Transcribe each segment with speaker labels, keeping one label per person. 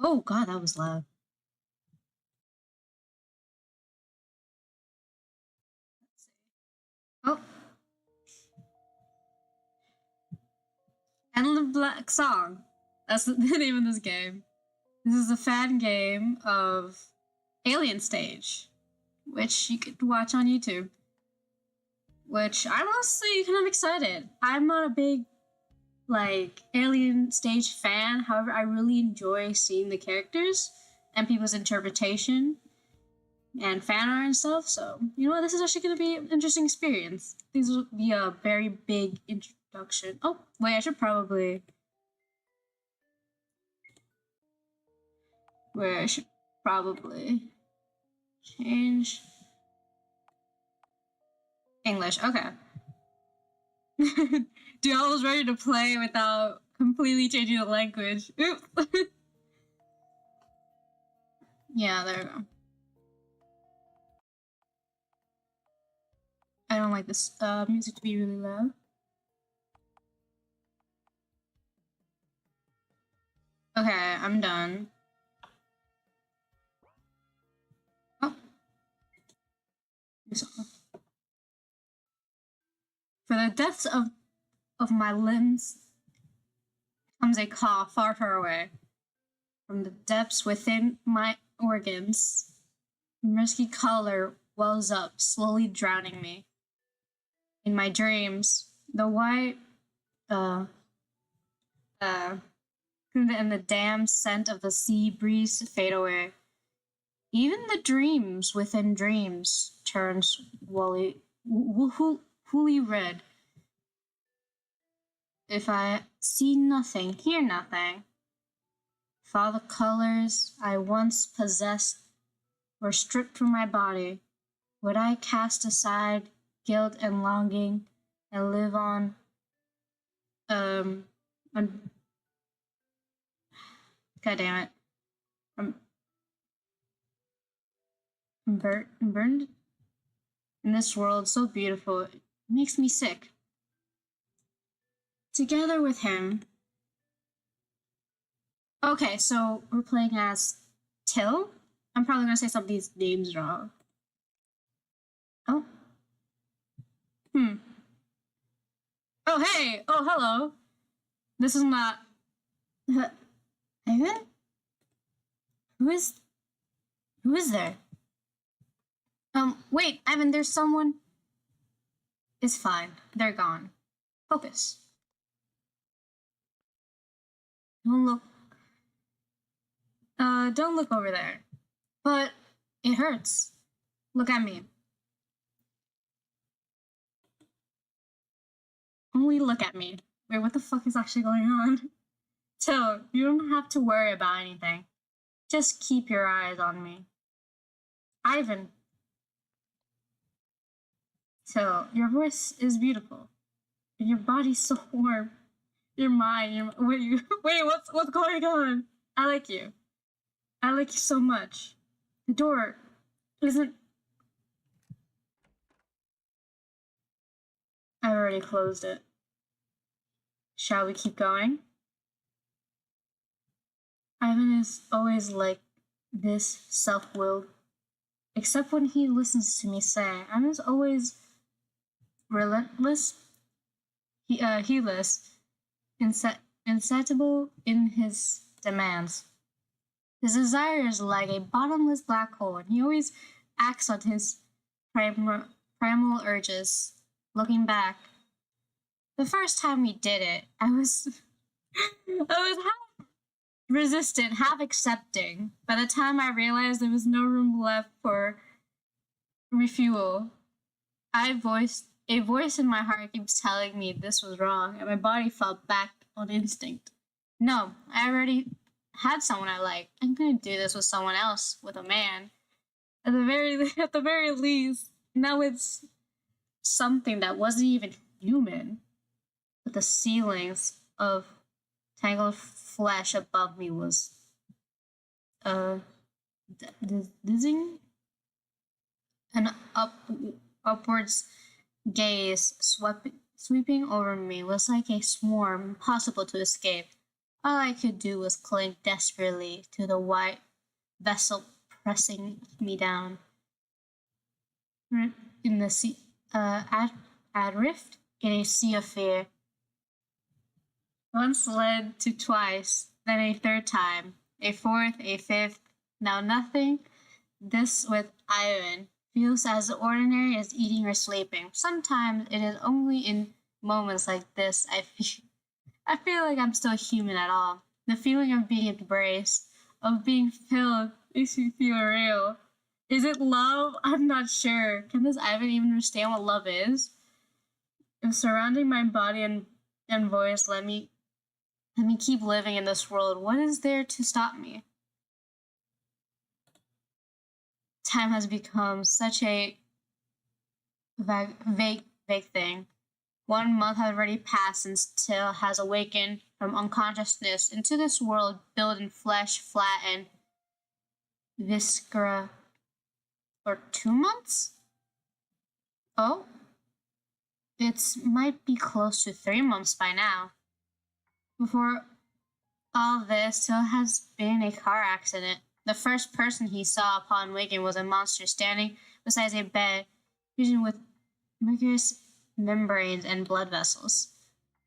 Speaker 1: Oh god, that was loud. Let's see. Oh, Endless Black Song. That's the name of this game. This is a fan game of Alien Stage, which you could watch on YouTube. Which I'm honestly kind of excited. I'm not a big Alien Stage fan. However, I really enjoy seeing the characters and people's interpretation and fan art and stuff. So, you know what? This is actually going to be an interesting experience. This will be a very big introduction. Oh, wait, I should probably. Where I should probably change English. Okay. Dude, I was ready to play without completely changing the language. Oops. Yeah, there we go. I don't like this music to be really loud. Okay, I'm done. Oh. For the depths of my limbs comes a call far, far away. From the depths within my organs, musky color wells up, slowly drowning me. In my dreams, the white, and the damp scent of the sea breeze fade away. Even the dreams within dreams turns woolly red. If I see nothing, hear nothing, if all the colors I once possessed were stripped from my body, would I cast aside guilt and longing and live on God damn it. I'm burned in this world so beautiful, it makes me sick. Together with him. Okay, so we're playing as Till. I'm probably gonna say some of these names wrong. Oh. Oh, hey! Oh, hello! This is not. Ivan? Who is. Who is there? Wait, Ivan, there's someone. It's fine. They're gone. Focus. Don't look. Don't look over there. But it hurts. Look at me. Only look at me. Wait, what the fuck is actually going on? Till, you don't have to worry about anything. Just keep your eyes on me. Ivan. Till, your voice is beautiful. And your body's so warm. Your mind, wait, what's going on? I like you. I like you so much. The door isn't. I already closed it. Shall we keep going? Ivan is always like this, self-willed. Except when he listens to me say. Ivan's always relentless, heedless, insatiable in his demands. His desire is like a bottomless black hole, and he always acts on his primal urges. Looking back, the first time we did it, I was half resistant, half accepting. By the time I realized there was no room left for refuel, a voice in my heart keeps telling me this was wrong, and my body fell back on instinct. No, I already had someone I liked. I'm gonna do this with someone else, with a man. At the very least, now it's something that wasn't even human. But the ceilings of tangled flesh above me was dizzying. An upwards gaze sweeping over me was like a swarm impossible to escape. All I could do was cling desperately to the white vessel pressing me down. In the sea, adrift in a sea of fear. Once led to twice, then a third time, a fourth, a fifth. Now nothing. This with Ivan feels as ordinary as eating or sleeping. Sometimes it is only in moments like this I feel like I'm still human at all. The feeling of being embraced, of being filled, makes me feel real. Is it love? I'm not sure. Can this Ivan even understand what love is? If surrounding my body and voice let me keep living in this world, what is there to stop me? Time has become such a vague thing. 1 month has already passed since Till has awakened from unconsciousness into this world built in flesh, flat, and viscera. For 2 months? Oh, it might be close to 3 months by now. Before all this, Till has been in a car accident. The first person he saw upon waking was a monster standing beside a bed, fusing with mucous membranes and blood vessels.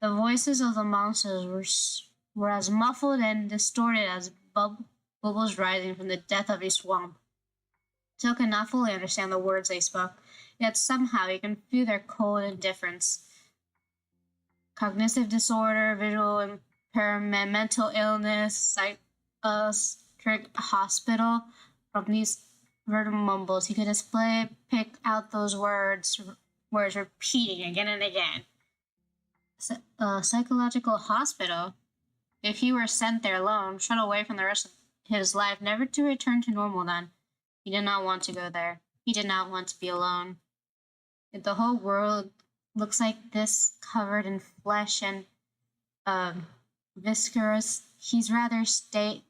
Speaker 1: The voices of the monsters were as muffled and distorted as bubbles rising from the depth of a swamp. Till could not fully understand the words they spoke, yet somehow he could feel their cold indifference. Cognitive disorder, visual impairment, mental illness, psychiatric hospital. From these verbal mumbles, he could pick out those words repeating again and again. Psychological hospital. If he were sent there alone, shut away from the rest of his life, never to return to normal then. He did not want to go there. He did not want to be alone. If the whole world looks like this, covered in flesh and viscous, he'd rather stay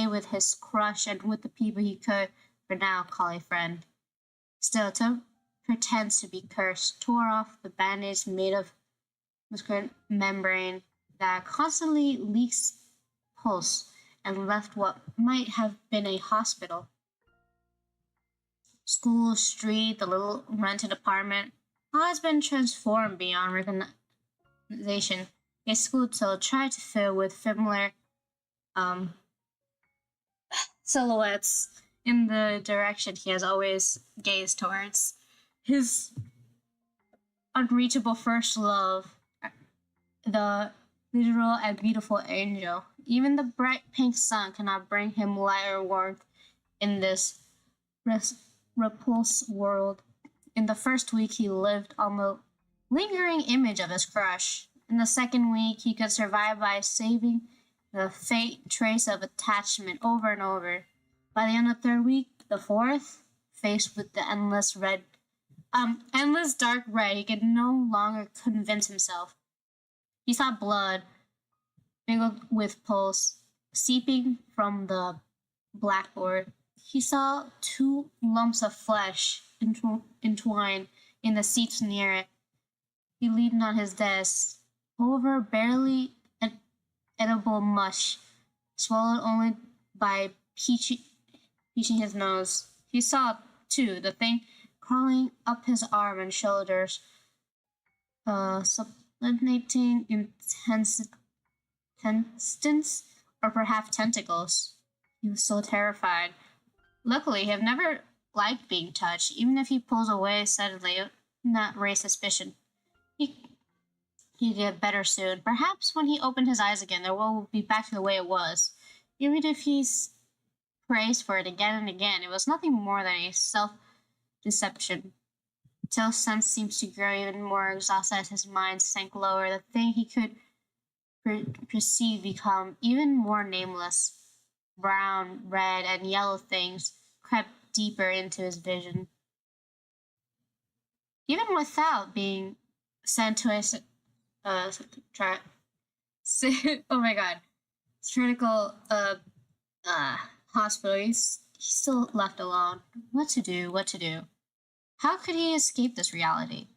Speaker 1: with his crush and with the people he could, for now, call a friend. Still, Till pretends to be cursed, tore off the bandage made of muscular membrane that constantly leaks pulse, and left what might have been a hospital. School, street, the little rented apartment, all has been transformed beyond recognition. A school Till tried to fill with familiar um, silhouettes in the direction he has always gazed towards. His unreachable first love, the literal and beautiful angel. Even the bright pink sun cannot bring him light or warmth in this repulsed world. In the first week, he lived on the lingering image of his crush. In the second week, he could survive by saving the faint trace of attachment over and over. By the end of the third week, the fourth, faced with the endless dark red, he could no longer convince himself. He saw blood mingled with pulse seeping from the blackboard. He saw 2 lumps of flesh entwined in the seats near it. He leaned on his desk over barely edible mush, swallowed only by peaching his nose. He saw, too, the thing crawling up his arm and shoulders, sublimating intestines, or perhaps tentacles. He was so terrified. Luckily, he had never liked being touched. Even if he pulls away suddenly, it would not raise suspicion. He'd get better soon. Perhaps when he opened his eyes again, the world would be back to the way it was. Even if he's praised for it again and again, it was nothing more than a self-deception. Till's sense seems to grow even more exhausted as his mind sank lower. The thing he could perceive become even more nameless. Brown, red, and yellow things crept deeper into his vision. Even without being sent to a oh my god, surgical hospital, he's still left alone. What to do? What to do? How could he escape this reality?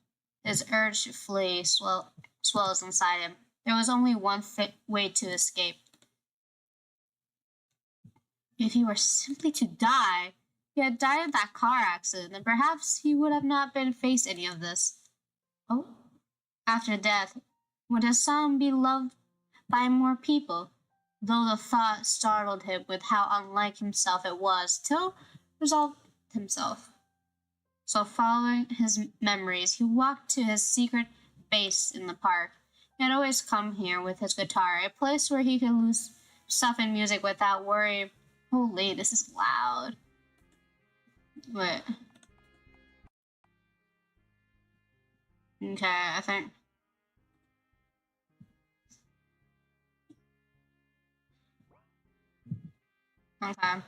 Speaker 1: His urge to flee swells inside him. There was only one way to escape. If he were simply to die, he had died in that car accident, then perhaps he would have not been faced any of this. Oh, after death, would his son be loved by more people? Though the thought startled him with how unlike himself it was, Till resolved himself. So, following his memories, he walked to his secret base in the park. He had always come here with his guitar, a place where he could lose stuff in music without worry. Holy, this is loud. Wait. Okay, I think. Okay.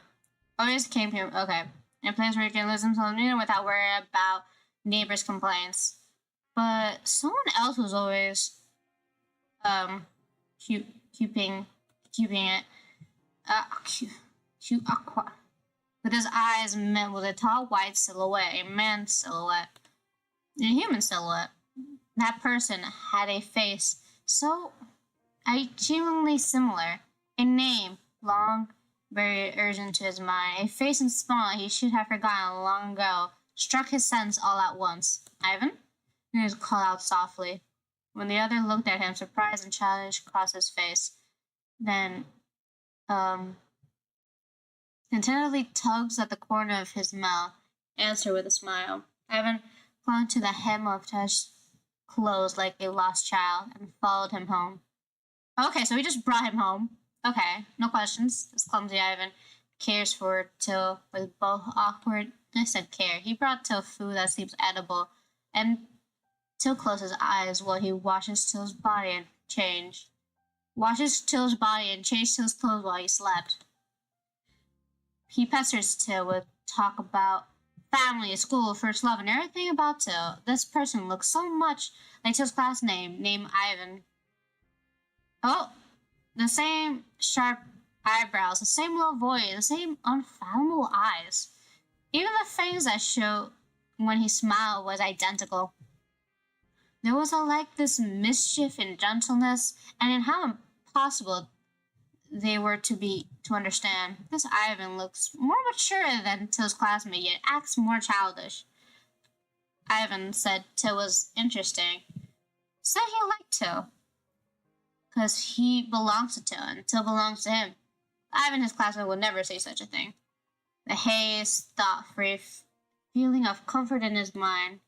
Speaker 1: Always came here. Okay. In a place where he can lose himself in music without worrying about neighbors' complaints. But someone else was always keeping it cute aqua with his eyes met with a tall white silhouette, a man's silhouette, a human silhouette. That person had a face so genuinely similar, a name long very urgent to his mind, a face and smile he should have forgotten long ago, struck his sense all at once. Ivan? He was called out softly. When the other looked at him, surprise and challenge crossed his face. Then, tentatively tugs at the corner of his mouth, answered with a smile. Ivan clung to the hem of Tash's clothes like a lost child and followed him home. Okay, so we just brought him home. Okay, no questions. This clumsy Ivan cares for Till with both awkwardness and care. He brought Till food that seems edible, and Till closes his eyes while he washes Till's body and changed. Washes Till's body and changed Till's clothes while he slept. He pesters Till with talk about family, school, first love, and everything about Till. This person looks so much like Till's class named Ivan. Oh, the same sharp eyebrows, the same low voice, the same unfathomable eyes. Even the fangs that showed when he smiled was identical. There was this mischief and gentleness, and in how impossible they were to understand. This Ivan looks more mature than Till's classmate, yet acts more childish. Ivan said Till was interesting. Said he liked Till, because he belongs to Till, and Till belongs to him. Ivan, his classmate, would never say such a thing. The haze, thought-free feeling of comfort in his mind.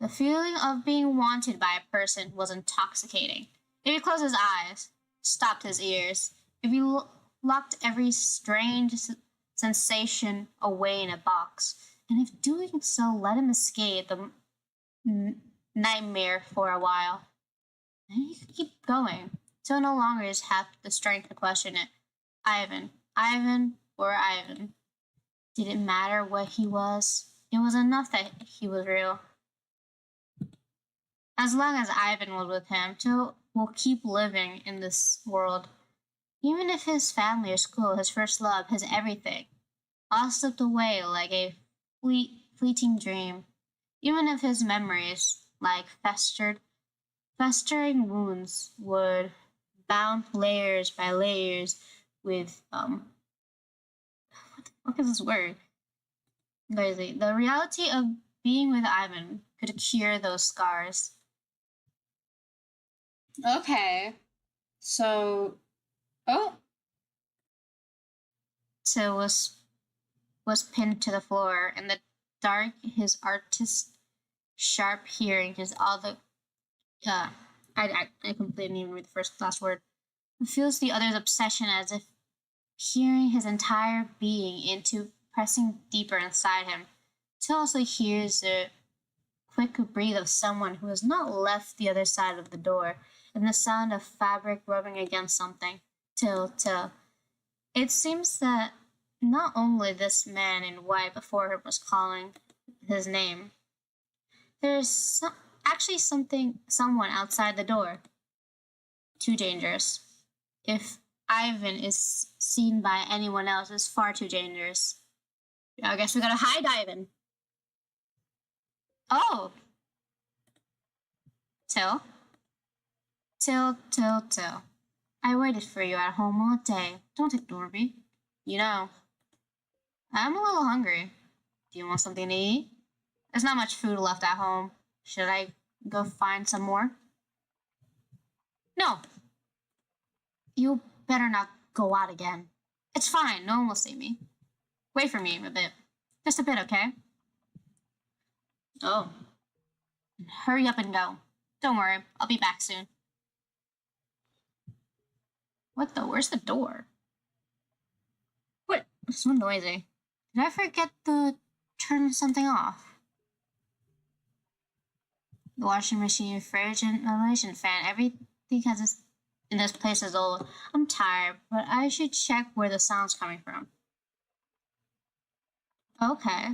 Speaker 1: The feeling of being wanted by a person was intoxicating. If he closed his eyes, stopped his ears, if he locked every strange sensation away in a box, and if doing so let him escape the nightmare for a while, then he could keep going, till no longer have the strength to question it. Ivan, or Ivan. Did it matter what he was? It was enough that he was real. As long as Ivan was with him, Till will keep living in this world. Even if his family or school, his first love, his everything, all slipped away like a fleeting dream. Even if his memories, like festering wounds, would bound layers by layers with what is this word? Lazy. The reality of being with Ivan could cure those scars. Okay. So Till was pinned to the floor. In the dark, his artist's sharp hearing, his all the I completely didn't even read the last word. He feels the other's obsession as if hearing his entire being into pressing deeper inside him. Till also hears the quick breathe of someone who has not left the other side of the door, and the sound of fabric rubbing against something. Till. It seems that not only this man in white before him was calling his name. There's actually someone outside the door. Too dangerous. If Ivan is seen by anyone else, it's far too dangerous. I guess we gotta hide Ivan. Oh. Till. I waited for you at home all day. Don't ignore me. You know, I'm a little hungry. Do you want something to eat? There's not much food left at home. Should I go find some more? No, you better not go out again. It's fine, no one will see me. Wait for me a bit. Just a bit, okay? Oh. Hurry up and go. Don't worry, I'll be back soon. What the? Where's the door? What? It's so noisy. Did I forget to turn something off? The washing machine, fridge, and ventilation fan. Everything has this in this place is old. I'm tired, but I should check where the sound's coming from. Okay.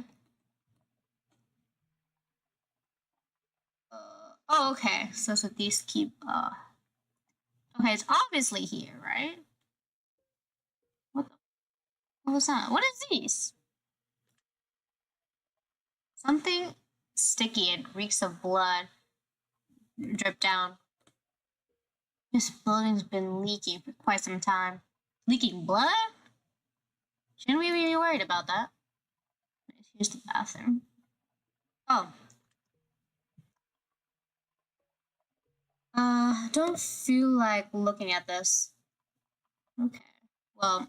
Speaker 1: Oh, okay. So these keep. Okay, it's obviously here, right? What? What was that? What is these? Something sticky and reeks of blood drip down. This building's been leaking for quite some time. Leaking blood? Shouldn't we be worried about that? Here's the bathroom. Oh. Don't feel like looking at this. Okay. Well,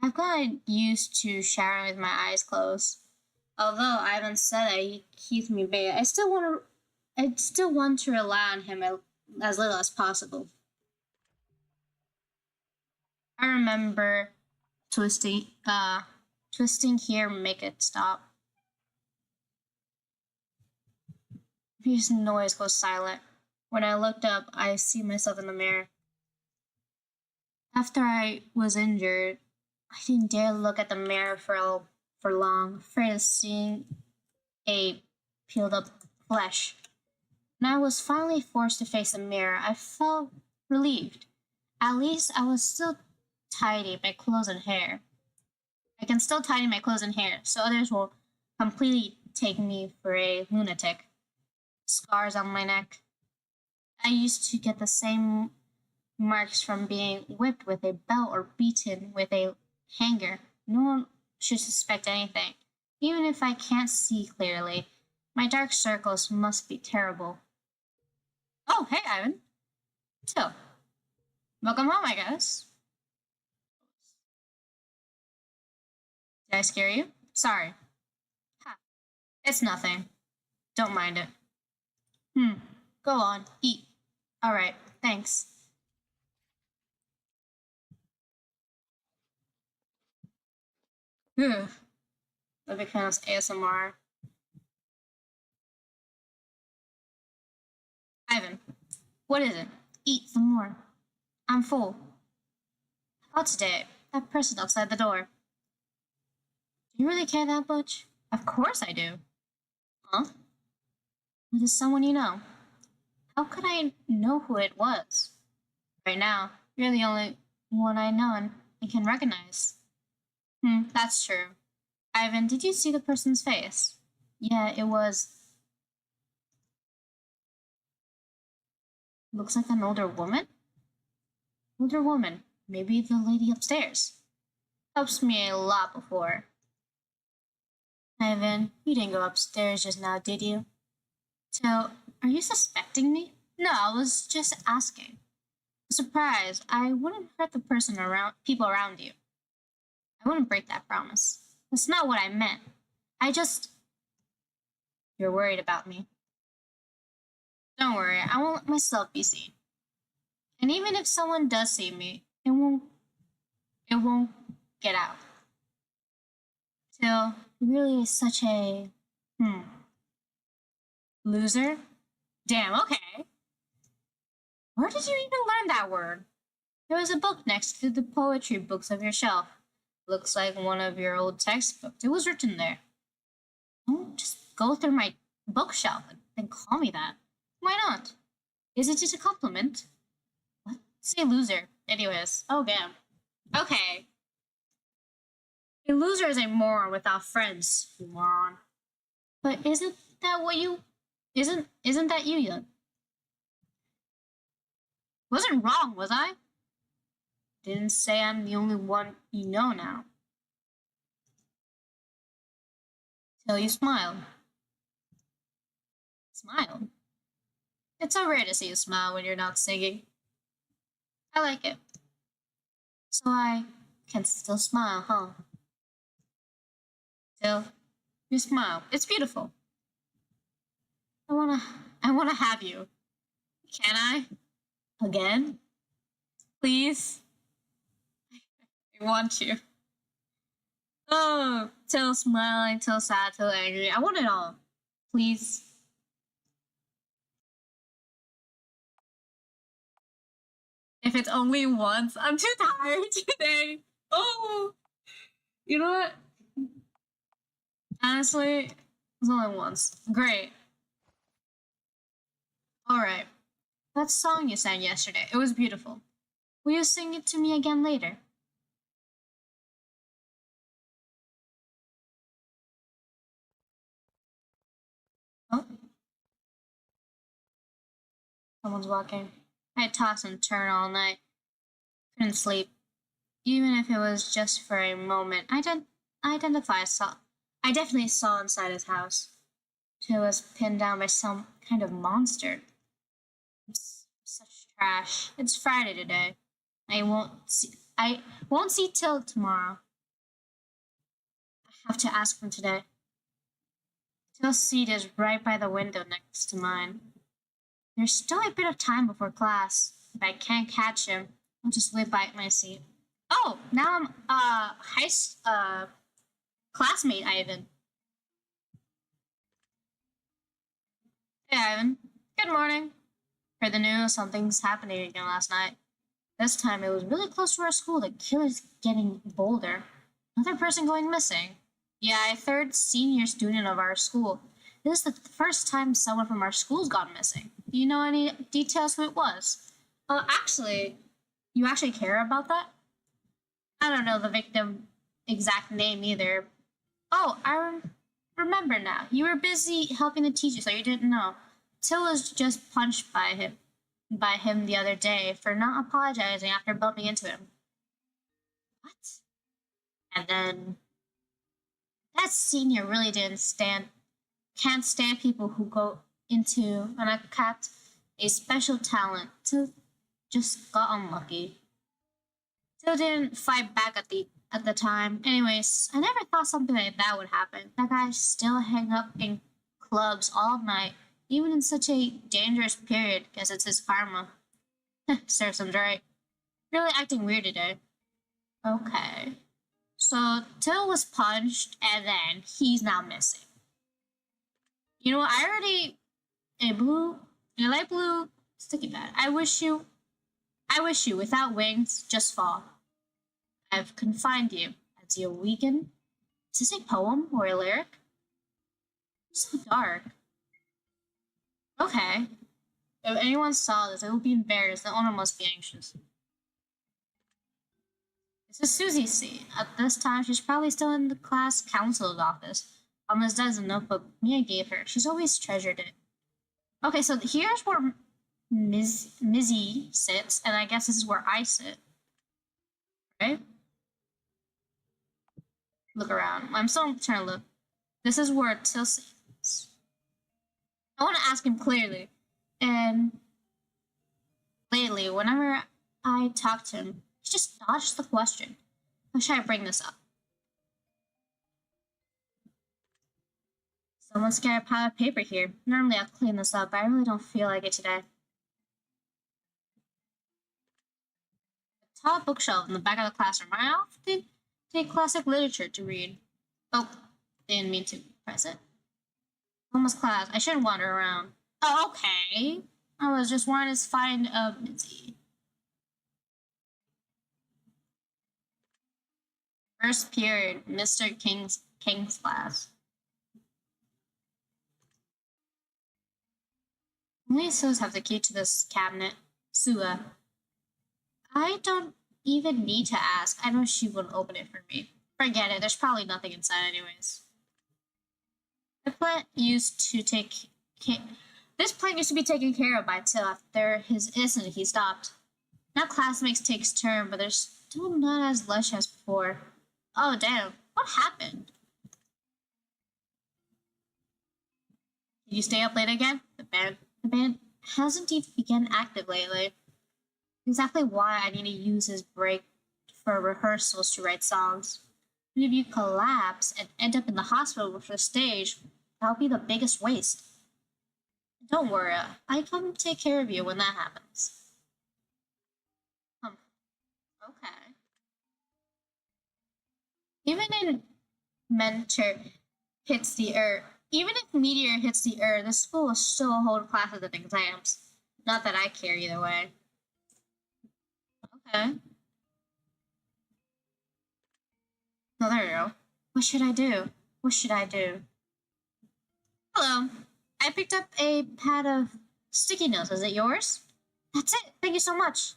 Speaker 1: I've gotten used to showering with my eyes closed. Although Ivan said that he keeps me bathed, I still want to rely on him as little as possible. I remember twisting here, make it stop. His noise goes silent. When I looked up, I see myself in the mirror. After I was injured, I didn't dare look at the mirror for long, afraid of seeing a peeled up flesh. When I was finally forced to face the mirror, I felt relieved. At least I was still tidy my clothes and hair. I can still tidy my clothes and hair, so others will completely take me for a lunatic. Scars on my neck. I used to get the same marks from being whipped with a belt or beaten with a hanger. No one should suspect anything. Even if I can't see clearly, my dark circles must be terrible. Oh, hey, Ivan. So, welcome home, I guess. Did I scare you? Sorry. Ha. It's nothing. Don't mind it. Go on, eat. All right, thanks. Ugh. That becomes ASMR. Ivan, what is it? Eat some more. I'm full. How about today? That person outside the door. Do you really care that much? Of course I do. Huh? Was it someone you know? How could I know who it was? Right now, you're the only one I know and can recognize. That's true. Ivan, did you see the person's face? Yeah, it was. Looks like an older woman? Older woman. Maybe the lady upstairs. Helps me a lot before. Ivan, you didn't go upstairs just now, did you? So, are you suspecting me? No, I was just asking. Surprised, I wouldn't hurt the people around you. I wouldn't break that promise. That's not what I meant. I just. You're worried about me. Don't worry, I won't let myself be seen. And even if someone does see me, it won't get out. Still, it really is such a loser. Damn, okay. Where did you even learn that word? There was a book next to the poetry books of your shelf. Looks like one of your old textbooks. It was written there. Don't just go through my bookshelf and call me that. Why not? Is it just a compliment? What? Say loser. Anyways. Oh, damn. Okay. A loser is a moron without friends, you moron. But isn't that what you... Isn't that you, Yun? Wasn't wrong, was I? Didn't say I'm the only one you know now. Till you smiled. Smiled? It's so rare to see you smile when you're not singing. I like it. So I can still smile, huh? Till you smile. It's beautiful. I wanna have you. Can I? Again? Please? I want you. Oh, till smiling, till sad, till angry. I want it all. Please. If it's only once, I'm too tired today. Oh, you know what? Honestly, it's only once. Great. Alright. That song you sang yesterday, it was beautiful. Will you sing it to me again later? Oh, someone's walking. I toss and turn all night. Couldn't sleep. Even if it was just for a moment. I definitely saw inside his house. It was pinned down by some kind of monster. It's such trash. It's Friday today. I won't see till tomorrow. I have to ask him today. Till's seat is right by the window next to mine. There's still a bit of time before class. If I can't catch him, I'll just wait by my seat. Oh, now I'm classmate Ivan. Hey Ivan. Good morning. Heard the news, something's happening again last night. This time it was really close to our school. The killer's getting bolder. Another person going missing. Yeah, a third senior student of our school. This is the first time someone from our school's gone missing. Do you know any details who it was? Actually, you actually care about that? I don't know the victim exact name either. Oh, remember now. You were busy helping the teacher, so you didn't know. Till was just punched by him the other day for not apologizing after bumping into him. What? And then that senior really can't stand people who go into and I got a special talent to just got unlucky. Still didn't fight back at the time. Anyways, I never thought something like that would happen. That guy still hang up in clubs all night, even in such a dangerous period. Guess it's his karma. Serves him right. Really acting weird today. Okay. So Till was punched and then he's now missing. You know what? I already a light blue sticky pad. I wish you without wings just fall. I've confined you as you weaken. Is this a poem or a lyric? So dark. Okay. If anyone saw this, it would be embarrassed. The owner must be anxious. This is Susie's seat. At this time, she's probably still in the class counselor's office. Almost does a notebook Mia gave her. She's always treasured it. Okay, so here's where Mizzy sits, and I guess this is where I sit. Right? Look around. I'm still trying to look. This is where Till sits. I want to ask him clearly. And lately, whenever I talk to him, he just dodges the question. How should I bring this up? Someone's got a pile of paper here. Normally I'll clean this up, but I really don't feel like it today. The top bookshelf in the back of the classroom. I often take classic literature to read. Oh, didn't mean to press it. Almost class. I shouldn't wander around. Oh, okay. I was just wanting to find a busy. First period, Mr. King's class. Only Suas have the key to this cabinet. Sua. I don't even need to ask. I know she wouldn't open it for me. Forget it. There's probably nothing inside anyways. The plant used to take This plant used to be taken care of by Till after his incident he stopped. Now classmates takes turn, but there's still not as lush as before. Oh, damn. What happened? Did you stay up late again? The band hasn't even begun active lately. Exactly why I need to use his break for rehearsals to write songs. And if you collapse and end up in the hospital with the stage, that'll be the biggest waste. Don't worry, I can take care of you when that happens. Um, okay. Even in Mentor hits the earth, even if Meteor hits the earth, the school will still hold classes and exams. Not that I care either way. Okay. Oh, there we go. What should I do? What should I do? Hello. I picked up a pad of sticky notes. Is it yours? That's it. Thank you so much.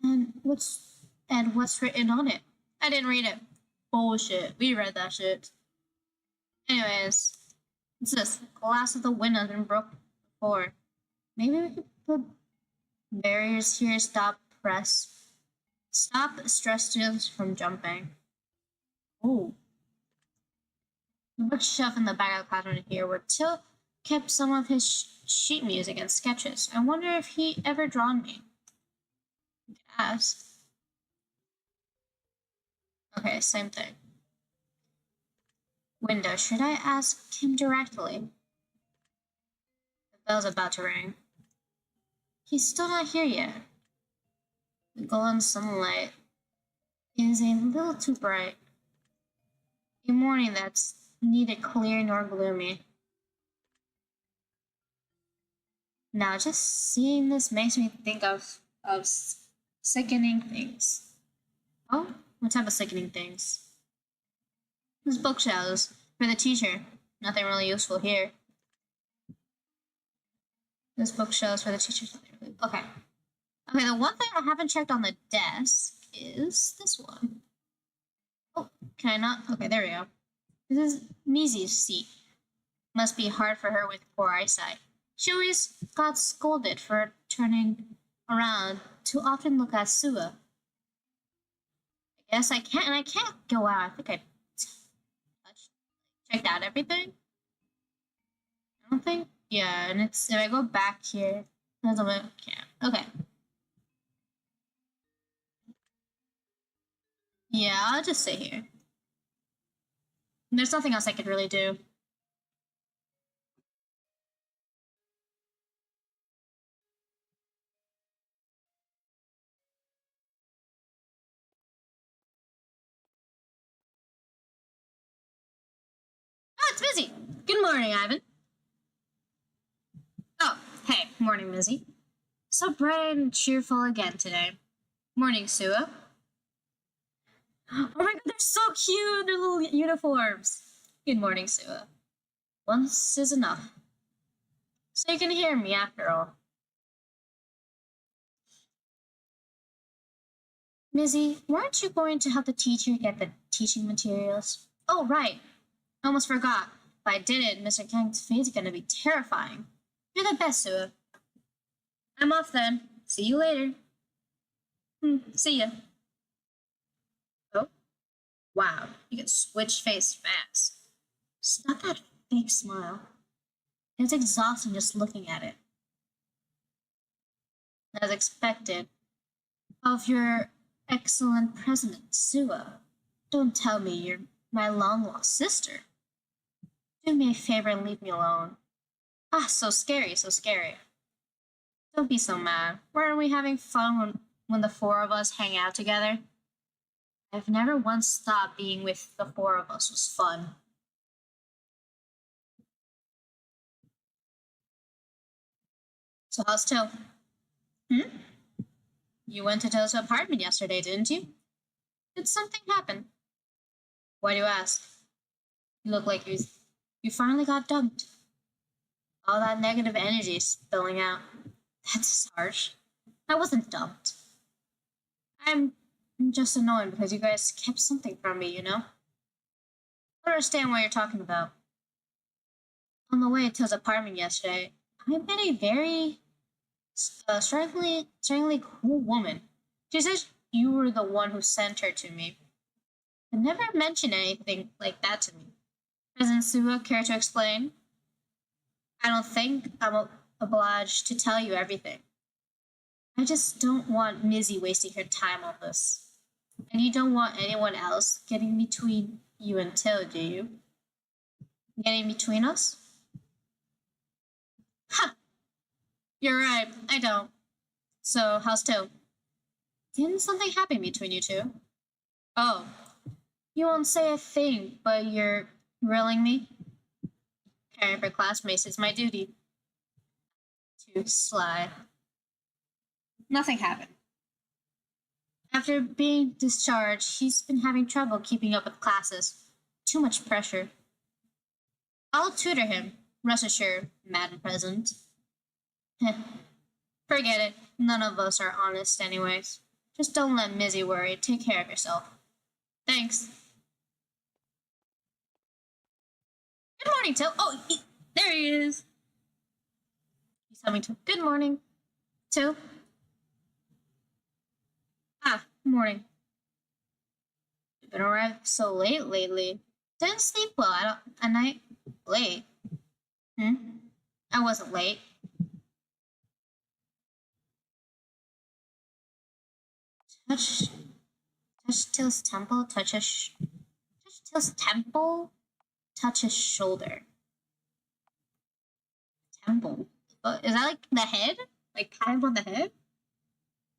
Speaker 1: And what's written on it? I didn't read it. Bullshit. We read that shit. Anyways, it's this. Glass of the window has been broken before. Maybe we could put barriers here. Stop stress students from jumping. Ooh. The bookshelf in the back of the classroom here where Till kept some of his sheet music and sketches. I wonder if he ever drawn me. You could ask. Okay, same thing. Window. Should I ask him directly? The bell's about to ring. He's still not here yet. The golden sunlight is a little too bright. A morning that's neither clear nor gloomy. Now, just seeing this makes me think of sickening things. Oh, what type of sickening things? Those bookshelves for the teacher. Nothing really useful here. Those bookshelves for the teacher. Okay. Okay, the one thing I haven't checked on the desk is this one. Oh, can I not? Okay, there we go. This is Mizi's seat. Must be hard for her with poor eyesight. She always got scolded for turning around too often look at Sua. I guess I can't go out. I think I checked out everything. I don't think. Yeah, and it's if I go back here, there's a bit. Yeah. Okay. Yeah, I'll just sit here. There's nothing else I could really do. Oh, it's Mizzy. Good morning, Ivan. Oh, hey, morning, Mizzy. So bright and cheerful again today. Morning, Sua. Oh my god, they're so cute, their little uniforms. Good morning, Sua. Once is enough. So you can hear me after all. Mizzy, weren't you going to help the teacher get the teaching materials? Oh, right. I almost forgot. If I did it, Mr. Kang's face is going to be terrifying. You're the best, Sua. I'm off then. See you later. See ya. Oh, wow. You can switch face fast. Stop that fake smile. It's exhausting just looking at it. As expected. Of your excellent president, Sua. Don't tell me you're my long-lost sister. Do me a favor and leave me alone. Ah, so scary, so scary. Don't be so mad. Weren't we having fun when the four of us hang out together? I've never once thought being with the four of us was fun. So how's Till? Hmm? You went to Till's apartment yesterday, didn't you? Did something happen? Why do you ask? You look like you finally got dumped. All that negative energy spilling out. That's harsh. I wasn't dumped. I'm just annoyed because you guys kept something from me, you know? I don't understand what you're talking about. On the way to his apartment yesterday, I met a very strikingly cool woman. She says you were the one who sent her to me, but never mentioned anything like that to me. Doesn't Sua care to explain? I don't think I'm obliged to tell you everything. I just don't want Mizzy wasting her time on this. And you don't want anyone else getting between you and Till, do you? Getting between us? Ha! You're right, I don't. So, how's Till? Didn't something happen between you two? Oh, you won't say a thing, but you're grilling me? Caring for classmates is my duty. Too sly. Nothing happened. After being discharged, he's been having trouble keeping up with classes. Too much pressure. I'll tutor him, rest assured, Madam President. Forget it. None of us are honest, anyways. Just don't let Mizzy worry. Take care of yourself. Thanks. Good morning, Till. Oh, there he is. He's coming to. Good morning, Till. Ah, morning. You've been arrived so late lately. Didn't sleep well at night. Late. Hmm? I wasn't late. Touch, touch Till's temple. Touch Till's temple. Touch his shoulder. Temple. Is that like the head? Like pat him on the head?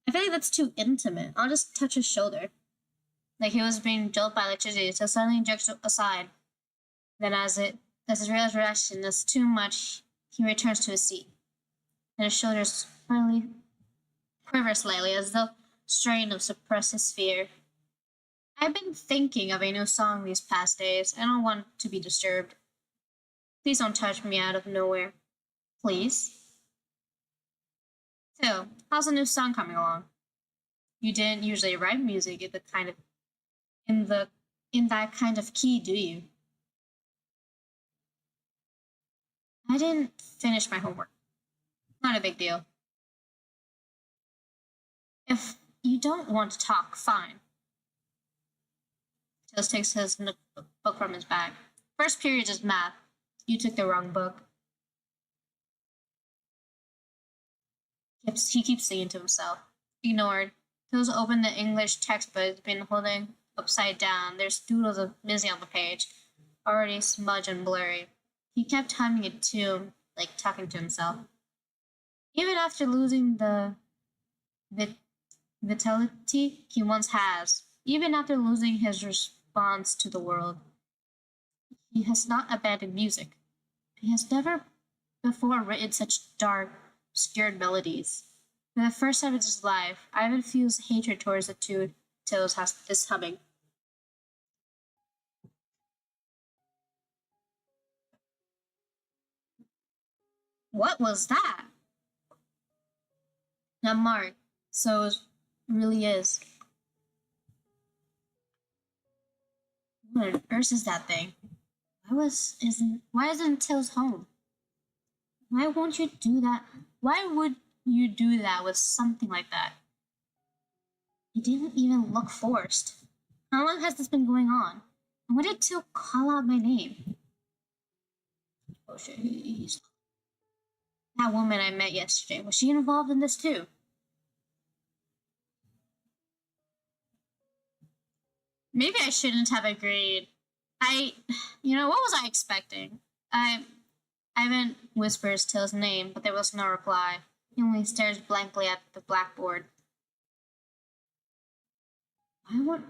Speaker 1: I feel like that's too intimate. I'll just touch his shoulder. Like he was being jolted by electricity, so suddenly jerks aside. Then as his reaction is too much, he returns to his seat. And his shoulders suddenly quiver slightly as though strain of suppress his fear. I've been thinking of a new song these past days. I don't want to be disturbed. Please don't touch me out of nowhere. Please? Till, how's the new song coming along? You didn't usually write music in that kind of key, do you? I didn't finish my homework. Not a big deal. If you don't want to talk, fine. Till takes his book from his bag. First period is math. You took the wrong book. He keeps singing to himself. Ignored. Till's opened the English textbook he's been holding upside down. There's doodles of Mizzy on the page, already smudged and blurry. He kept humming a tune, like talking to himself. Even after losing the vitality he once has, even after losing his response to the world, he has not abandoned music. He has never before written such dark, obscured melodies. For the first time in his life, Ivan feels hatred towards the tune Till's is humming. What was that? Now, Mark, so it really is. What on earth is that thing? Why isn't Till's home? Why won't you do that? Why would you do that with something like that? It didn't even look forced. How long has this been going on? And why did Till call out my name? Oh shit, that woman I met yesterday, was she involved in this too? Maybe I shouldn't have agreed. What was I expecting? Ivan whispers Till's name, but there was no reply. He only stares blankly at the blackboard.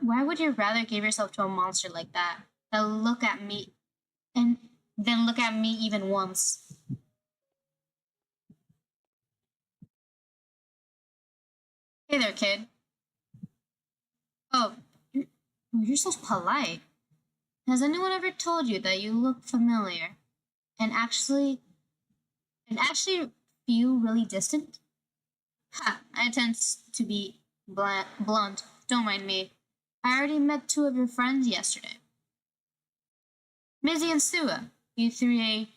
Speaker 1: Why would you rather give yourself to a monster like that? Than look at me and then look at me even once. Hey there, kid. Oh, you're so polite. Has anyone ever told you that you look familiar and actually feel really distant? Ha! I tend to be blunt. Don't mind me. I already met two of your friends yesterday. Mizzy and Sua. You three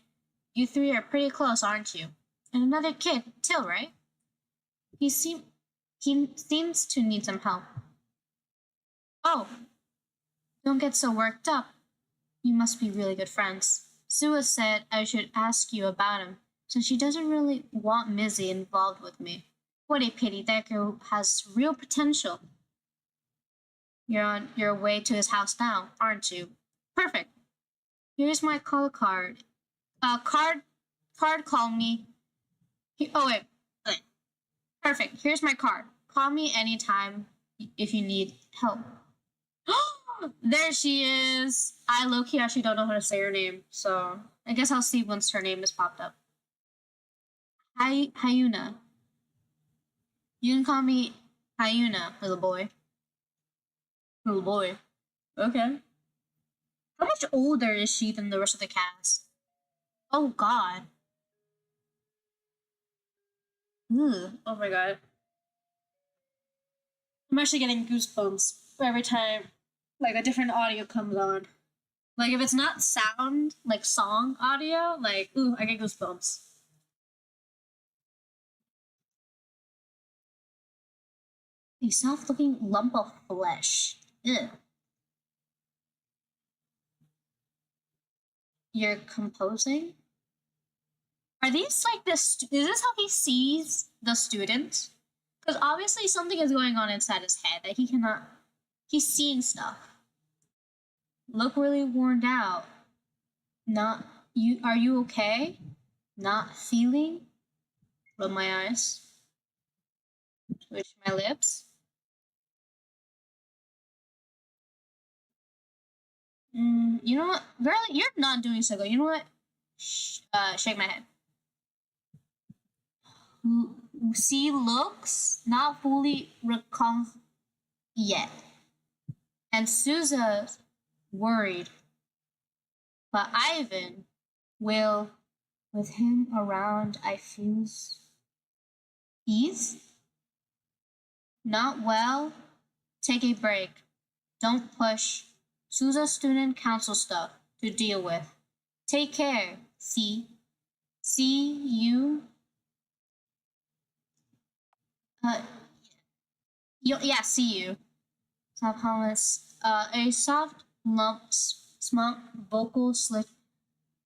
Speaker 1: are pretty close, aren't you? And another kid, Till, right? He seem He seems to need some help. Oh, don't get so worked up. You must be really good friends. Sua said I should ask you about him, since she doesn't really want Mizzy involved with me. What a pity, that girl has real potential. You're on your way to his house now, aren't you? Perfect. Here's my call card. Card call me. Oh, wait. Perfect. Here's my card. Call me anytime if you need help. There she is. I low-key actually don't know how to say her name, so I guess I'll see once her name is popped up. Hi, Hyuna. You can call me Hyuna, little boy. Little boy. Okay. How much older is she than the rest of the cast? Oh God. Ugh. Oh my God. I'm actually getting goosebumps every time like a different audio comes on. Like if it's not sound, like song audio, like ooh, I get goosebumps. A soft-looking lump of flesh. Ugh. You're composing? Are these like this? Is this how he sees the student? Because obviously something is going on inside his head that he cannot. He's seeing stuff. Look really worn out. Not you. Are you okay? Not feeling. Rub my eyes. Twitch my lips. You know what? Girl, you're not doing so good. You know what? Shake my head. See looks not fully reconciled yet. And Sousa's worried. But Ivan will, with him around, I feel ease. Not well. Take a break. Don't push. Sousa student council stuff to deal with. Take care. See you. Uh, yeah, see you. Soft promise. A soft lump, small vocal slip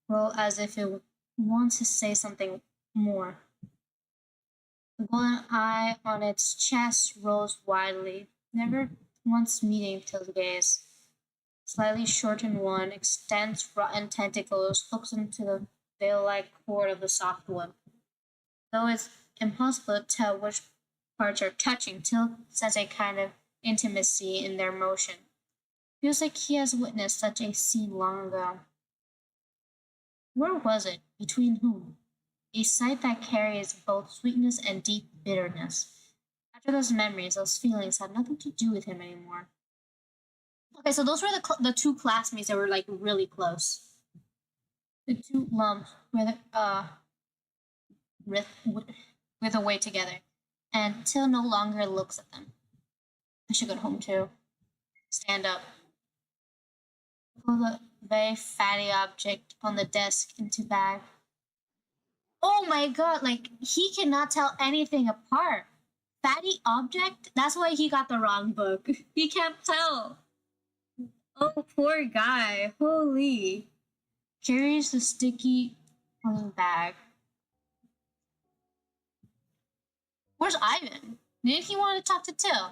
Speaker 1: roll as if it wants to say something more. The golden eye on its chest rolls widely, never once meeting till the gaze. Slightly shortened one extends rotten tentacles, hooks into the veil-like cord of the soft one. Though it's impossible to tell which parts are touching, Till senses a kind of intimacy in their motion. Feels like he has witnessed such a scene long ago. Where was it? Between whom? A sight that carries both sweetness and deep bitterness. After those memories, those feelings had nothing to do with him anymore. Okay, so those were the two classmates that were like really close. The two lumps with away together, and Till no longer looks at them. I should go home too. Stand up. Pull the very fatty object on the desk into bag. Oh my God! Like he cannot tell anything apart. Fatty object? That's why he got the wrong book. He can't tell. Oh, poor guy. Holy. Carries the sticky bag. Where's Ivan? Didn't he want to talk to Till?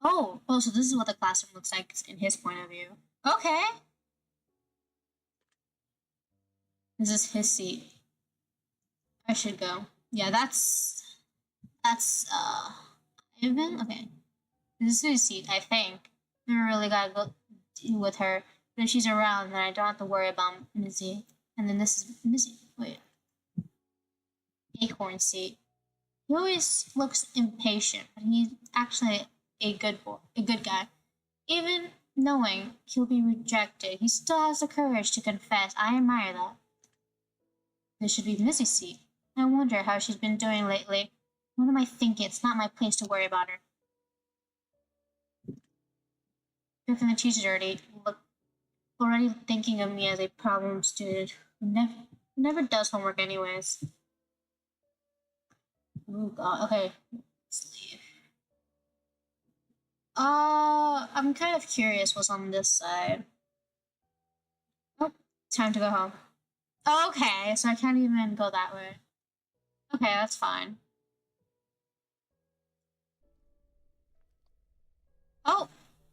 Speaker 1: Oh, so this is what the classroom looks like in his point of view. Okay. This is his seat. I should go. Yeah, that's Ivan? Okay. This is his seat, I think. I really gotta go deal with her. But if she's around, then I don't have to worry about Mizzy. And then this is Mizzy. Wait. Acorn seat. He always looks impatient, but he's actually a good boy, a good guy. Even knowing he'll be rejected, he still has the courage to confess. I admire that. This should be Missy's seat. I wonder how she's been doing lately. What am I thinking? It's not my place to worry about her. Griffin the teacher already thinking of me as a problem student who never does homework anyways. Oh god. Okay. Let's leave. I'm kind of curious what's on this side. Oh, time to go home. Okay, so I can't even go that way. Okay, that's fine. Oh,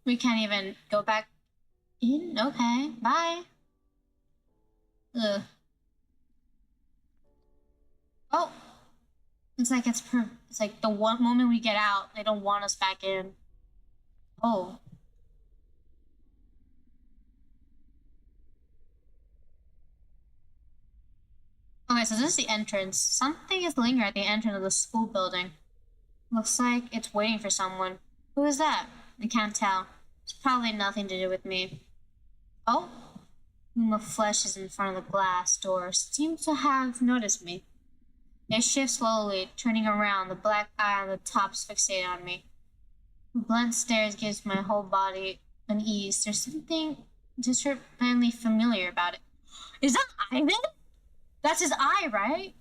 Speaker 1: we can't even go back in? Okay, bye. Ugh. Oh, it's like the one moment we get out, they don't want us back in. Oh. Okay, so this is the entrance. Something is lingering at the entrance of the school building. Looks like it's waiting for someone. Who is that? I can't tell. It's probably nothing to do with me. Oh? The flesh is in front of the glass door. Seems to have noticed me. It shifts slowly, turning around. The black eye on the top is fixated on me. The blunt stares gives my whole body unease. There's something disturbingly familiar about it. Is that Ivan? That's his eye, right?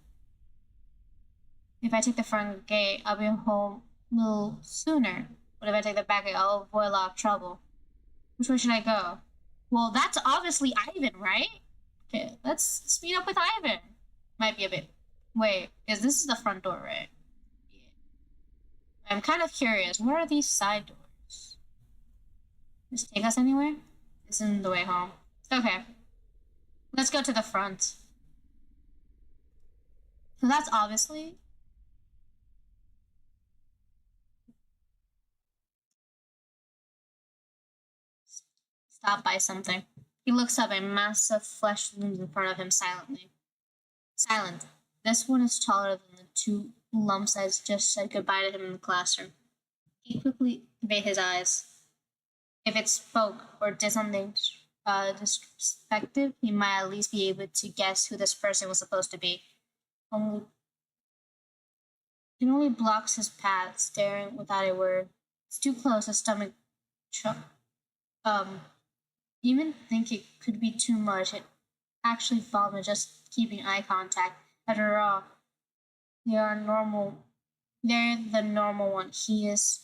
Speaker 1: If I take the front gate, I'll be home a little sooner. But if I take the back gate, I'll avoid a lot of trouble. Which way should I go? Well, that's obviously Ivan, right? Okay, let's speed up with Ivan. Might be a bit. Wait, because this is the front door, right? Yeah. I'm kind of curious. What are these side doors? Just take us anywhere? This isn't the way home. Okay. Let's go to the front. So that's obviously. Stopped by something. He looks up, a massive flesh looms in front of him silently. Silent. This one is taller than the two lumps that just said goodbye to him in the classroom. He quickly evaded his eyes. If it spoke or did something disrespectful, he might at least be able to guess who this person was supposed to be. Only it only blocks his path, staring without a word. It's too close, his stomach um even think it could be too much. It actually vomit just keeping eye contact. After all, they are normal. They're the normal one. He is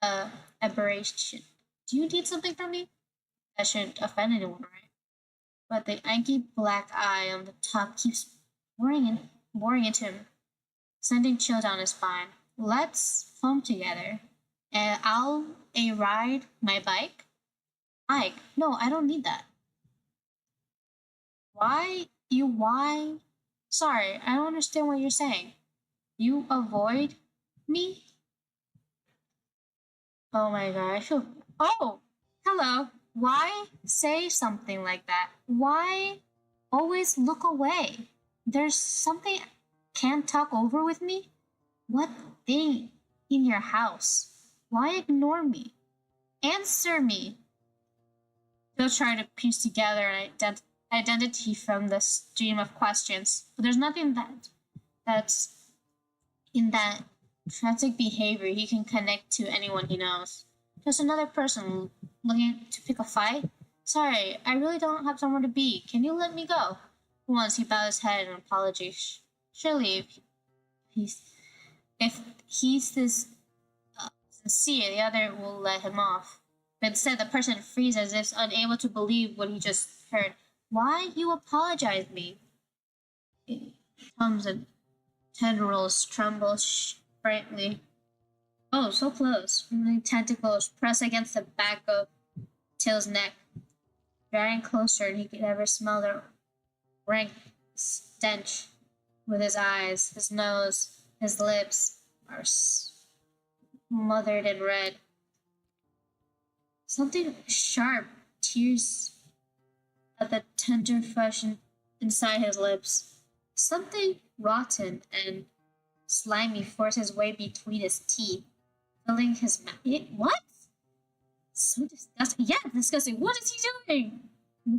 Speaker 1: a aberration. Do you need something from me? That shouldn't offend anyone, right? But the inky black eye on the top keeps boring into him, sending chills down his spine. Let's foam together. And I'll a ride my bike. Ike, no, I don't need that. Why? Sorry, I don't understand what you're saying. You avoid me? Oh my god, I feel. Oh! Hello. Why say something like that? Why always look away? There's something can't talk over with me? What thing in your house? Why ignore me? Answer me! He'll try to piece together an identity from the stream of questions, but there's nothing that's in that frantic behavior he can connect to anyone he knows. Just another person looking to pick a fight. Sorry, I really don't have somewhere to be. Can you let me go? Once he bowed his head in apology. Surely, he's, if he's this sincere, the other will let him off. But instead, the person freezes as if unable to believe what he just heard. Why you apologize me? It comes and tendrils tremble brightly. Oh, so close. Moving tentacles press against the back of Tail's neck. Drawing closer, and he could ever smell the rank stench with his eyes, his nose, his lips are smothered in red. Something sharp tears at the tender flesh inside his lips. Something rotten and slimy forced his way between his teeth, filling his mouth. What? So disgusting. Yeah, disgusting. What is he doing?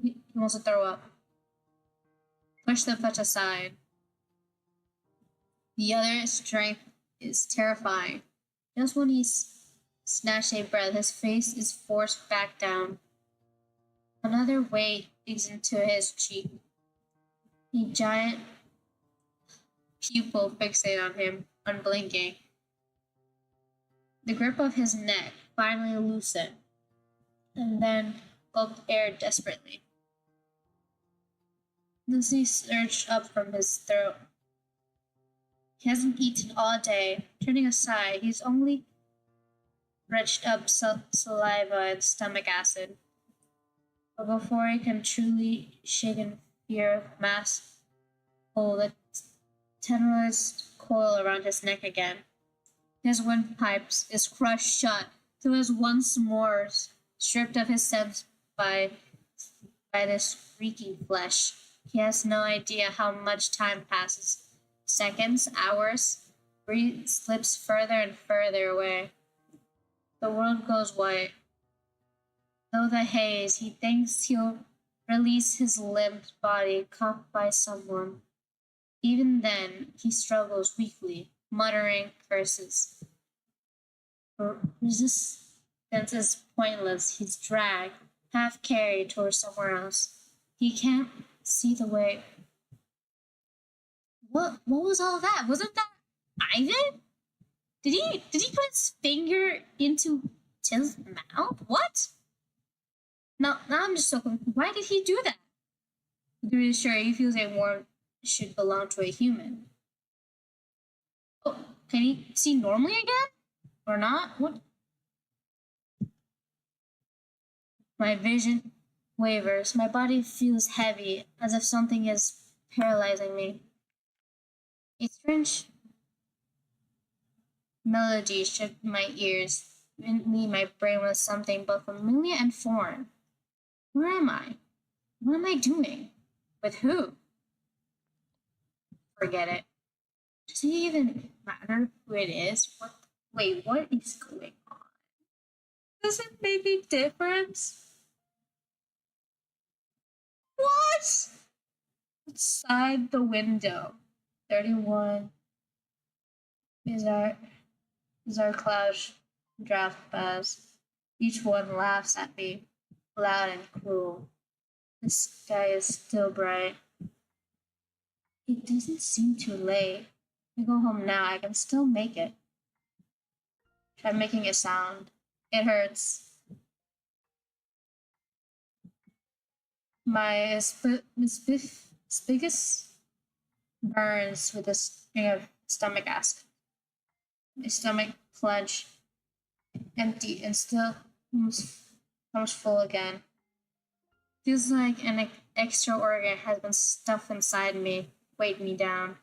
Speaker 1: He wants to throw up. Push the flesh aside. The other's strength is terrifying. Just when he snatched a breath, his face is forced back down. Another weight digs into his cheek. A giant pupil fixated on him. unblinking. The grip of his neck finally loosened, and then gulped air desperately. Lucy surged up from his throat. He hasn't eaten all day. Turning aside, he's only retched up saliva and stomach acid. But before he can truly shake in fear of mass, pull the tenuous coil around his neck again. His windpipes is crushed shut, so is once more stripped of his sense by this reeking flesh. He has no idea how much time passes. Seconds, hours, breath slips further and further away. The world goes white. Though the haze, he thinks he'll release his limp body caught by someone. Even then, he struggles weakly, muttering curses. Resistance is pointless. He's dragged, half carried towards somewhere else. He can't see the way. What was all that? Wasn't that Ivan? Did he put his finger into Tim's mouth? What? Now I'm just so confused. Why did he do that? I'm really sure he feels a warmth should belong to a human. Oh, can he see normally again? Or not? What? My vision wavers. My body feels heavy, as if something is paralyzing me. A strange melody shook my ears, filling my brain with something both familiar and foreign. Where am I? What am I doing? With who? Forget it. Does it even matter who it is? Wait, what is going on? Does it make a difference? What? Outside the window. 31 is our clash draft pass. Each one laughs at me, loud and cruel. The sky is still bright. It doesn't seem too late. If I go home now, I can still make it. Try making a sound. It hurts. My biggest burns with a string of stomach acid. My stomach clenched, empty, and still almost full again. Feels like an extra organ has been stuffed inside me, weighed me down.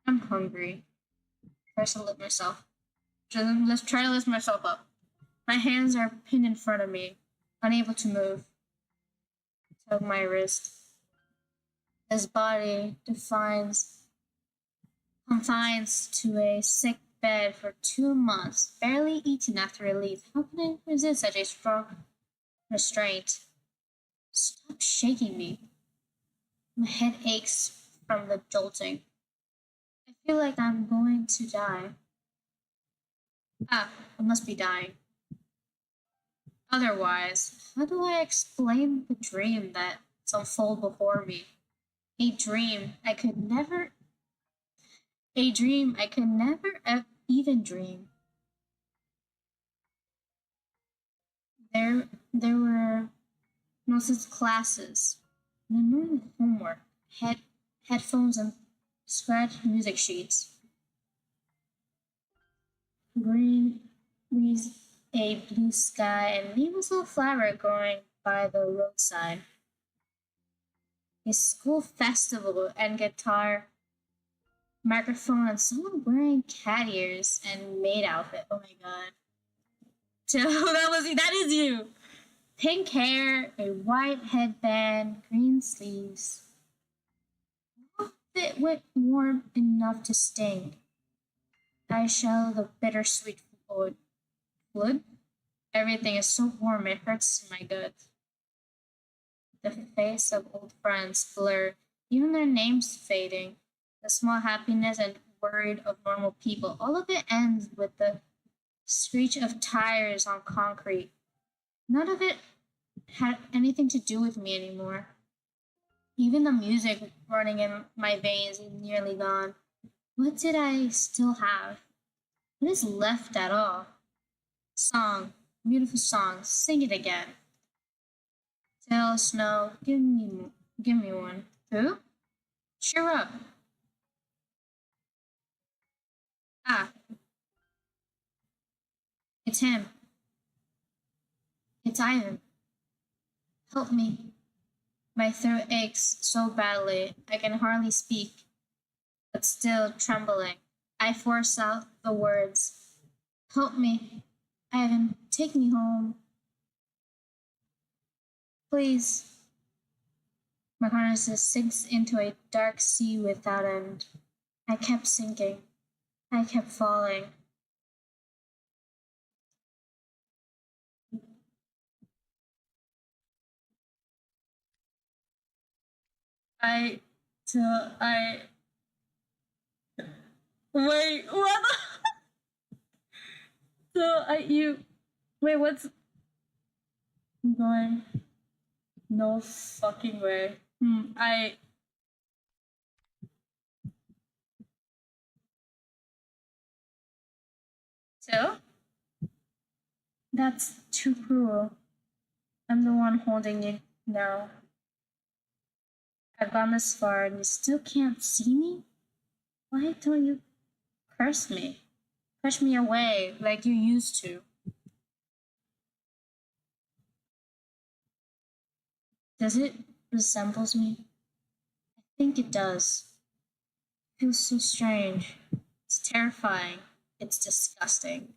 Speaker 1: I'm hungry. Try to lift myself. Let's try to lift myself up. My hands are pinned in front of me, unable to move. Tug my wrist. His body confines to a sick bed for 2 months, barely eaten after relief. How can I resist such a strong restraint? Stop shaking me. My head aches from the jolting. I feel like I'm going to die. I must be dying. Otherwise, how do I explain the dream that's unfolded before me? A dream I could never even dream. There were nonsense classes, normal homework, headphones and scratch music sheets. Green breeze, a blue sky, and maybe a little flower growing by the roadside. A school festival and guitar, microphone, and someone wearing cat ears and maid outfit. Oh my god. So that is you. Pink hair, a white headband, green sleeves. It went warm enough to sting. I shall the bittersweet fluid. Everything is so warm it hurts in my gut. The face of old friends blur, even their names fading. The small happiness and worried of normal people. All of it ends with the screech of tires on concrete. None of it had anything to do with me anymore. Even the music running in my veins is nearly gone. What did I still have? What is left at all? Song, beautiful song. Sing it again. Tell Snow, give me one. Who? Cheer up. Ah, it's him. It's Ivan. Help me. My throat aches so badly I can hardly speak, but still trembling. I force out the words. Help me. Ivan, take me home. Please. My harness sinks into a dark sea without end. I kept sinking. I kept falling. I till I wait. What? So I you wait. What's I'm going? No fucking way. I so that's too cruel. I'm the one holding you now. I've gone this far and you still can't see me? Why don't you curse me? Push me away like you used to. Does it resembles me? I think it does. It feels so strange. It's terrifying. It's disgusting.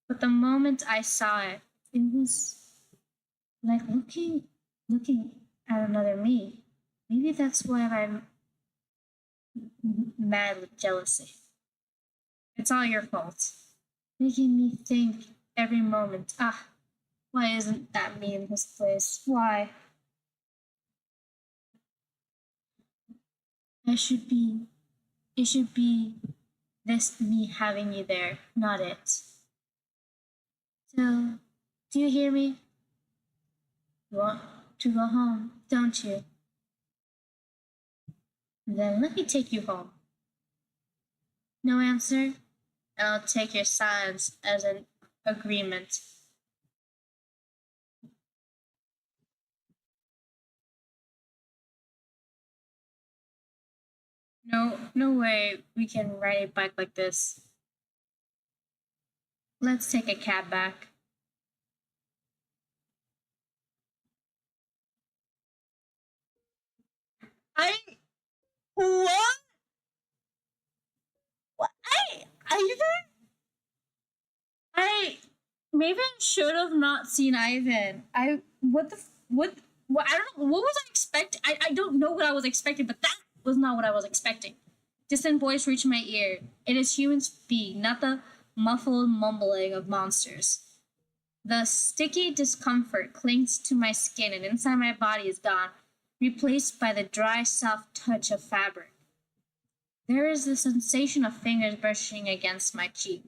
Speaker 1: But the moment I saw it, it was like looking at another me. Maybe that's why I'm mad with jealousy. It's all your fault. Making me think every moment, why isn't that me in this place? Why? I should be, it should be this me having you there, not it. So, do you hear me? You want to go home, don't you? Then let me take you home. No answer? And I'll take your silence as an agreement. No way we can ride a bike like this. Let's take a cab back. I what? What? I maybe I should have not seen Ivan. I what I don't know what was I expecting. I don't know what I was expecting, but that was not what I was expecting. Distant voice reached my ear. It is human speak, not the muffled mumbling of monsters. The sticky discomfort clings to my skin and inside my body is gone, replaced by the dry, soft touch of fabric. There is the sensation of fingers brushing against my cheek.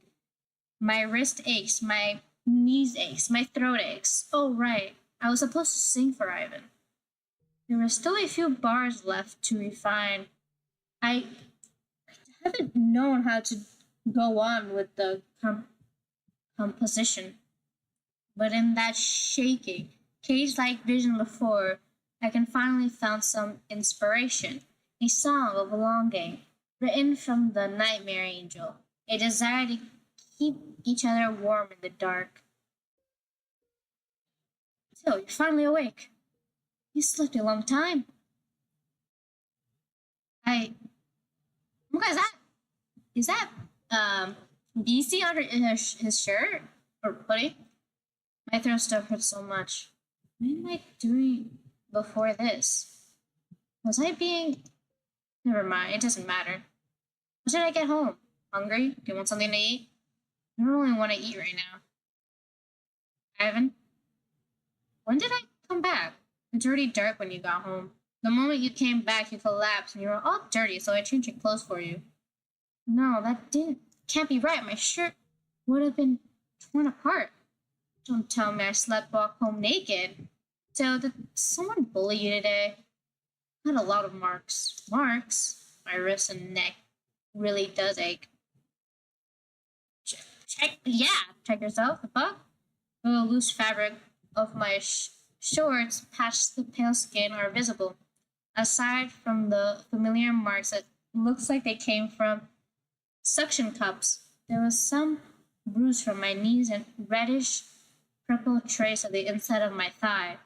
Speaker 1: My wrist aches, my knees aches, my throat aches. Oh, right. I was supposed to sing for Ivan. There were still a few bars left to refine. I haven't known how to go on with the composition, but in that shaking, cage like vision before, I can finally found some inspiration. A song of longing, written from the nightmare angel, a desire to keep each other warm in the dark. So you're finally awake. You slept a long time. I. What is that? Is that DC under his shirt or hoodie? My throat still hurts so much. What am I doing before this? Was I being? Never mind. It doesn't matter. When did I get home? Hungry? Do you want something to eat? I don't really want to eat right now. Ivan, when did I come back? It's already dark when you got home. The moment you came back, you collapsed and you were all dirty, so I changed your clothes for you. No, that didn't. Can't be right. My shirt would have been torn apart. Don't tell me I slept walk home naked. So, did someone bully you today? I had a lot of marks. Marks? My wrist and neck. really does ache. Check yourself. The fuck? The loose fabric of my shorts patched the pale skin are visible. Aside from the familiar marks that looks like they came from suction cups, there was some bruise from my knees and reddish purple trace of the inside of my thigh.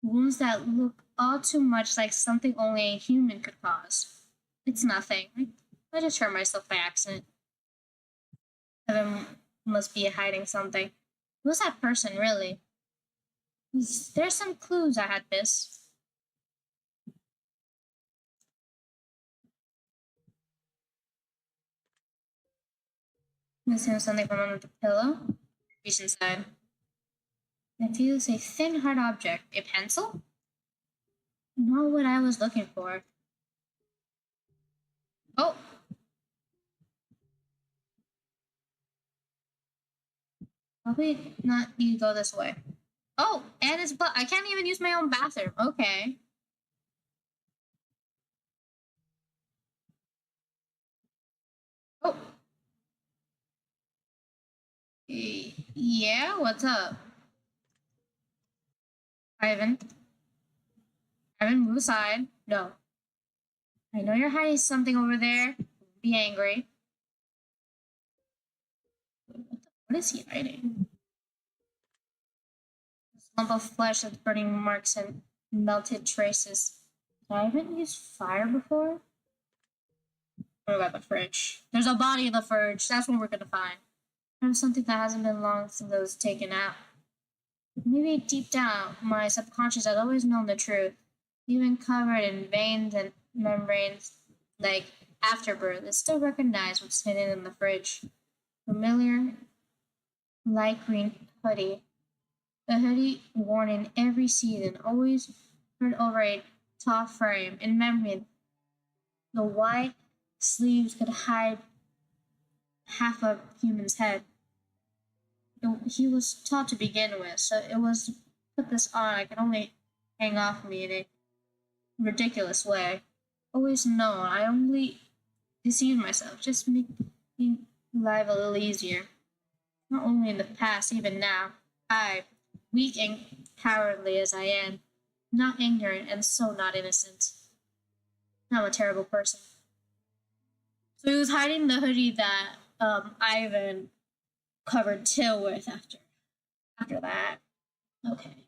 Speaker 1: Wounds that look all too much like something only a human could cause. It's nothing. I just hurt myself by accident. Evan must be hiding something. Who's that person, really? There's some clues I had missed. Missing something from under the pillow. Reach inside. It feels a thin, hard object. A pencil? Not what I was looking for. Oh! Probably not you go this way. Oh, and it's but I can't even use my own bathroom. Okay. Oh. Yeah, what's up? Ivan. Ivan, move aside. No. I know you're hiding something over there. Be angry. What is he hiding? This lump of flesh with burning marks and melted traces. I haven't used fire before. What about the fridge? There's a body in the fridge. That's what we're gonna find. There's something that hasn't been long since it was taken out. Maybe deep down, my subconscious had always known the truth. Even covered in veins and membranes, like afterbirth, it still recognized what's hidden in the fridge. Familiar light green hoodie. The hoodie worn in every season, always put over a tall frame. In memory, the white sleeves could hide half a human's head. He was taught to begin with, so it was put this on. I could only hang off me in a ridiculous way. Always known, I only deceived myself, just making life a little easier. Not only in the past, even now, I, weak and cowardly as I am, not ignorant and so not innocent. I'm a terrible person. So he was hiding the hoodie that Ivan covered Till with after that. Okay.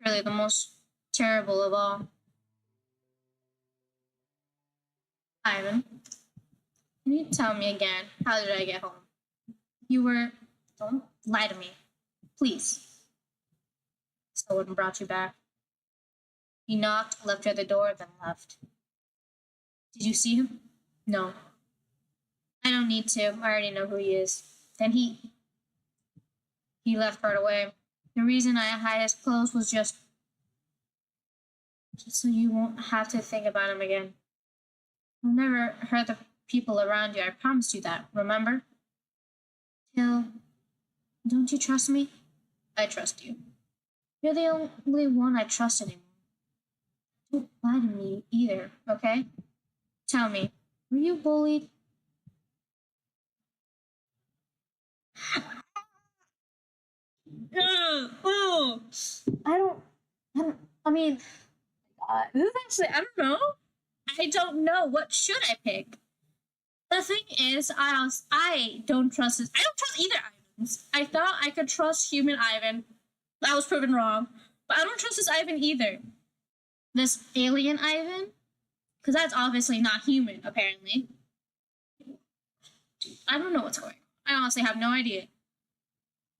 Speaker 1: Really the most terrible of all. Ivan, can you tell me again, how did I get home? You were... Don't lie to me. Please. Someone brought you back. He knocked, left you at the door, then left. Did you see him? No. I don't need to. I already know who he is. Then he left right away. The reason I hide his clothes was just so you won't have to think about him again. I'll never hurt the people around you. I promised you that. Remember? Till, don't you trust me? I trust you. You're the only one I trust anymore. Don't lie to me either, okay? Tell me, were you bullied? I mean, this is actually, I don't know. I don't know. What should I pick? The thing is, I don't trust this. I don't trust either Ivans. I thought I could trust human Ivan. That was proven wrong. But I don't trust this Ivan either. This alien Ivan? Because that's obviously not human, apparently. Dude, I don't know what's going on. I honestly have no idea.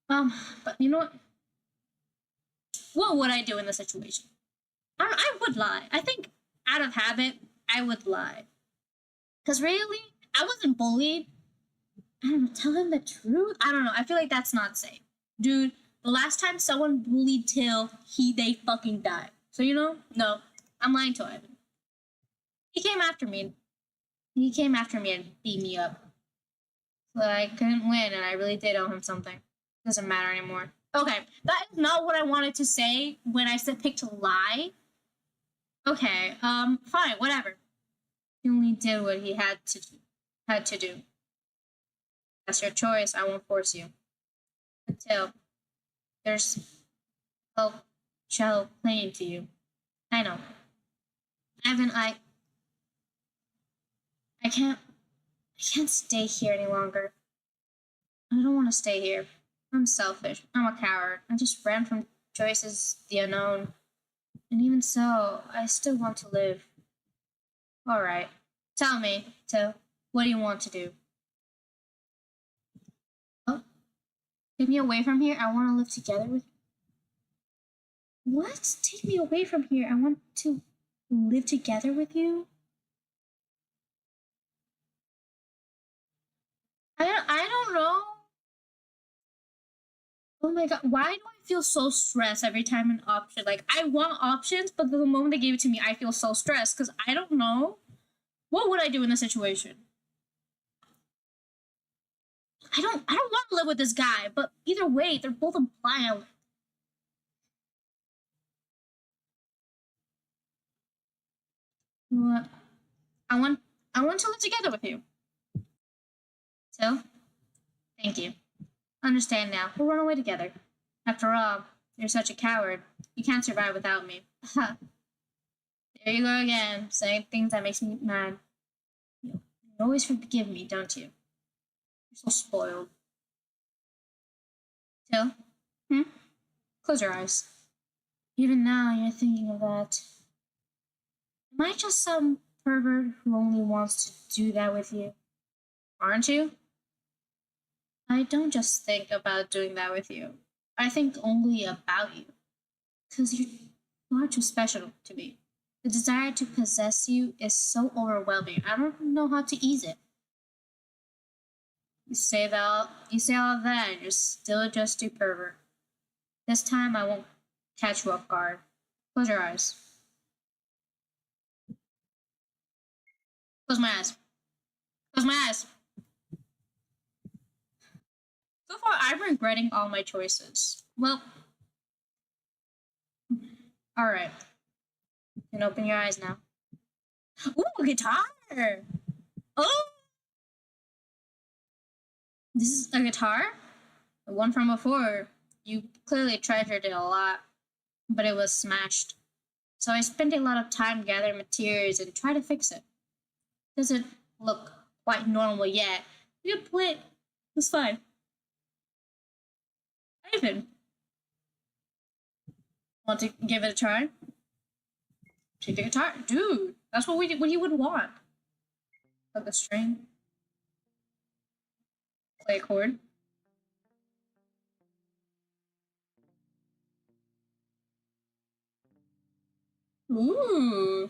Speaker 1: But you know what? What would I do in this situation? I would lie. I think out of habit, I would lie. Because really, I wasn't bullied. I don't know, tell him the truth? I don't know. I feel like that's not safe. Dude, the last time someone bullied Till, they fucking died. So, you know, no, I'm lying to Ivan. He came after me. He came after me and beat me up. So I couldn't win, and I really did owe him something. Doesn't matter anymore. Okay, that is not what I wanted to say when I said picked lie. Okay, fine, whatever. He only did what he had to do. had to do. That's your choice. I won't force you. Until there's help, shallow clinging to you. I know. Ivan, I can't stay here any longer. I don't want to stay here. I'm selfish. I'm a coward. I just ran from choices, the unknown. And even so, I still want to live. Alright. Tell me, Till, what do you want to do? Oh, take me away from here. I want to live together with you. What? Take me away from here. I want to live together with you? I don't know. Oh my god, why do I feel so stressed every time an option? Like, I want options, but the moment they gave it to me, I feel so stressed because I don't know. What would I do in this situation? I don't want to live with this guy, but either way, they're both implying. What? I want I want to live together with you. So, thank you. Understand now. We'll run away together. After all, you're such a coward. You can't survive without me. Ha! There you go again, saying things that makes me mad. You always forgive me, don't you? You're so spoiled. Till? Hmm? Close your eyes. Even now, you're thinking of that. Am I just some pervert who only wants to do that with you? Aren't you? I don't just think about doing that with you. I think only about you. Because you are too special to me. The desire to possess you is so overwhelming. I don't know how to ease it. You say all that, and you're still just too pervert. This time I won't catch you off guard. Close your eyes. Close my eyes. Close my eyes. So far, I'm regretting all my choices. Well, alright. You can open your eyes now. Ooh, a guitar! Oh! This is a guitar? The one from before. You clearly treasured it a lot, but it was smashed. So I spent a lot of time gathering materials and trying to fix it. Doesn't look quite normal yet. You can play it. It's fine. Ivan, want to give it a try? Take the guitar, dude. That's what you would want. Plug the string. Play a chord. Ooh.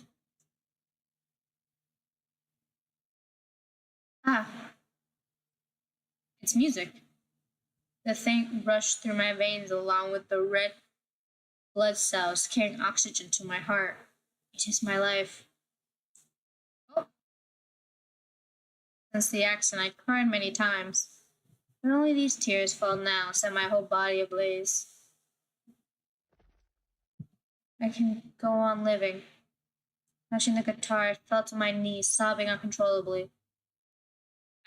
Speaker 1: Ah, it's music. The thing rushed through my veins along with the red blood cells carrying oxygen to my heart. It is my life. Oh. Since the accident, I cried many times. But only these tears fall now, set my whole body ablaze. I can go on living. Touching the guitar, I fell to my knees, sobbing uncontrollably.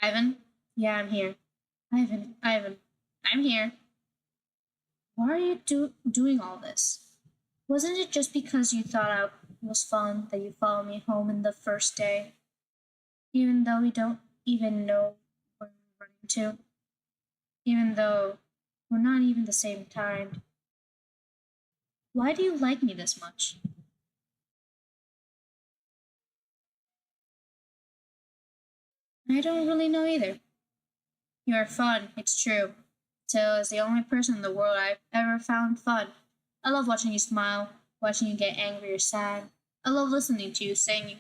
Speaker 1: Ivan? Yeah, I'm here. Ivan, I'm here. Why are you doing all this? Wasn't it just because you thought I was fun that you followed me home in the first day? Even though we don't even know where we're running to? Even though we're not even the same kind? Why do you like me this much? I don't really know either. You are fun, it's true. Till is the only person in the world I've ever found fun. I love watching you smile, watching you get angry or sad. I love listening to you sing.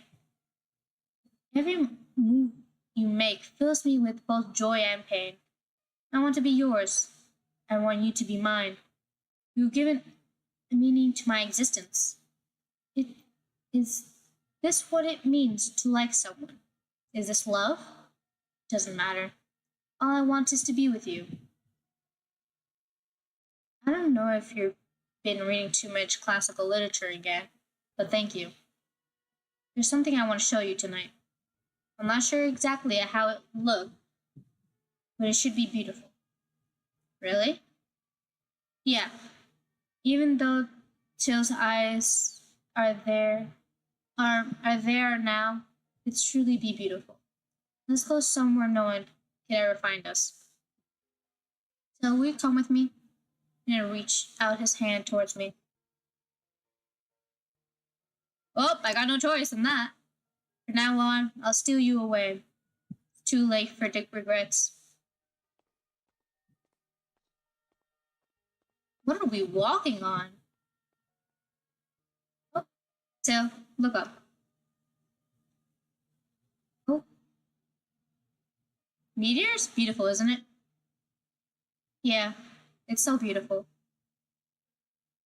Speaker 1: Every move you make fills me with both joy and pain. I want to be yours. I want you to be mine. You've given a meaning to my existence. It is this what it means to like someone? Is this love? Doesn't matter. All I want is to be with you. I don't know if you've been reading too much classical literature again, but thank you. There's something I want to show you tonight. I'm not sure exactly how it looked, but it should be beautiful. Really? Yeah. Even though Till's eyes are there are there now, it's truly be beautiful. Let's go somewhere no one can ever find us. Till, will you come with me? And reach out his hand towards me. Oh, I got no choice in that. From now on, I'll steal you away. It's too late for Dick regrets. What are we walking on? Oh, Till, look up. Oh, meteors? Beautiful, isn't it? Yeah, it's so beautiful.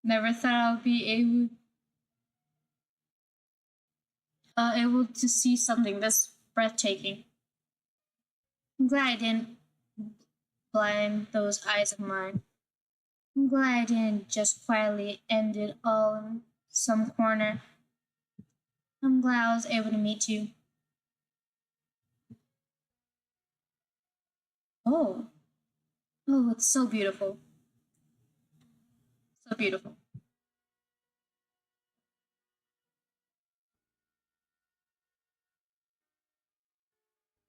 Speaker 1: Never thought I would be able to see something this breathtaking. I'm glad I didn't blind those eyes of mine. I'm glad I didn't just quietly end it all in some corner. I'm glad I was able to meet you. Oh, oh, it's so beautiful. So beautiful.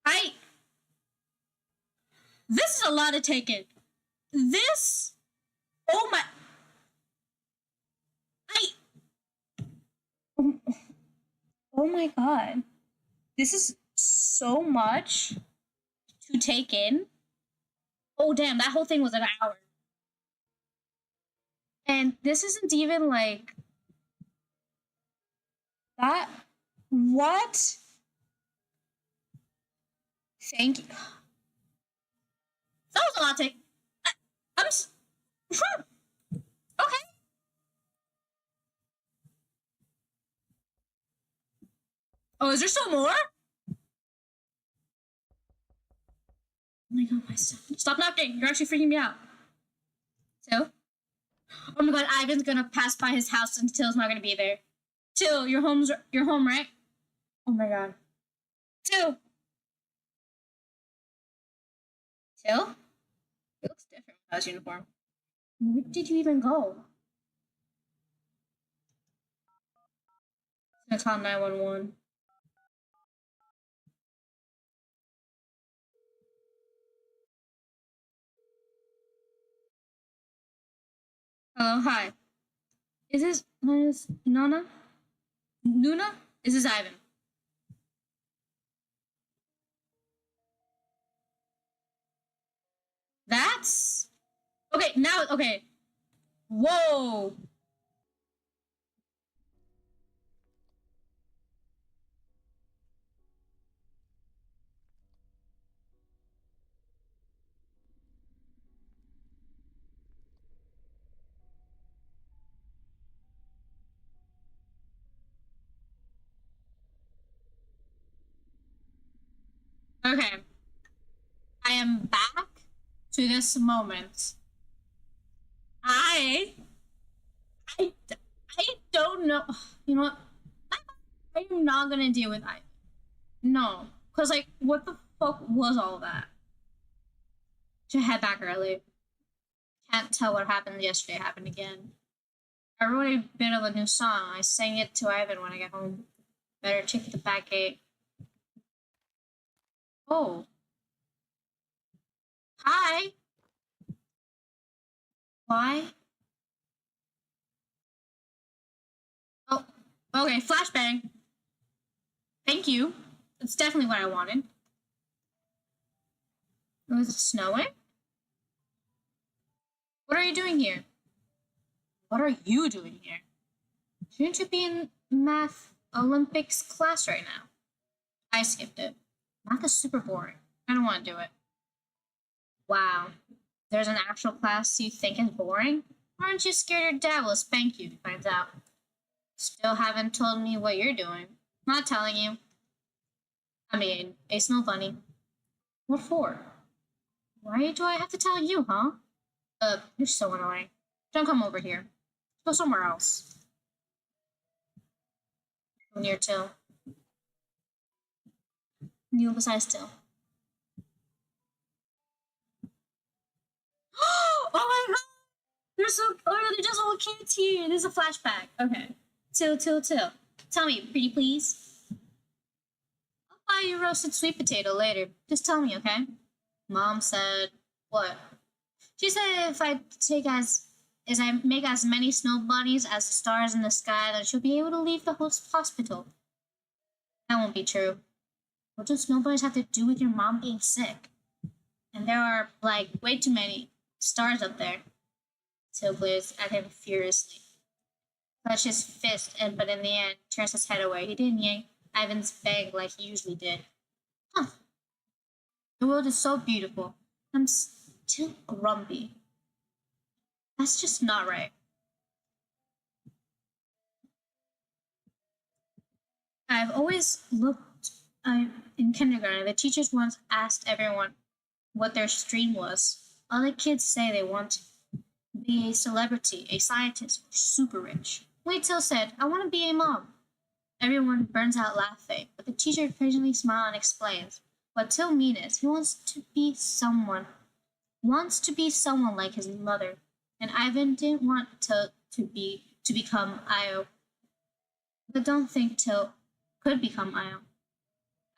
Speaker 1: I. This is a lot to take in. This. Oh my. I. Oh, oh my god. This is so much to take in. Oh damn, that whole thing was an hour. And this isn't even like that. What? Thank you. That was a lot to take. I'm. Okay. Oh, is there still more? Oh my god, my son. Stop knocking. You're actually freaking me out. So? Oh my god, Ivan's gonna pass by his house and Till's not gonna be there. Till, you're home, right? Oh my god. Till. Till? He looks different without his uniform. Where did you even go? I'm gonna call 911. Hello, hi. Is this Nana? Nuna? Is this Ivan? That's okay. Now, okay. Whoa. Okay. I am back to this moment. I, I, I don't know. You know what? I am not gonna deal with Ivan. No, cause like, what the fuck was all that? To head back early. Can't tell what happened yesterday happened again. I wrote a bit of a new song. I sang it to Ivan when I get home. Better check the back gate. Oh, hi. Why? Oh, okay. Flashbang. Thank you. That's definitely what I wanted. Was it snowing? What are you doing here? What are you doing here? Shouldn't you be in math Olympics class right now? I skipped it. Math is super boring. I don't want to do it. Wow. There's an actual class you think is boring? Aren't you scared your dad will spank you if he finds out? Still haven't told me what you're doing. Not telling you. I mean, it's no funny. What for? Why do I have to tell you, huh? You're so annoying. Don't come over here. Go somewhere else. Near Till. Kneel beside still. Oh my god! They're just all kids here. There's a flashback. Okay. Till. Tell me, pretty please. I'll buy you roasted sweet potato later. Just tell me, okay? Mom said, what? She said if I take as I make as many snow bunnies as the stars in the sky, then she'll be able to leave the hospital. That won't be true. What do snow bunnies have to do with your mom being sick? And there are, like, way too many stars up there. Till glares at him furiously. Clutched his fist, but in the end, turns his head away. He didn't yank Ivan's bag like he usually did. Huh. The world is so beautiful. I'm still grumpy. That's just not right. I've always looked in kindergarten. The teachers once asked everyone what their stream was. All the kids say they want to be a celebrity, a scientist, or super rich. Wait till said, I want to be a mom. Everyone burns out laughing, but the teacher occasionally smiles and explains what Till means is he wants to be someone like his mother. And Ivan didn't want to become Io, but don't think Till could become Io.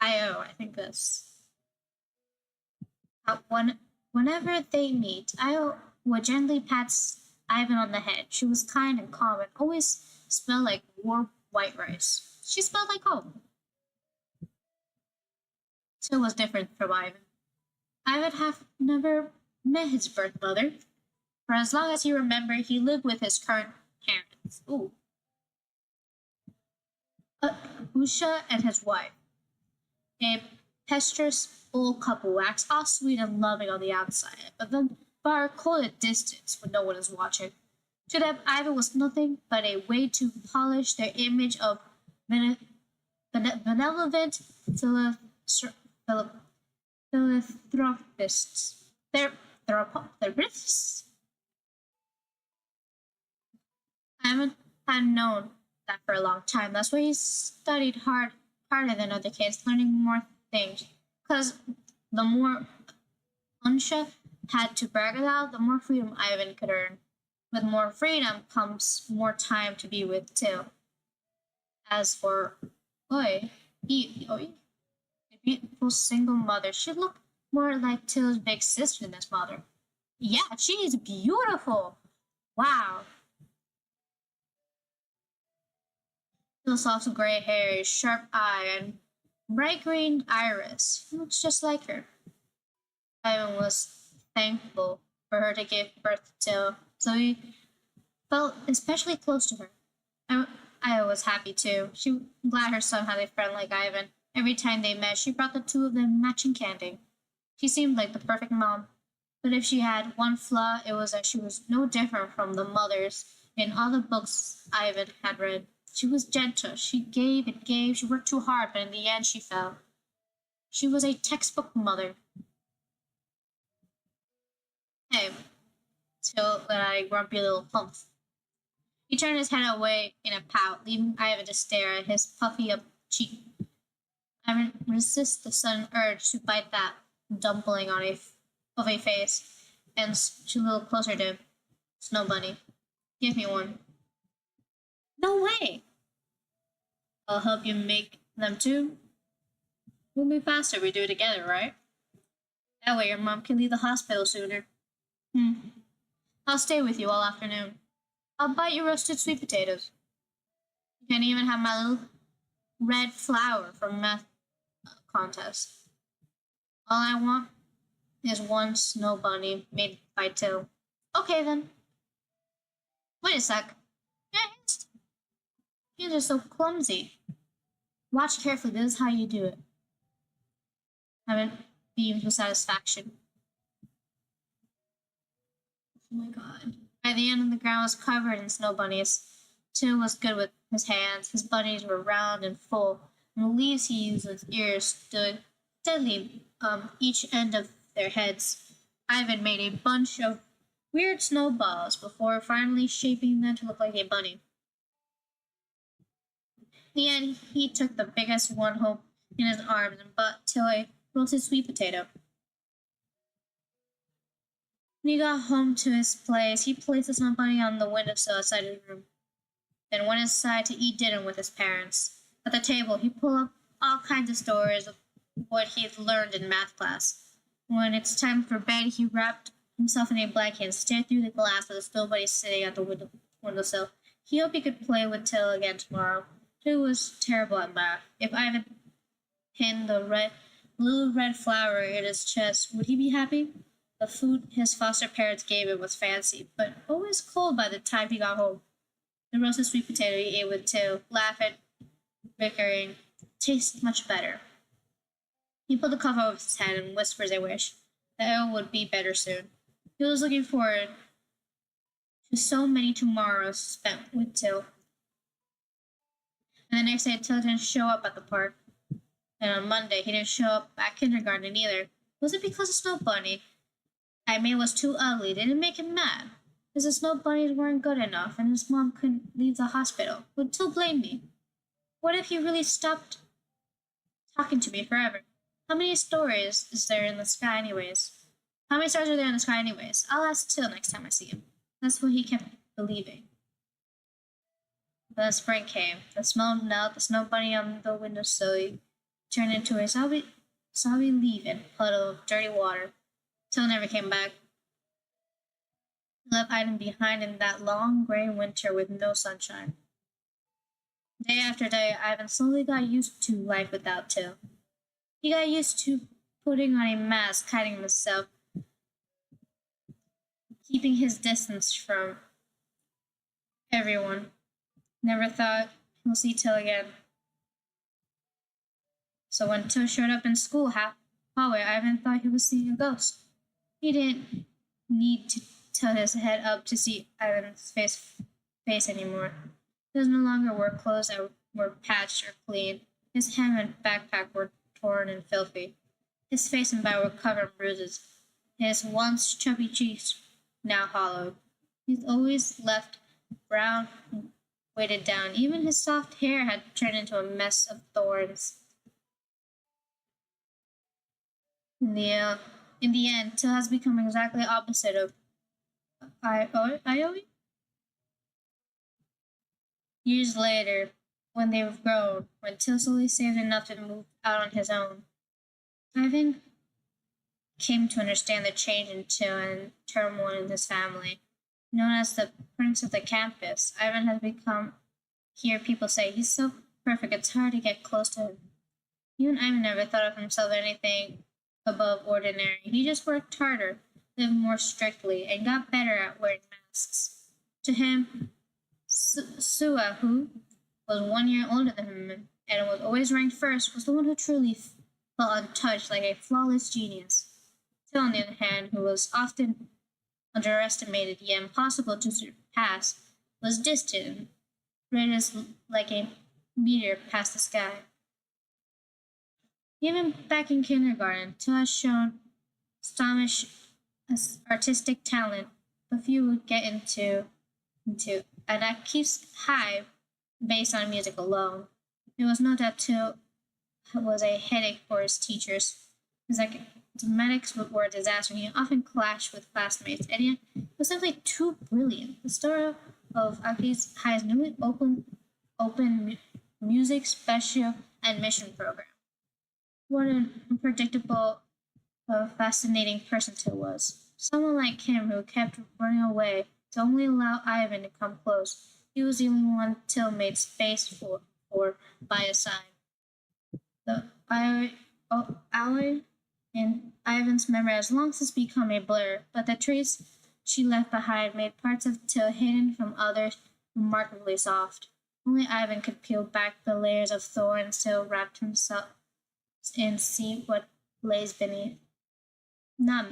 Speaker 1: I think this. Whenever they meet, Io would gently pat Ivan on the head. She was kind and calm and always smelled like warm white rice. She smelled like home. Till was different from Ivan. Ivan had never met his birth mother. For as long as he remembered, he lived with his current parents. Usha and his wife. A pesteous old couple acts all sweet and loving on the outside, but then are cold at distance when no one is watching. To them, Ivan was nothing but a way to polish their image of benevolent philanthropists. Therapists? Ivan had known that for a long time. That's why he studied harder than other kids, learning more things. Because the more Unsha had to brag about, the more freedom Ivan could earn. With more freedom comes more time to be with Till. As for Oi, a beautiful single mother, she looked more like Till's big sister than his mother. Yeah, she is beautiful. Wow. Till's soft gray hair, sharp eye, and bright green iris. He looks just like her. Ivan was thankful for her to give birth to Till, so he felt especially close to her. I was happy too. She was glad her son had a friend like Ivan. Every time they met, she brought the two of them matching candy. She seemed like the perfect mom. But if she had one flaw, it was that she was no different from the mothers in all the books Ivan had read. She was gentle. She gave and gave. She worked too hard, but in the end, she fell. She was a textbook mother. Hey, Till let out a grumpy little humph. He turned his head away in a pout, leaving Ivan to stare at his puffy up cheek. Ivan resisted the sudden urge to bite that dumpling of a face, and stood a little closer to him. Snow Bunny, give me one. No way! I'll help you make them too. We'll be faster if we do it together, right? That way your mom can leave the hospital sooner. I'll stay with you all afternoon. I'll buy you roasted sweet potatoes. You can even have my little red flower from math contest. All I want is one snow bunny made by Till. Okay then. Wait a sec. Your hands are so clumsy. Watch carefully, this is how you do it. Ivan beamed with satisfaction. Oh my god. By the end, the ground was covered in snow bunnies. Till was good with his hands. His bunnies were round and full, and the leaves he used as ears stood steadily each end of their heads. Ivan made a bunch of weird snowballs before finally shaping them to look like a bunny. In the end, he took the biggest one home in his arms and bought Till a roasted sweet potato. When he got home to his place, he placed the snow bunny on the windowsill outside his room, then went inside to eat dinner with his parents. At the table, he pulled up all kinds of stories of what he had learned in math class. When it's time for bed, he wrapped himself in a blanket and stared through the glass at the snow bunny sitting at the windowsill. He hoped he could play with Till again tomorrow. Till was terrible at math. If Ivan pinned the little red flower in his chest, would he be happy? The food his foster parents gave him was fancy, but always cold by the time he got home. The roasted sweet potato he ate with Till, laughing, bickering, tasted much better. He pulled the cover over his head and whispered a wish that it would be better soon. He was looking forward to so many tomorrows spent with Till. And the next day, Till didn't show up at the park. And on Monday, he didn't show up at kindergarten either. Was it because the snow bunny I made was too ugly? Did it make him mad? Because the snow bunnies weren't good enough and his mom couldn't leave the hospital? Would Till blame me? What if he really stopped talking to me forever? How many stories is there in the sky, anyways? How many stars are there in the sky, anyways? I'll ask Till next time I see him. That's what he kept believing. Then spring came. The snow knelt, the snow bunny on the windowsill turned into a soggy leaf and puddle of dirty water. Till never came back. He left Ivan behind in that long gray winter with no sunshine. Day after day, Ivan slowly got used to life without Till. He got used to putting on a mask, hiding himself, keeping his distance from everyone. Never thought he'll see Till again. So when Till showed up in school hallway, Ivan thought he was seeing a ghost. He didn't need to tilt his head up to see Ivan's face anymore. He no longer wore clothes that were patched or clean. His hand and backpack were torn and filthy. His face and back were covered in bruises. His once chubby cheeks now hollowed. He's always left brown, weighted down. Even his soft hair had turned into a mess of thorns. In the end, Till has become exactly opposite of Ioe. Years later, when they've grown, when Till slowly saved enough to move out on his own, Ivan came to understand the change in Till and turmoil in his family. Known as the prince of the campus, Ivan has become, here people say, he's so perfect it's hard to get close to him. Even Ivan never thought of himself anything above ordinary. He just worked harder, lived more strictly, and got better at wearing masks. To him, Sua, who was 1 year older than him and was always ranked first, was the one who truly felt untouched like a flawless genius. Till, on the other hand, who was often underestimated yet impossible to surpass, was distant and radius like a meteor past the sky. Even back in kindergarten, Till has shown astonishing artistic talent, but few would get into, and that keeps high based on music alone. It was no doubt Till was a headache for his teachers. His academics were a disaster. He often clashed with classmates, and yet was simply too brilliant. The story of Aki's High's newly open music special admission program. What an unpredictable, fascinating person Till was. Someone like him who kept running away to only allow Ivan to come close. He was the only one Till made space for by his side. The Aloy in Ivan's memory has long since become a blur, but the trace she left behind made parts of Till hidden from others remarkably soft. Only Ivan could peel back the layers of thorns Till wrapped himself and see what lays beneath. Not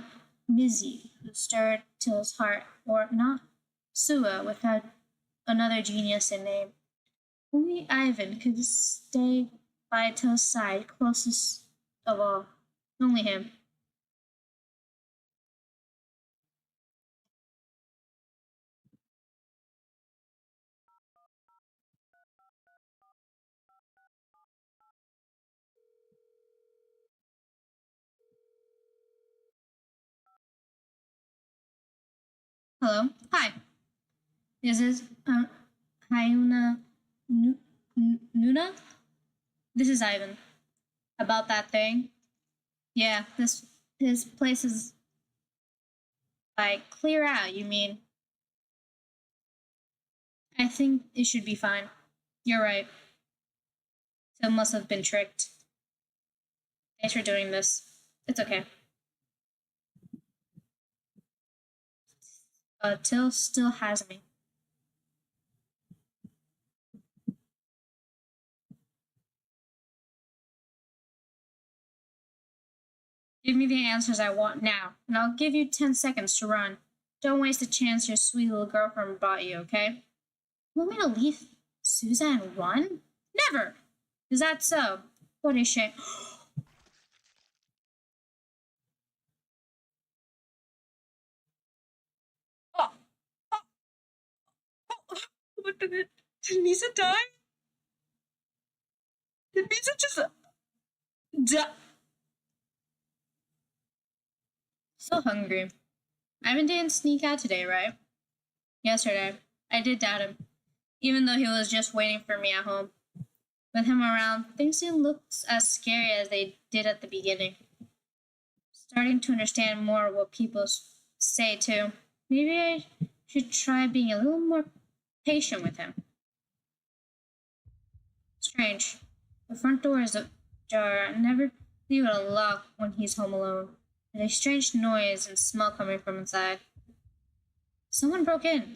Speaker 1: Mizzy, who stirred Till's heart, or not Sua, without another genius in name. Only Ivan could stay by Till's side, closest of all. Only him. Hello? Hi. This is Hyuna Nuna? This is Ivan. About that thing? Yeah, this place is like clear out, you mean? I think it should be fine. You're right. Till must have been tricked. Thanks for doing this. It's okay. Till still has me. Give me the answers I want now, and I'll give you 10 seconds to run. Don't waste the chance your sweet little girlfriend brought you, okay? You want me to leave Susan and run? Never! Is that so? What a shame. Oh, oh, oh, what did Misa die? Did Misa just die? So hungry. Ivan didn't sneak out today, right? Yesterday. I did doubt him, even though he was just waiting for me at home. With him around, things didn't look as scary as they did at the beginning. Starting to understand more what people say too. Maybe I should try being a little more patient with him. Strange. The front door is ajar. I never leave it unlocked when he's home alone. There's a strange noise and smell coming from inside. Someone broke in.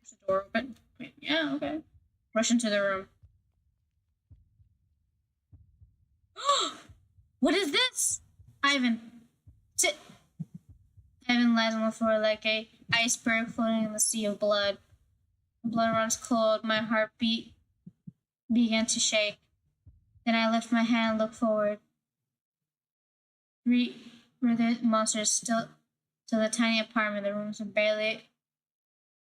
Speaker 1: Is the door open? Yeah, okay. Rush into the room. What is this? Ivan. Sit. Ivan lies on the floor like a iceberg floating in the sea of blood. The blood runs cold. My heartbeat began to shake. Then I lift my hand and look forward. Three were the monsters still to the tiny apartment. The rooms were barely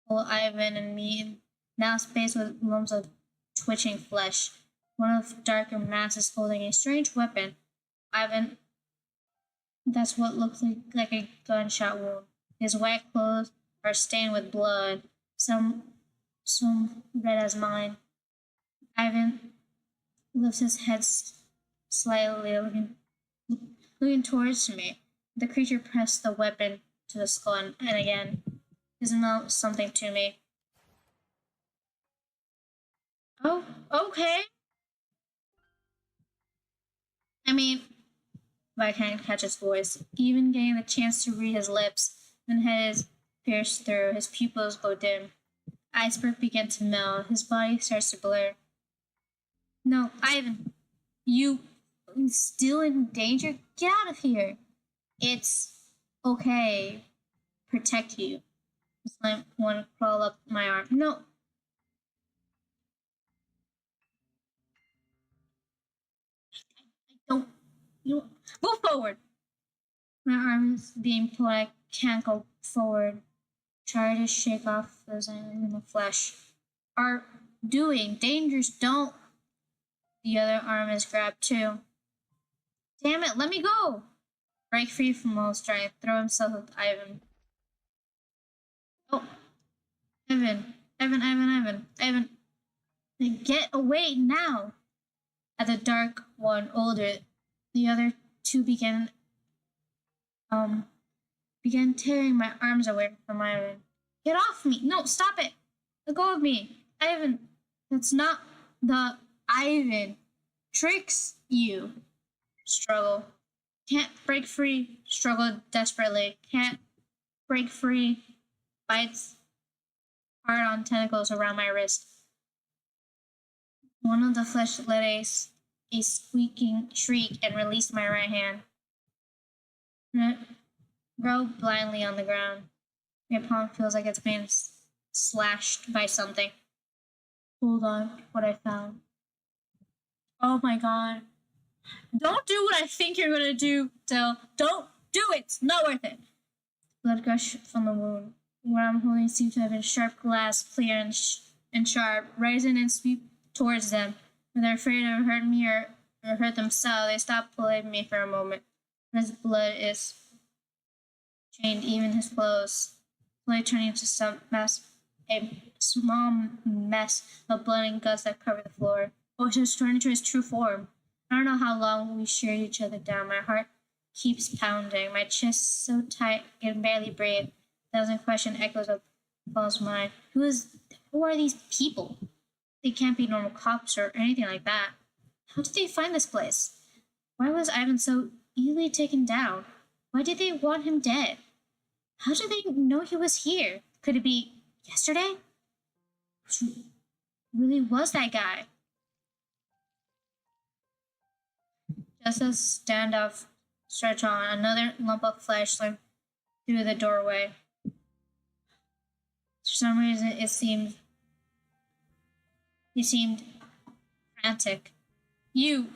Speaker 1: full Ivan and me, now spaced with lumps of twitching flesh. One of the darker masses holding a strange weapon. Ivan, that's what looked like a gunshot wound. His white clothes are stained with blood, some red as mine. Ivan lifts his head slightly, looking towards me. The creature pressed the weapon to the skull and again. It smelled something to me. Oh, okay. I mean, but I can't catch his voice. Even getting the chance to read his lips, when his pierced through, his pupils go dim. Iceberg began to melt. His body starts to blur. No, Ivan, you still in danger? Get out of here. It's okay. Protect you. The slime one crawl up my arm. No. I don't. You move forward. My arm is being pulled. I can't go forward. Try to shake off those in the flesh. Are doing. Dangers don't. The other arm is grabbed too. Damn it, let me go! Break free from Will's strength, throw himself with Ivan. Oh, Ivan. Get away now! At the dark one older, the other two began tearing my arms away from Ivan. Get off me! No, stop it! Let go of me! Ivan, that's not the Ivan. Tricks you. Struggle. Can't break free. Struggle desperately. Can't break free. Bites hard on tentacles around my wrist. One of the flesh let a squeaking shriek and released my right hand. Rolled blindly on the ground. My palm feels like it's being slashed by something. Hold on, what I found. Oh my god. Don't do what I think you're gonna do, Del. Don't do it! It's not worth it. Blood gushed from the wound. What I'm holding seems to have been sharp glass, clear and sharp, rising and sweep towards them. When they're afraid to hurt me or hurt themselves, they stop pulling me for a moment. His blood is chained, even his clothes. slowly turning into a small mess of blood and guts that covered the floor. Oh, he was turning into his true form. I don't know how long we shared each other down. My heart keeps pounding, my chest so tight I can barely breathe. A thousand question echoes of Paul's mind. Who are these people? They can't be normal cops or anything like that. How did they find this place? Why was Ivan so easily taken down? Why did they want him dead? How did they know he was here? Could it be yesterday? Who really was that guy? Just as standoff stretched on, another lump of flesh slipped through the doorway. For some reason, he seemed frantic. You,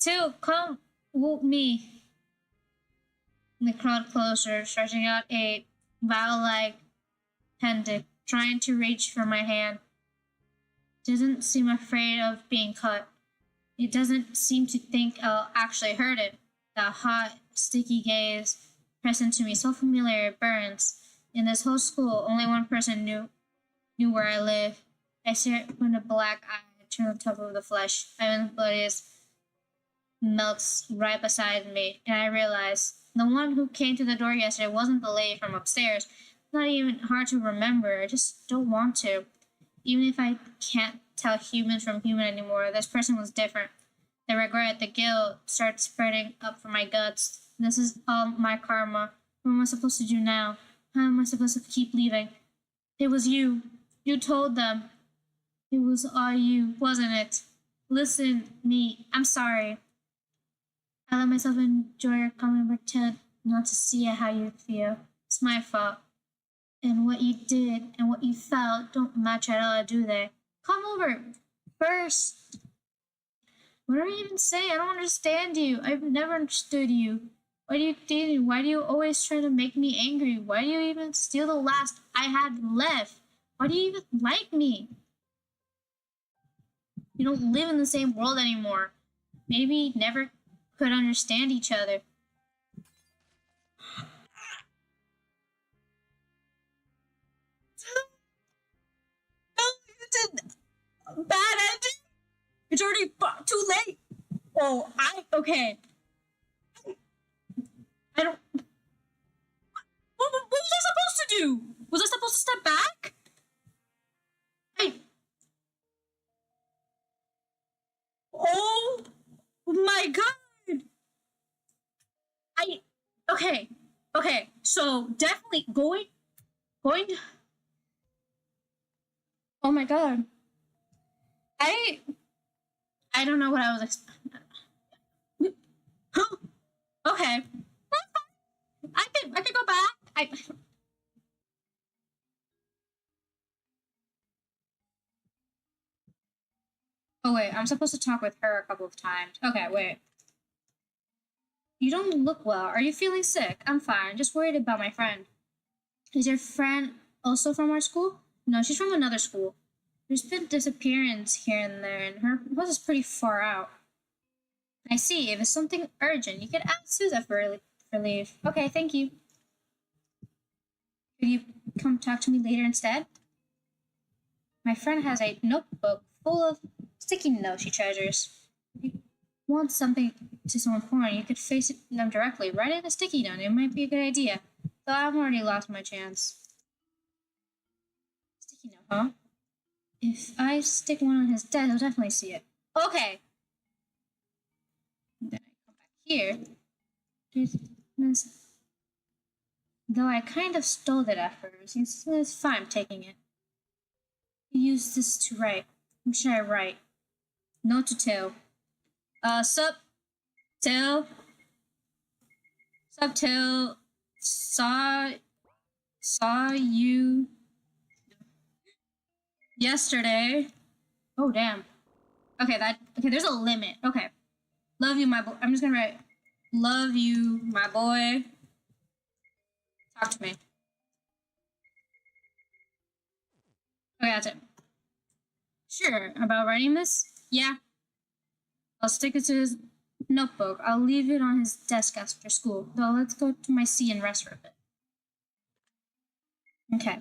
Speaker 1: too, come with me. And the crowd closer, stretching out a vial-like pendant, trying to reach for my hand. Doesn't seem afraid of being cut. It doesn't seem to think I'll actually hurt it. That hot, sticky gaze pressed into me, so familiar it burns. In this whole school, only one person knew where I live. I stared when a black eye turned on top of the flesh. Ivan's bloodiest melts right beside me, and I realized the one who came to the door yesterday wasn't the lady from upstairs. It's not even hard to remember. I just don't want to. Even if I can't tell human from human anymore, this person was different. The regret, the guilt started spreading up from my guts. This is all my karma. What am I supposed to do now? How am I supposed to keep leaving? It was you. You told them. It was all you, wasn't it? Listen, me. I'm sorry. I let myself enjoy your comment and pretend not to see how you feel. It's my fault. And what you did and what you felt don't match at all, do they? Come over first. What are you even saying? I don't understand you. I've never understood you. Why do you do? Why do you always try to make me angry? Why do you even steal the last I had left? Why do you even like me? You don't live in the same world anymore. Maybe never could understand each other. Oh, you did bad ending. It's already too late. Oh, okay. I don't. What was I supposed to do? Was I supposed to step back? I. Oh my god. I. Okay. Okay. So definitely going. Oh my god. I. I don't know what I was expecting. Huh? Okay. I can go back. Oh wait, I'm supposed to talk with her a couple of times. Okay, wait. You don't look well. Are you feeling sick? I'm fine. Just worried about my friend. Is your friend also from our school? No, she's from another school. There's been disappearance here and there, and her house is pretty far out. I see. If it's something urgent, you could ask Sousa for leave. Okay, thank you. Could you come talk to me later instead? My friend has a notebook full of sticky notes she treasures. If you want something to someone important, you could face them directly. Write in a sticky note. It might be a good idea. Though I've already lost my chance. Sticky note, huh? If I stick one on his desk, he'll definitely see it. Okay. Then I come back here. There's this. Though I kind of stole it at first. It's fine, I'm taking it. Use this to write. What should I write? Note to Till. Sup, Till. Sup, Till. Saw you yesterday. Oh, damn. Okay, there's a limit. Okay. Love you, my boy. I'm just gonna write, love you, my boy. Talk to me. Okay, that's it. Sure, about writing this? Yeah. I'll stick it to his notebook. I'll leave it on his desk after school. Though let's go to my sea and rest for a bit. Okay.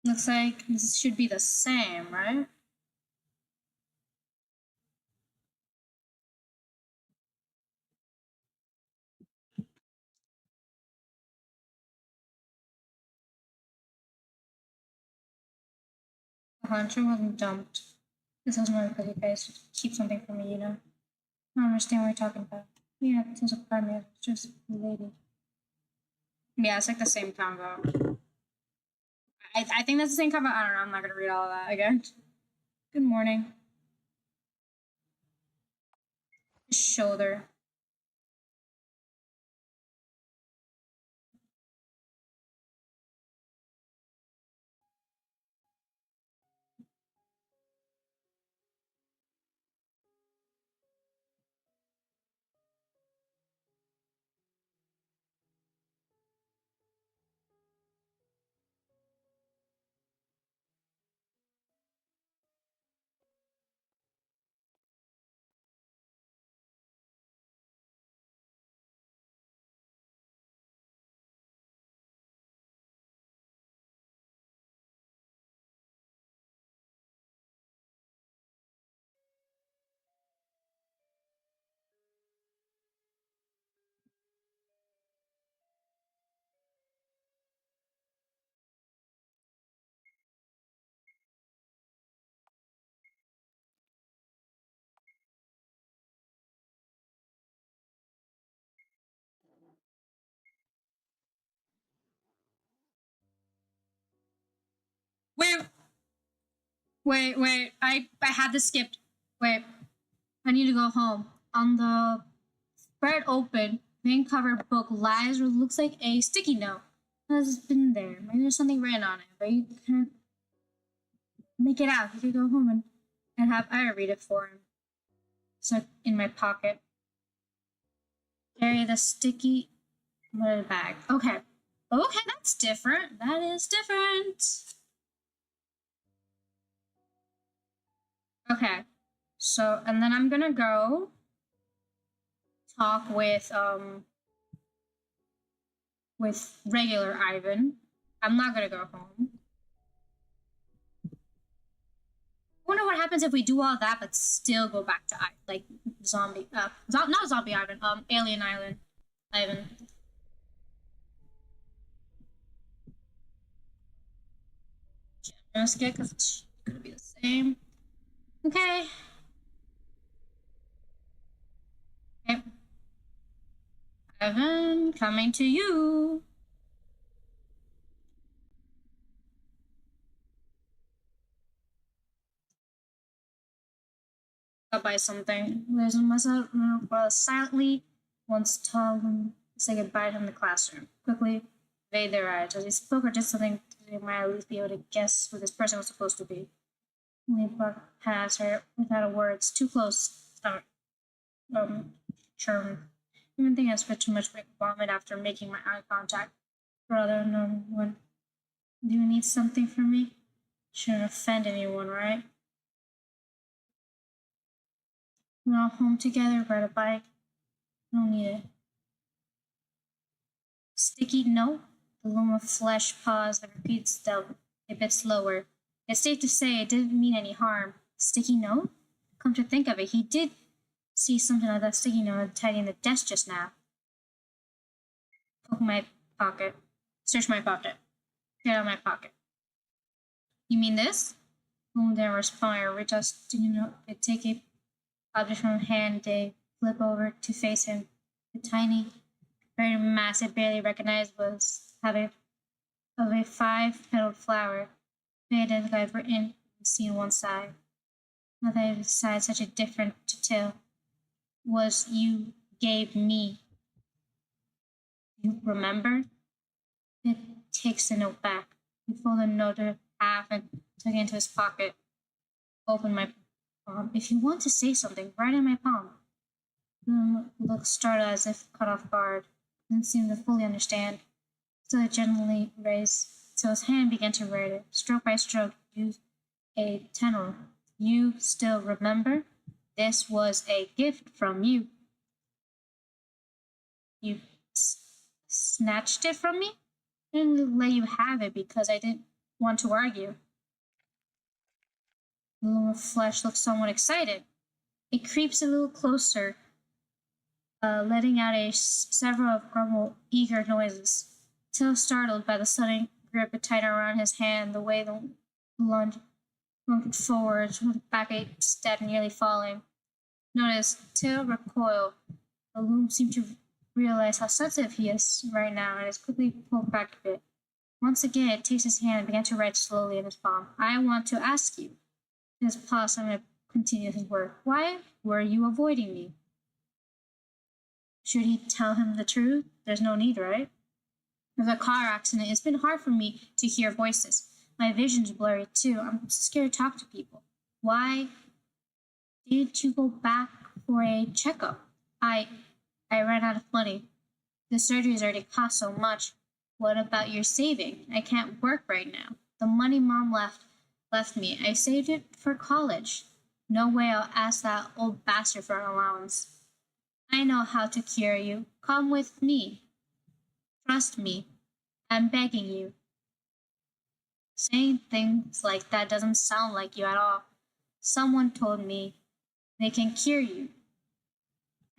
Speaker 1: Looks like this should be the same, right? The hunter wasn't dumped. This was more because you guys keep something from me, you know? I don't understand what you're talking about. Yeah, it was a primary, just a lady. Yeah, it's like the same combo. I think that's the same combo. I don't know. I'm not gonna read all of that again. Good morning. Shoulder. Wait, wait. I had this skipped. Wait, I need to go home. On the spread open, main cover book lies or looks like a sticky note. Has been there. Maybe there's something written on it, but you can't make it out. You could go home and have Ira read it for him. So in my pocket. Carry the sticky letter bag. Okay. Okay, that's different. That is different. Okay. So, and then I'm gonna go talk with regular Ivan. I'm not gonna go home. I wonder what happens if we do all that but still go back to like zombie not zombie Ivan, alien island Ivan. Just get because it's gonna be the same. Okay. Okay. Ivan, coming to you. I'll buy something. There's a myself silently once told him to say goodbye from the classroom. Quickly evade their eyes. As he spoke or did something, they might at least be able to guess who this person was supposed to be. He bucked past her without a word. It's too close. Charmed. Even think I spit too much vomit after making my eye contact. Brother, no one. Do you need something from me? Shouldn't offend anyone, right? We're all home together, ride a bike. Don't need it. Sticky note? The loom of flesh paused and repeats them a bit slower. It's safe to say it didn't mean any harm. Sticky note? Come to think of it, he did see something like that sticky note tidying the desk just now. Poke my pocket. Search my pocket. Get out of my pocket. You mean this? Boom didn't respond. I reach out sticky note. They take a object from hand. They flip over to face him. The tiny, very massive, barely recognized was having of a five-petaled flower. They identified written and seen one side. Not that it side such a different detail was you gave me. You remember? It takes the note back. He folded the note in half and took it into his pocket. Opened my If you want to say something, write in my palm. Looked startled as if caught off guard. Didn't seem to fully understand. So it gently raised till his hand began to write it. Stroke by stroke, used a tenor. You still remember? This was a gift from you. You snatched it from me? I didn't let you have it because I didn't want to argue. The little flesh looked somewhat excited. It creeps a little closer, letting out several of grumble, eager noises. Till startled by the sudden grip it tightened around his hand, the way the lunge lunged forward, back a step, nearly falling. Notice Till recoiled. The loom seemed to realize how sensitive he is right now and is quickly pulled back a bit. Once again, it takes his hand and began to write slowly in his palm. I want to ask you. In his pause, I'm going to continue his work. Why were you avoiding me? Should he tell him the truth? There's no need, right? With a car accident, it's been hard for me to hear voices. My vision's blurry too. I'm scared to talk to people. Why did you go back for a checkup? I ran out of money. The surgery's already cost so much. What about your saving? I can't work right now. The money Mom left me. I saved it for college. No way I'll ask that old bastard for an allowance. I know how to cure you. Come with me. Trust me. I'm begging you. Saying things like that doesn't sound like you at all. Someone told me they can cure you.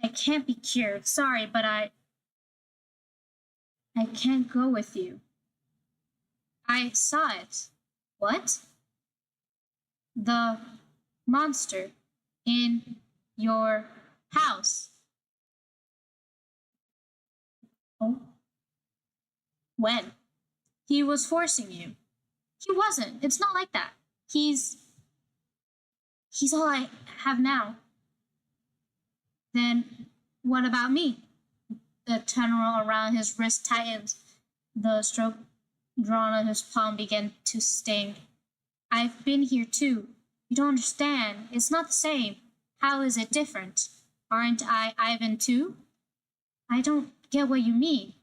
Speaker 1: I can't be cured. Sorry, but I can't go with you. I saw it. What? The monster in your house. Oh. When? He was forcing you. He wasn't. It's not like that. He's all I have now. Then what about me? The tenor around his wrist tightened. The stroke drawn on his palm began to sting. I've been here too. You don't understand. It's not the same. How is it different? Aren't I Ivan too? I don't get what you mean.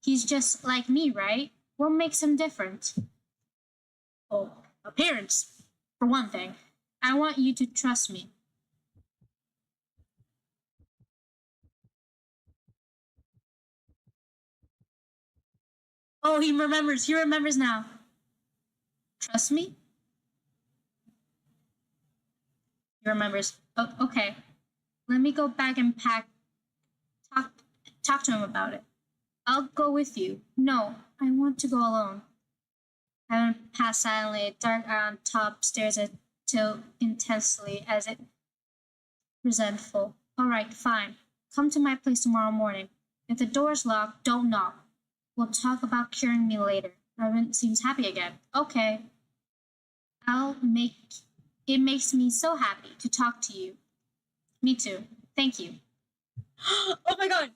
Speaker 1: He's just like me, right? What makes him different? Oh, appearance, for one thing. I want you to trust me. Oh, he remembers. He remembers now. Trust me? He remembers. Oh, okay. Let me go back and talk to him about it. I'll go with you. No, I want to go alone. Ivan passed silently. Dark eye on top stares at Till intensely, as if resentful. All right, fine. Come to my place tomorrow morning. If the door's locked, don't knock. We'll talk about curing me later. Ivan seems happy again. Okay. It makes me so happy to talk to you. Me too. Thank you. Oh my god.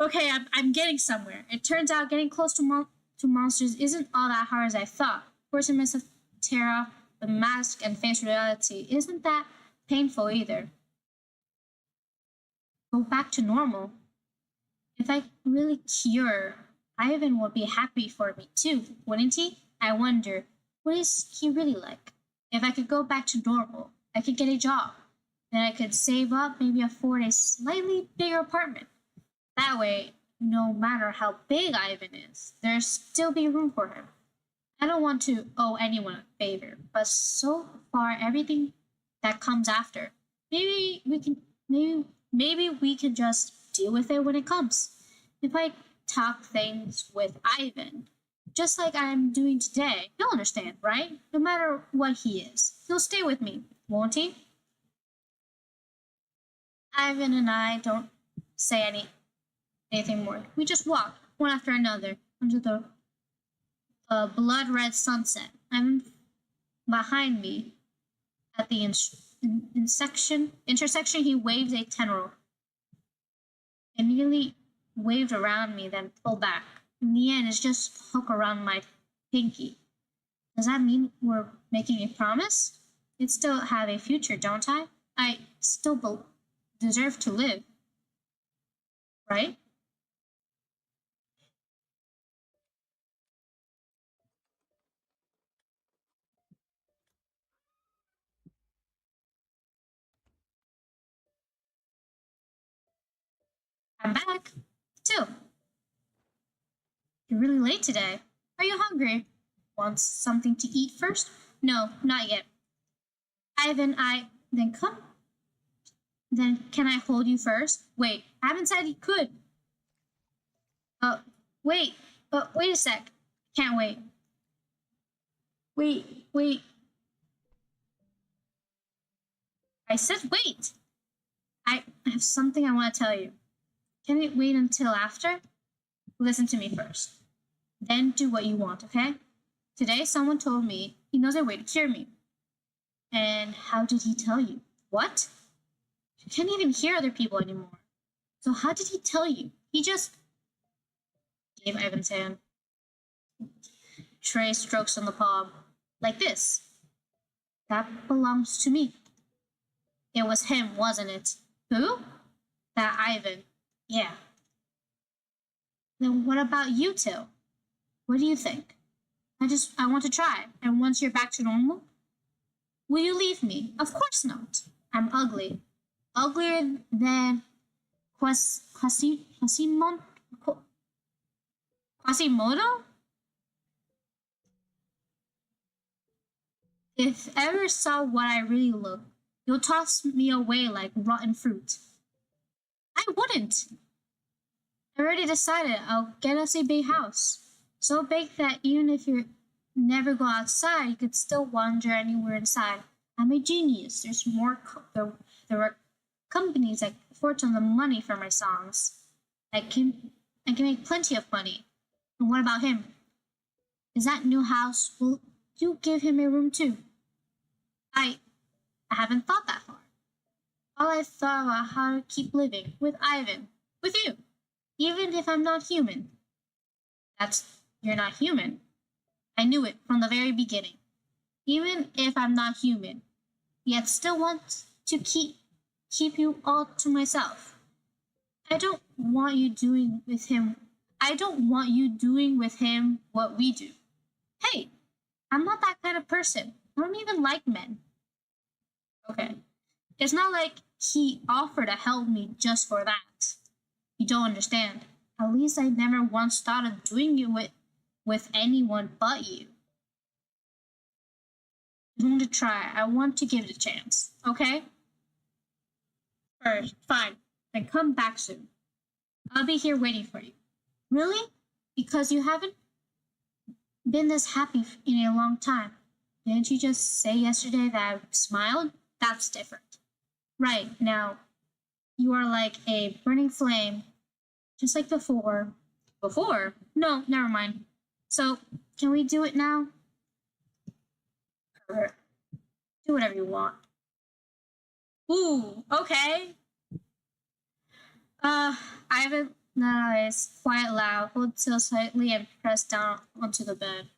Speaker 1: Okay, I'm getting somewhere. It turns out getting close to monsters isn't all that hard as I thought. Forcing myself to tear off the mask and face reality isn't that painful either. Go back to normal. If I really cure, Ivan would be happy for me too, wouldn't he? I wonder, what is he really like? If I could go back to normal, I could get a job. Then I could save up, maybe afford a slightly bigger apartment. That way, no matter how big Ivan is, there'll still be room for him. I don't want to owe anyone a favor, but so far everything that comes after, maybe we can just deal with it when it comes. If I talk things with Ivan, just like I'm doing today, he'll understand, right? No matter what he is, he'll stay with me, won't he? Ivan and I don't say anything more. We just walk, one after another, under the blood red sunset. I'm behind me at the intersection. He waves a tenor. It nearly waved around me, then pulled back. In the end, it's just hook around my pinky. Does that mean we're making a promise? I still have a future, don't I? I still deserve to live, right? I'm back. Still, you're really late today. Are you hungry? Want something to eat first? No, not yet. Ivan, then come. Then can I hold you first? Wait, I haven't said you could. Uh, wait, but wait a sec. Can't wait. Wait. I said wait. I have something I want to tell you. Can it wait until after? Listen to me first. Then do what you want, okay? Today, someone told me he knows a way to cure me. And how did he tell you? What? You can't even hear other people anymore. So how did he tell you? He just gave Ivan's hand. Trey strokes on the palm. Like this. That belongs to me. It was him, wasn't it? Who? That Ivan. Yeah. Then what about you, Till? What do you think? I want to try. And once you're back to normal, will you leave me? Of course not. I'm ugly. Uglier than Quasimodo? If ever saw what I really look, you'll toss me away like rotten fruit. I wouldn't. I already decided I'll get us a big house. So big that even if you never go outside, you could still wander anywhere inside. I'm a genius. There are companies that fortune the money for my songs. I can make plenty of money. And what about him? Is that new house? Will you give him a room too? I I haven't thought that far. All I've thought about how to keep living with Ivan, with you, even if I'm not human. You're not human. I knew it from the very beginning. Even if I'm not human, yet still want to keep you all to myself. I don't want you doing with him. I don't want you doing with him what we do. Hey, I'm not that kind of person. I don't even like men. Okay. It's not like he offered to help me just for that. You don't understand. At least I never once thought of doing it with anyone but you. I want to try. I want to give it a chance. Okay? First, fine. Then come back soon. I'll be here waiting for you. Really? Because you haven't been this happy in a long time. Didn't you just say yesterday that I smiled? That's different. Right, now, you are like a burning flame, just like before. Before? No, never mind. So, can we do it now? Or do whatever you want. Ooh, okay. Uh, Ivan eyes quite loud, hold still slightly, and press down onto the bed.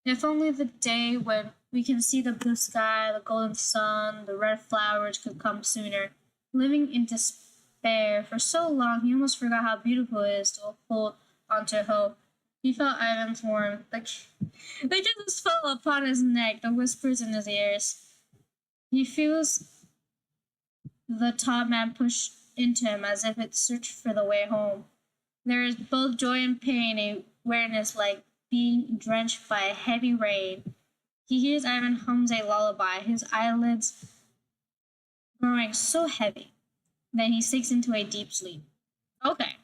Speaker 1: If only the day when we can see the blue sky, the golden sun, the red flowers could come sooner. Living in despair for so long, he almost forgot how beautiful it is to hold onto hope. He felt Ivan's warmth, the kisses fell upon his neck, the whispers in his ears. He feels the tall man push into him as if it searched for the way home. There is both joy and pain, a awareness like being drenched by a heavy rain. He hears Ivan hums a lullaby, his eyelids growing so heavy. Then he sinks into a deep sleep. Okay.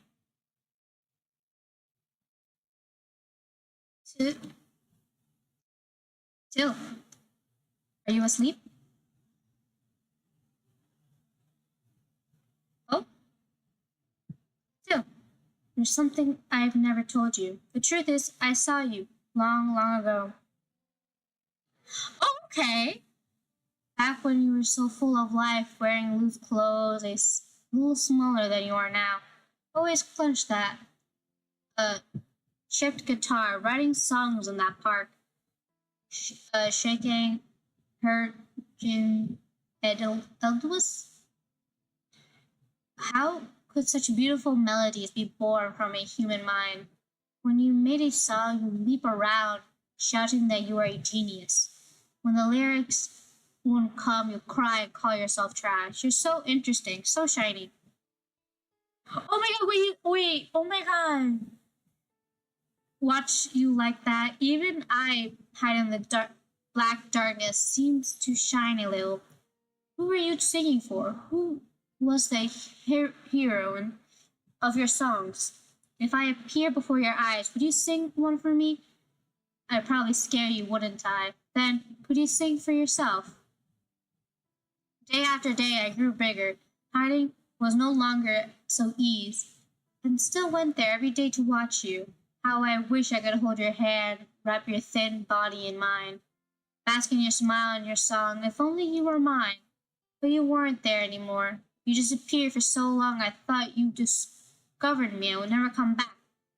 Speaker 1: Till, Till, are you asleep? Oh, Till, there's something I've never told you. The truth is, I saw you long ago. Oh, okay. Back when you were so full of life, wearing loose clothes, little smaller than you are now. Always clutched that chipped guitar, writing songs in that park, shaking her Jim Douglas? How could such beautiful melodies be born from a human mind? When you made a song, you leap around, shouting that you are a genius. When the lyrics won't come, you cry and call yourself trash. You're so interesting, so shiny. Oh my god, wait, oh my god. Watch you like that. Even I, hide in the black darkness, seems to shine a little. Who were you singing for? Who was the heroine of your songs? If I appear before your eyes, would you sing one for me? I'd probably scare you, wouldn't I? Then, could you sing for yourself? Day after day, I grew bigger. Hiding was no longer so easy, and still went there every day to watch you. How I wish I could hold your hand, wrap your thin body in mine, bask in your smile and your song. If only you were mine. But you weren't there anymore. You disappeared for so long I thought you discovered me and would never come back.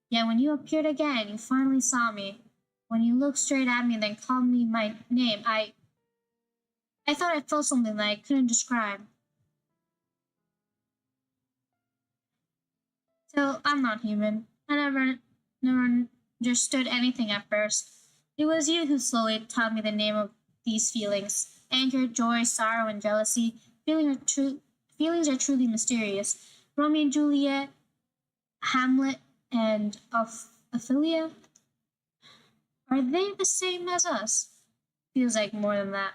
Speaker 1: Yet when you appeared again, you finally saw me. When you looked straight at me and then called me my name, I thought I felt something that I couldn't describe. So I'm not human. I never understood anything at first. It was you who slowly taught me the name of these feelings. Anger, joy, sorrow, and jealousy. Feelings are truly mysterious. Romeo and Juliet, Hamlet, and Ophelia. Are they the same as us? Feels like more than that.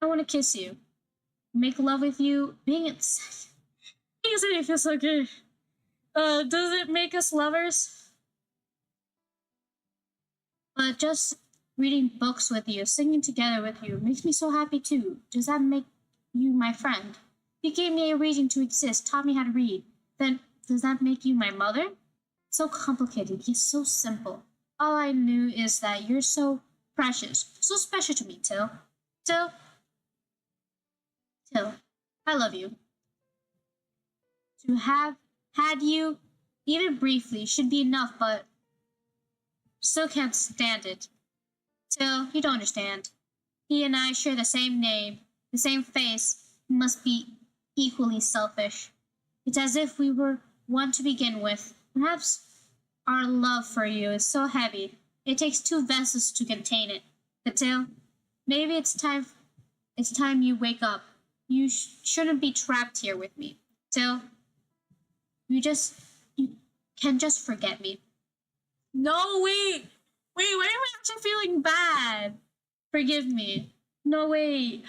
Speaker 1: I want to kiss you. Make love with you. Being it feels so good. Does it make us lovers? But just reading books with you, singing together with you, makes me so happy too. Does that make you my friend? You gave me a reason to exist, taught me how to read. Then, does that make you my mother? So complicated, yet so simple. All I knew is that you're so precious, so special to me, Till. Till, Till, I love you. To have had you, even briefly, should be enough, but still can't stand it. Till, you don't understand. He and I share the same name, the same face. He must be equally selfish. It's as if we were one to begin with. Perhaps our love for you is so heavy, it takes two vessels to contain it. But Till, maybe it's time you wake up. You shouldn't be trapped here with me. Till, you can just forget me. No, wait, why am I actually feeling bad? Forgive me. No, wait.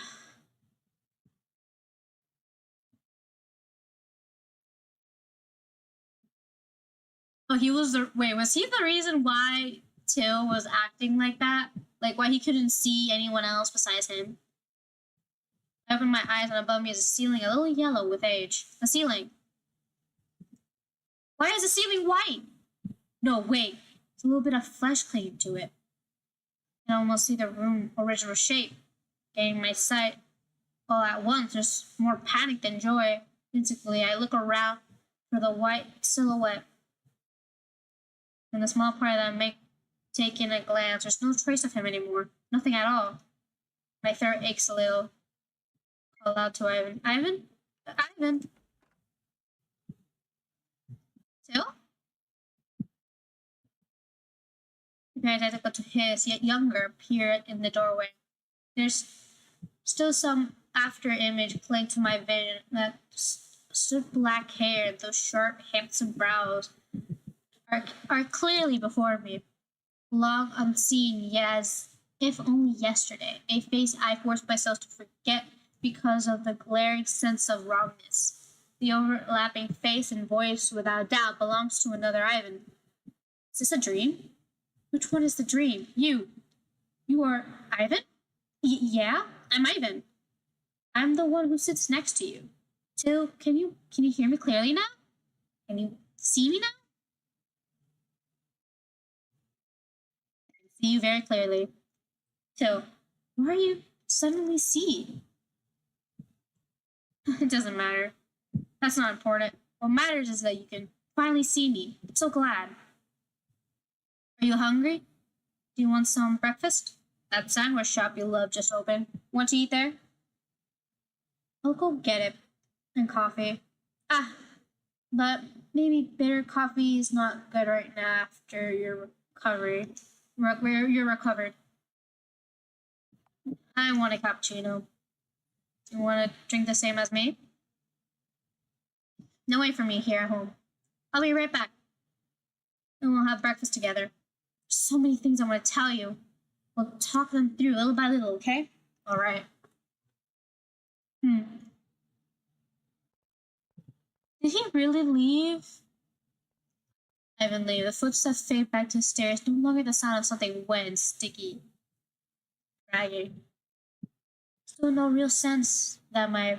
Speaker 1: Oh, was he the reason why Till was acting like that? Like why he couldn't see anyone else besides him? I opened my eyes and above me is a ceiling a little yellow with age. A ceiling. Why is the ceiling white? No, wait. There's a little bit of flesh clinging to it. I can almost see the room original shape. Gaining my sight all at once, there's more panic than joy. Instantly, I look around for the white silhouette. In the small part that I make take in a glance, there's no trace of him anymore. Nothing at all. My throat aches a little. Call out to Ivan. Ivan? Ivan? Till? Very identical to his, yet younger, appeared in the doorway. There's still some after image cling to my vision, that stood black hair, those sharp, handsome brows are clearly before me, long unseen, yet as if only yesterday, a face I forced myself to forget because of the glaring sense of wrongness. The overlapping face and voice, without doubt, belongs to another Ivan. Is this a dream? Which one is the dream? You. You are Ivan? Yeah, I'm Ivan. I'm the one who sits next to you. Till, can you hear me clearly now? Can you see me now? I can see you very clearly. Till, why are you suddenly see? It doesn't matter. That's not important. What matters is that you can finally see me. I'm so glad. Are you hungry? Do you want some breakfast? That sandwich shop you love just opened. Want to eat there? I'll go get it. And coffee. Ah, but maybe bitter coffee is not good right now after your recovery. Where you're recovered. I want a cappuccino. You want to drink the same as me? No wait for me here at home. I'll be right back. And we'll have breakfast together. There's so many things I want to tell you. We'll talk them through little by little, okay? All right. Did he really leave? Ivan leave. The footsteps fade back to the stairs, no longer the sound of something wet and sticky. Dragging. Still no real sense that my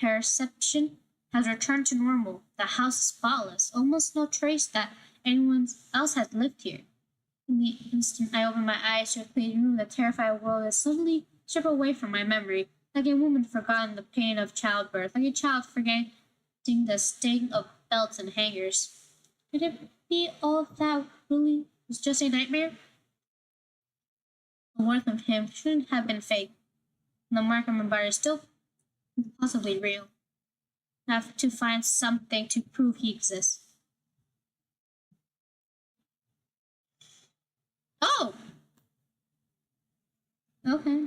Speaker 1: perception has returned to normal. The house is spotless, almost no trace that anyone else had lived here. In the instant I open my eyes to a clean room, the terrified world is suddenly stripped away from my memory, like a woman forgotten the pain of childbirth, like a child forgetting the sting of belts and hangers. Could it be all that really was just a nightmare? The warmth of him shouldn't have been fake. And the mark on my body is still possibly real. I have to find something to prove he exists. Oh! Okay.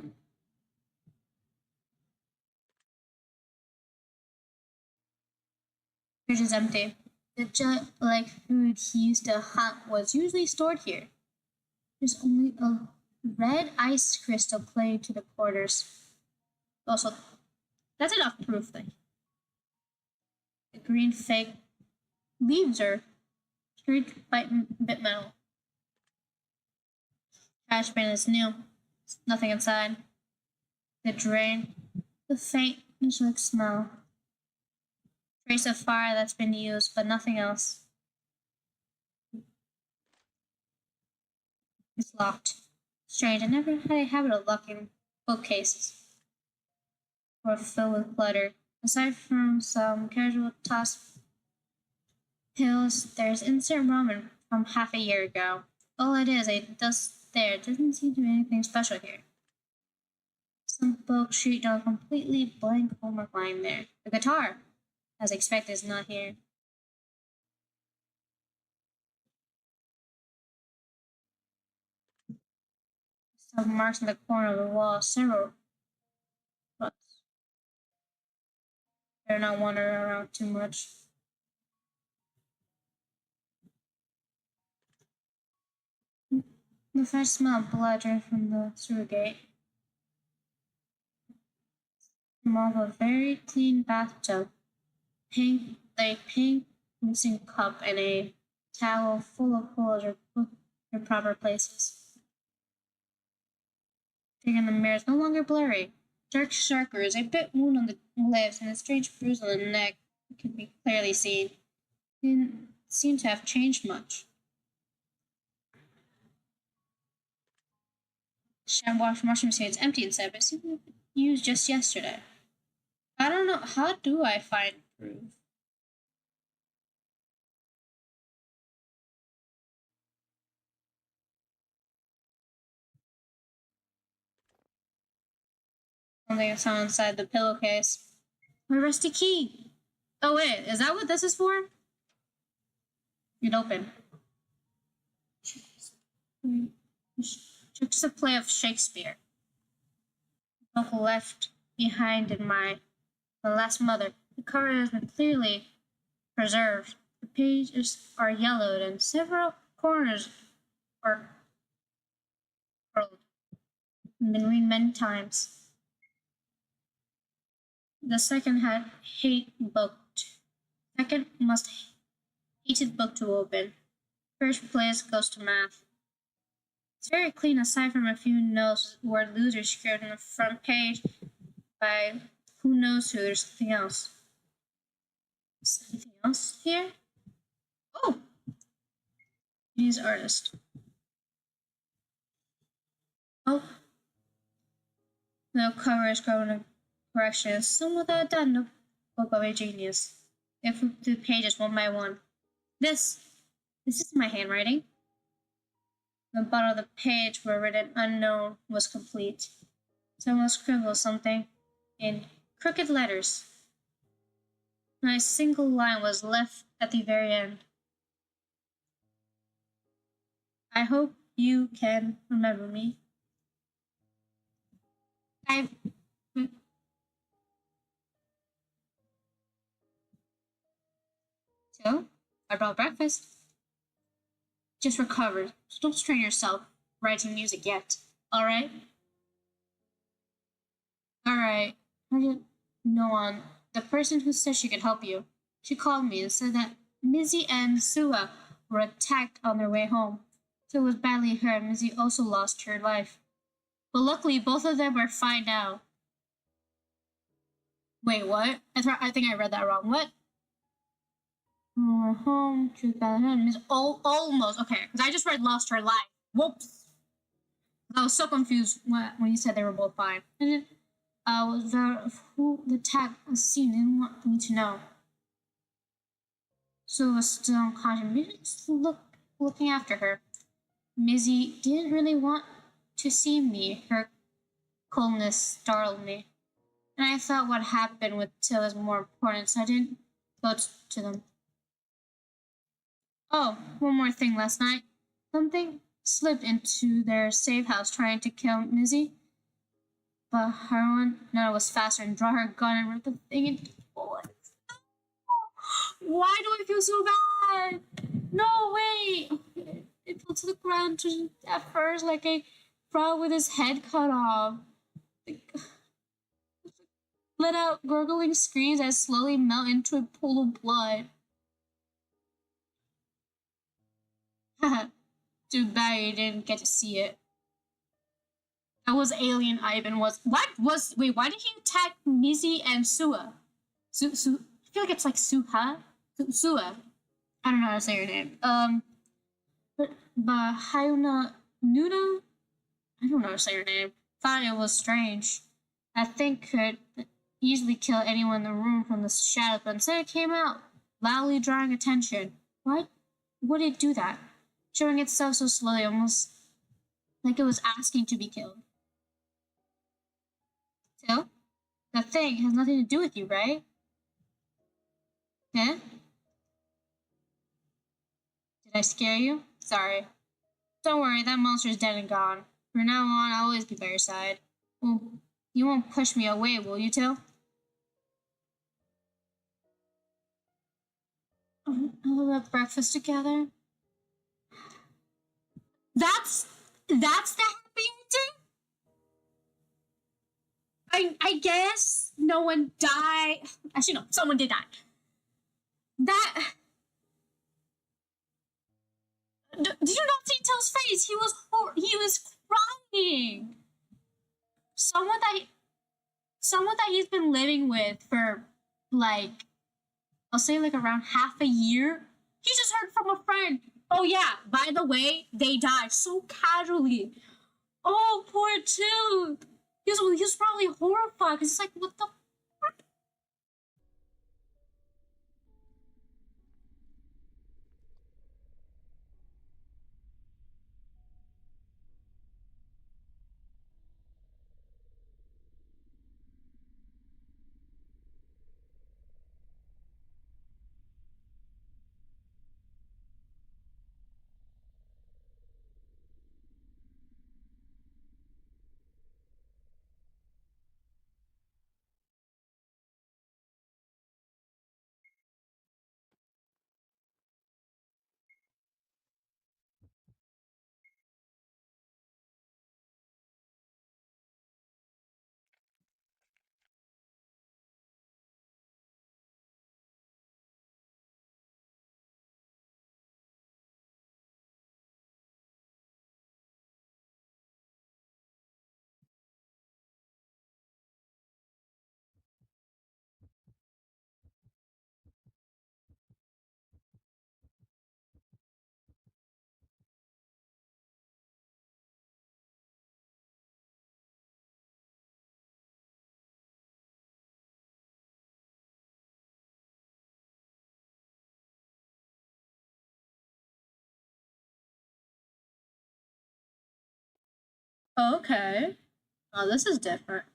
Speaker 1: Fridge is empty. The jet-like food he used to hunt was usually stored here. There's only a red ice crystal playing to the quarters. Also, that's enough proof that the green fake leaves are straight bit metal. Trash bin is new. There's nothing inside. The drain, the faint metallic smell. Trace of fire that's been used, but nothing else. It's locked. Strange, I never had a habit of locking bookcases. Or filled with clutter. Aside from some casual tossed pills, there's instant ramen from half a year ago. All it is, a dust there. Doesn't seem to be anything special here. Some book sheet on a completely blank homework line there. The guitar, as expected, is not here. Some marks in the corner of the wall, several ruts. Better not wander around too much. The fresh smell of blood dripping from the sewer gate. Smell of a very clean bathtub. Pink mixing cup and a towel full of holes are put in proper places. Figure in the mirror is no longer blurry. Dark circles, a bit wound on the lips, and a strange bruise on the neck can be clearly seen. Didn't seem to have changed much. Washing machine is empty inside, but it seemed to be used just yesterday. I don't know. How do I find proof? Something I found inside the pillowcase. My rusty key. Oh wait, is that what this is for? It open. Just a play of Shakespeare. Book left behind in my last mother. The cover has been clearly preserved. The pages are yellowed and several corners are curled. Been read many times. The second had second most hated book to open. First place goes to math. It's very clean aside from a few notes word losers scared on the front page by who knows who. There's something else. Is anything else here? Oh! He's artist. Oh. No cover is growing corrections. Someone that done the book of a genius. They flipped through the pages one by one. This is my handwriting. The bottom of the page where written unknown was complete. Someone scribbled something in crooked letters. And a single line was left at the very end. I hope you can remember me. I So, I brought breakfast. Just recovered, so don't strain yourself writing music yet. Alright? Alright. How did no one? The person who said she could help you. She called me and said that Mizzy and Sua were attacked on their way home. Sua was badly hurt, and Mizzy also lost her life. But luckily, both of them are fine now. Wait, what? I think I read that wrong. What? Home, truth bad Miss almost okay. Because I just read lost her life. Whoops. I was so confused when you said they were both fine. And then I was very who the tag was seen didn't want me to know. So I was still unconscious. Maybe just looking after her. Mizzy didn't really want to see me. Her coldness startled me. And I thought what happened with Till was more important, so I didn't go to them. Oh, one more thing last night. Something slipped into their safe house trying to kill Mizzy. But Harwan no, was faster and draw her gun and rip the thing into bullets. Why do I feel so bad? No way! It fell to the ground at first like a frog with his head cut off. Let out gurgling screams that slowly melt into a pool of blood. Haha, too bad you didn't get to see it. That was Alien Ivan was. What was. Wait, why did he attack Mizzy and Sua? I feel like it's like Suha? Sua. I don't know how to say her name. But Hayuna Nuna? I don't know how to say her name. Thought it was strange. I think could easily kill anyone in the room from the shadows, but instead it came out, loudly drawing attention. Why would it do that? Showing itself so slowly, almost like it was asking to be killed. So, the thing has nothing to do with you, right? Huh? Did I scare you? Sorry. Don't worry, that monster's dead and gone. From now on, I'll always be by your side. Well, you won't push me away, will you, Till? We'll have breakfast together. That's the happy ending? I guess no one died. Actually, no, someone did die. That. Did you not see Till's face? He was crying. Someone that he's been living with for like I'll say like around half a year. He just heard from a friend. Oh yeah, by the way, they died so casually. Oh, poor Till. He was probably horrified because it's like, what the Okay. Oh, this is different.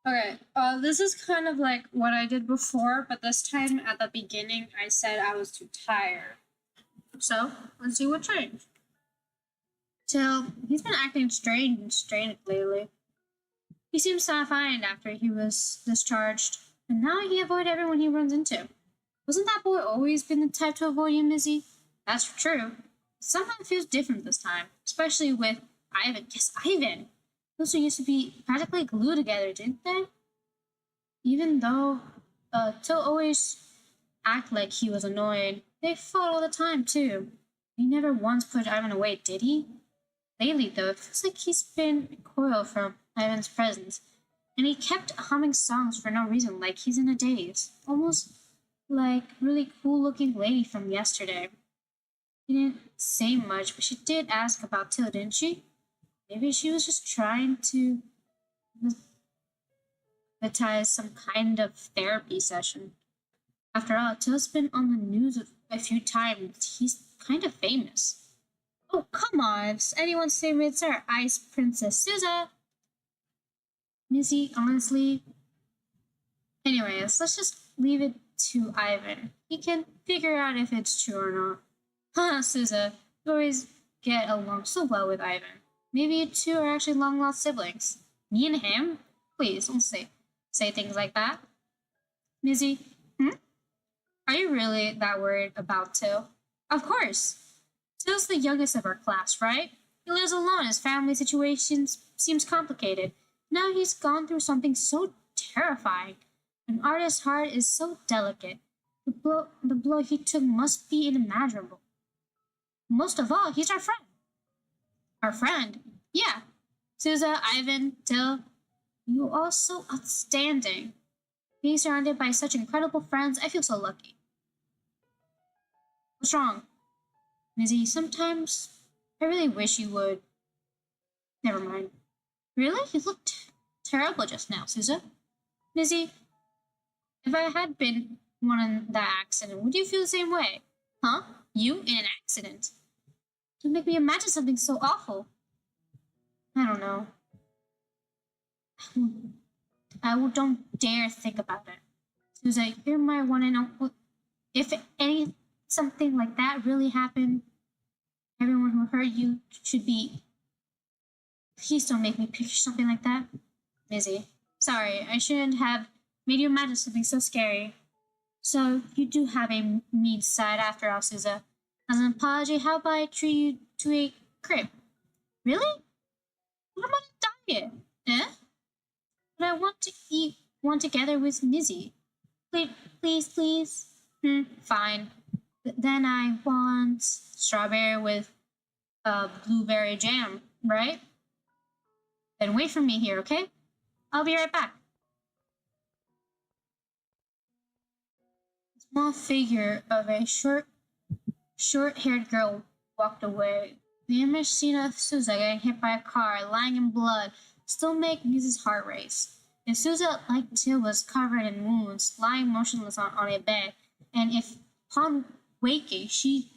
Speaker 1: Okay, this is kind of like what I did before, but this time at the beginning I said I was too tired. So, let's see what changed. Till, he's been acting strange and strange lately. He seems so fine after he was discharged, and now he avoids everyone he runs into. Wasn't that boy always been the type to avoid you, Mizzy? That's true. Somehow it feels different this time, especially with Ivan. Yes, Ivan! Those two used to be practically glued together, didn't they? Even though Till always act like he was annoyed, they fought all the time too. He never once put Ivan away, did he? Lately, though, it feels like he's been recoiled from Ivan's presence, and he kept humming songs for no reason, like he's in a daze. Almost like really cool-looking lady from yesterday. She didn't say much, but she did ask about Till, didn't she? Maybe she was just trying to advertise some kind of therapy session. After all, Till's been on the news a few times. He's kind of famous. Oh, come on. If anyone's favorite, it's our Ice Princess Sousa. Missy, honestly. Anyways, let's just leave it to Ivan. He can figure out if it's true or not. Haha, Sousa. You always get along so well with Ivan. Maybe you two are actually long lost siblings. Me and him? Please, don't say things like that. Missy, are you really that worried about Till? Of course. Till's the youngest of our class, right? He lives alone. His family situation seems complicated. Now he's gone through something so terrifying. An artist's heart is so delicate. The blow he took must be unimaginable. Most of all, he's our friend. Our friend? Yeah. Sousa, Ivan, Till, you are all so outstanding. Being surrounded by such incredible friends, I feel so lucky. What's wrong? Mizzy, sometimes I really wish you would. Never mind. Really? You looked terrible just now, Sousa. Mizzy, if I had been one in that accident, would you feel the same way? Huh? You in an accident? Don't make me imagine something so awful. I don't know. Don't dare think about it. Sousa, you're my one and only. If any something like that really happened, everyone who heard you should be. Please don't make me picture something like that. Mizzy, sorry, I shouldn't have made you imagine something so scary. So, you do have a mean side after all, Sousa. As an apology, how about I treat you to a crepe? Really? What about a diet? Eh? But I want to eat one together with Mizzy. Please. Fine. But then I want strawberry with blueberry jam, right? Then wait for me here, okay? I'll be right back. The small figure of a short-haired girl walked away. The image scene of Sousa getting hit by a car, lying in blood, still make Mrs. heart race. If Sousa, like Till, was covered in wounds, lying motionless on a bed, and if, upon waking, she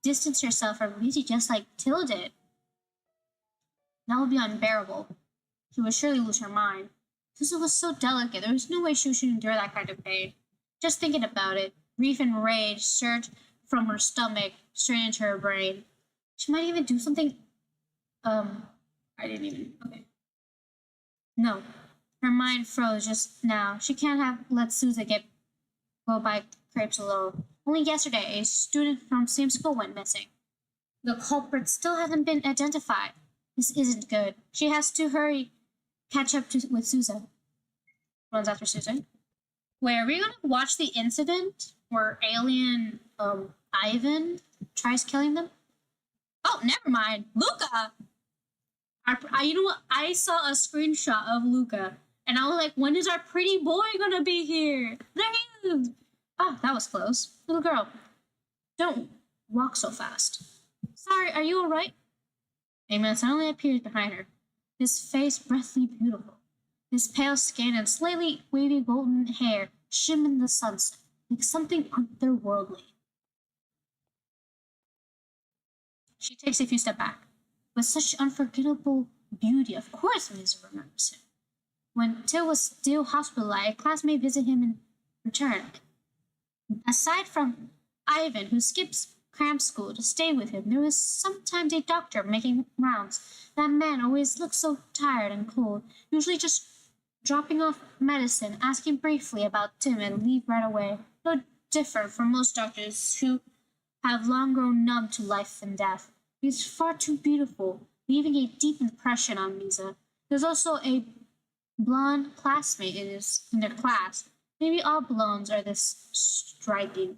Speaker 1: distanced herself from Missy just like Till did, that would be unbearable. She would surely lose her mind. Sousa was so delicate, there was no way she should endure that kind of pain. Just thinking about it, grief and rage surged from her stomach straight into her brain. She might even do something. I didn't even. Okay. No. Her mind froze just now. She can't have let Sousa go buy crepes alone. Only yesterday, a student from same school went missing. The culprit still hasn't been identified. This isn't good. She has to hurry, catch up with Sousa. Runs after Sousa. Wait, are we gonna watch the incident where alien Ivan tries killing them? Oh, never mind. Luca! You know what? I saw a screenshot of Luca, and I was like, when is our pretty boy gonna be here? There he is! Oh, that was close. Little girl, don't walk so fast. Sorry, are you alright? A man suddenly appears behind her, his face breathily beautiful. His pale skin and slightly wavy golden hair shimmer in the sunset like something otherworldly. She takes a few steps back. with such unforgettable beauty. Of course, Lisa remembers him. When Till was still hospitalized, a classmate visited him in return. Aside from Ivan, who skips cram school to stay with him, there was sometimes a doctor making rounds. That man always looked so tired and cold, usually just dropping off medicine, asking briefly about Tim, and leave right away. No different from most doctors who have long grown numb to life and death. He's far too beautiful, leaving a deep impression on Lisa. There's also a blonde classmate in their class. Maybe all blondes are this striking.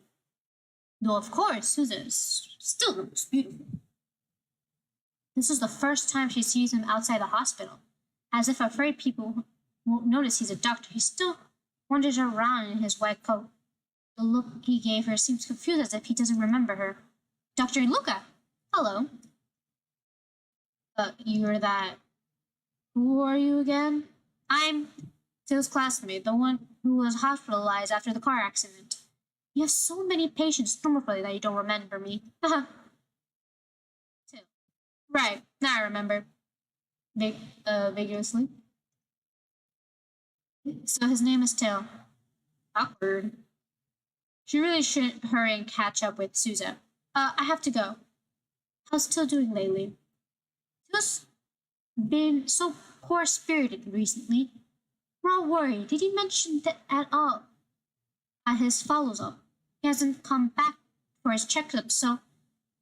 Speaker 1: Though of course Susan is still the most beautiful. This is the first time she sees him outside the hospital. As if afraid people won't notice he's a doctor, he still wanders around in his white coat. The look he gave her seems confused, as if he doesn't remember her. Dr. Luca! Hello. You're that... Who are you again? I'm Till's classmate, the one who was hospitalized after the car accident. You have so many patients normally that you don't remember me. Haha. Till. Right, now I remember. Vigorously. So his name is Till. Awkward. She really shouldn't hurry and catch up with Susan. I have to go. How's Till doing lately? Till's been so poor-spirited recently. We're all worried. Did he mention that at all at his follow-up? He hasn't come back for his checkup, so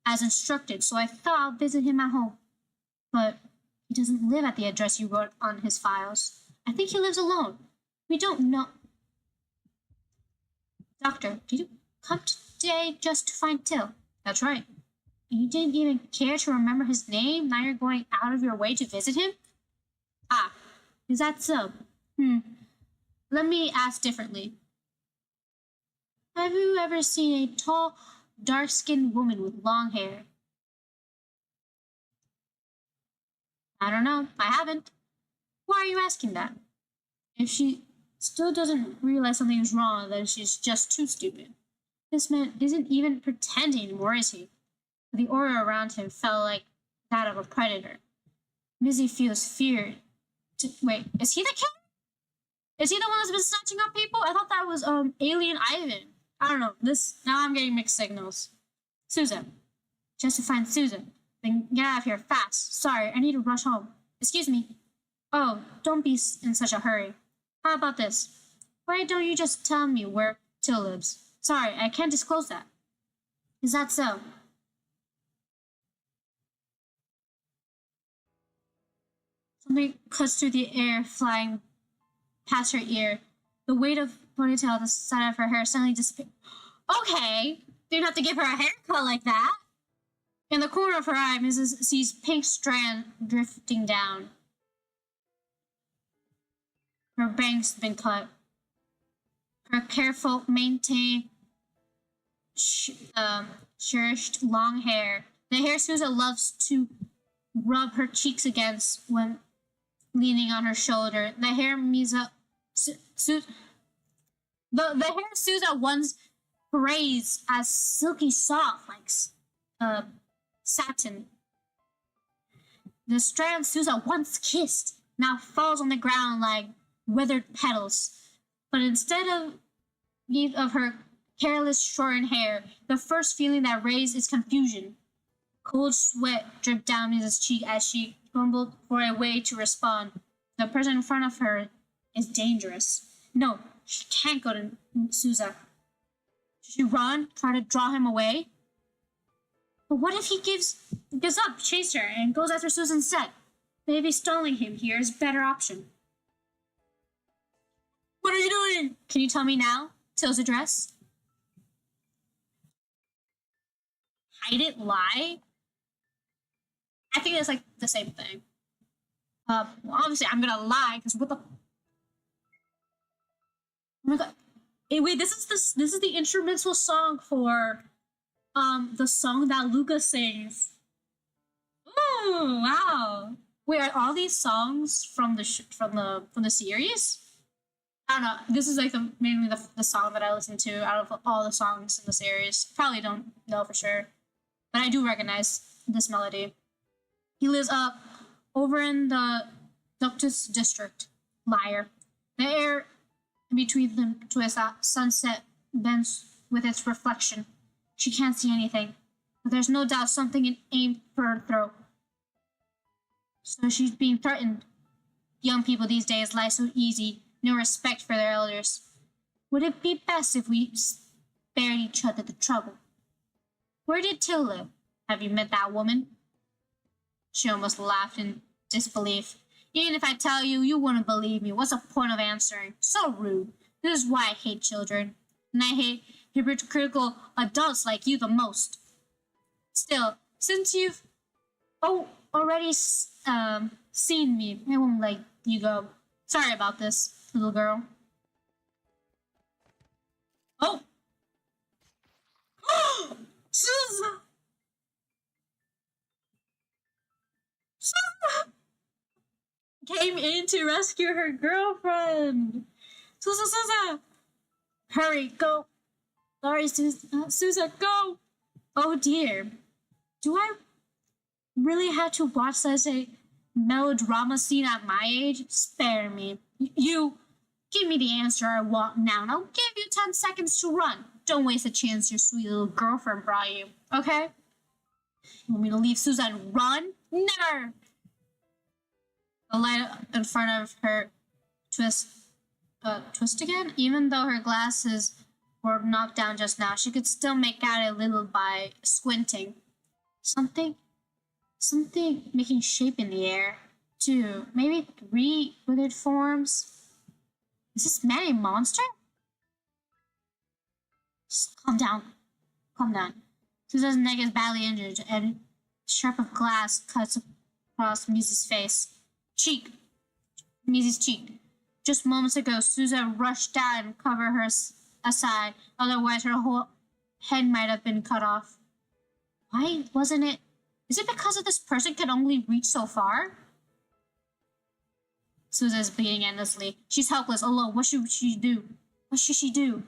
Speaker 1: as instructed, so I thought I'll visit him at home. But he doesn't live at the address you wrote on his files. I think he lives alone. We don't know. Doctor, did you come today just to find Till? That's right. And you didn't even care to remember his name? Now you're going out of your way to visit him? Ah, is that so? Let me ask differently. Have you ever seen a tall, dark-skinned woman with long hair? I don't know. I haven't. Why are you asking that? If she still doesn't realize something is wrong, then she's just too stupid. This man isn't even pretending anymore, is he? The aura around him felt like that of a predator. Mizzy feels feared. Wait, is he the killer? Is he the one that's been snatching up people? I thought that was Alien Ivan. I don't know. Now I'm getting mixed signals. Susan. Just to find Susan. Then get out of here fast. Sorry, I need to rush home. Excuse me. Oh, don't be in such a hurry. How about this? Why don't you just tell me where Till lives? Sorry, I can't disclose that. Is that so? Something cuts through the air, flying past her ear. The weight of ponytail at the side of her hair suddenly disappeared. Okay, didn't have to give her a haircut like that. In the corner of her eye, Mrs. sees pink strand drifting down. Her bangs have been cut. Her careful, maintained, cherished long hair. The hair Susan loves to rub her cheeks against when leaning on her shoulder. The hair the hair Susan once praised as silky soft, like satin. The strand Susan once kissed now falls on the ground like withered petals. But instead of her careless shortened hair, the first feeling that raised is confusion. Cold sweat dripped down Mrs. cheek as she grumbled for a way to respond. The person in front of her is dangerous. No, she can't go to Susan. Should she run, try to draw him away? But what if he gives up, chase her, and goes after Susan instead? Maybe stalling him here is a better option. What are you doing? Can you tell me now? Till's address? Hide it, lie? I think it's like the same thing. Well, obviously I'm gonna lie, because what the... Oh my god. Hey, wait, this is the instrumental song for the song that Luca sings. Ooh, wow. Wait, are all these songs from the series? I don't know. This is like mainly the song that I listen to out of all the songs in the series. Probably don't know for sure, but I do recognize this melody. He lives up over in the Ductus district. Liar. The air between them to a sunset bends with its reflection. She can't see anything, but there's no doubt something aimed for her throat. So she's being threatened. Young people these days lie so easy, no respect for their elders. Would it be best if we spared each other the trouble? Where did Till live? Have you met that woman? She almost laughed in disbelief. Even if I tell you, you wouldn't believe me. What's the point of answering? So rude. This is why I hate children. And I hate hypocritical adults like you the most. Still, since you've already seen me, I won't let you go. Sorry about this, little girl. Oh! Susan! Susan! Came in to rescue her girlfriend. Susan! Hurry, go. Sorry, Susan, go. Oh dear. Do I really have to watch such a melodrama scene at my age? Spare me. You, give me the answer I want now, and I'll give you 10 seconds to run. Don't waste a chance your sweet little girlfriend brought you, okay? You want me to leave Susan and run? Never! The light in front of her twist again? Even though her glasses were knocked down just now, she could still make out a little by squinting. Something making shape in the air. 2, maybe 3 withered forms. Is this man a monster? Just calm down. Calm down. Susan's neck is badly injured, and a sharp of glass cuts across Mise's face. Mise's cheek. Just moments ago, Susan rushed out and covered her aside. Otherwise, her whole head might have been cut off. Why wasn't it? Is it because of this person can only reach so far? Susan is bleeding endlessly. She's helpless, alone. What should she do? What should she do?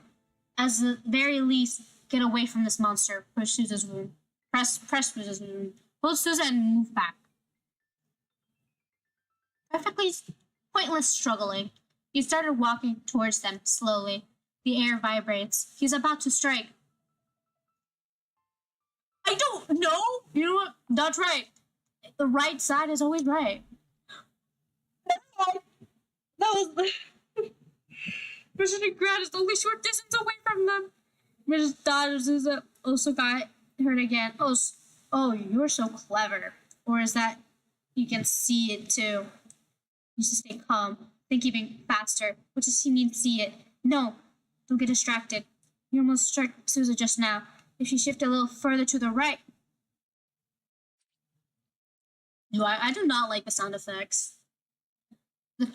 Speaker 1: At the very least, get away from this monster. Push Susan's wound. Press Susan's wound. Hold Susan and move back. Perfectly pointless struggling. He started walking towards them slowly. The air vibrates. He's about to strike. I don't know. You know what? That's right. The right side is always right. That was Mission and Grant is only short distance away from them. Mrs. Dodgers also got hurt again. Oh, you're so clever. Or is that you can see it too? You should stay calm. Think even faster. What does he mean see it? No, don't get distracted. You almost struck Susan just now. If you shift a little further to the right. I do not like the sound effects. The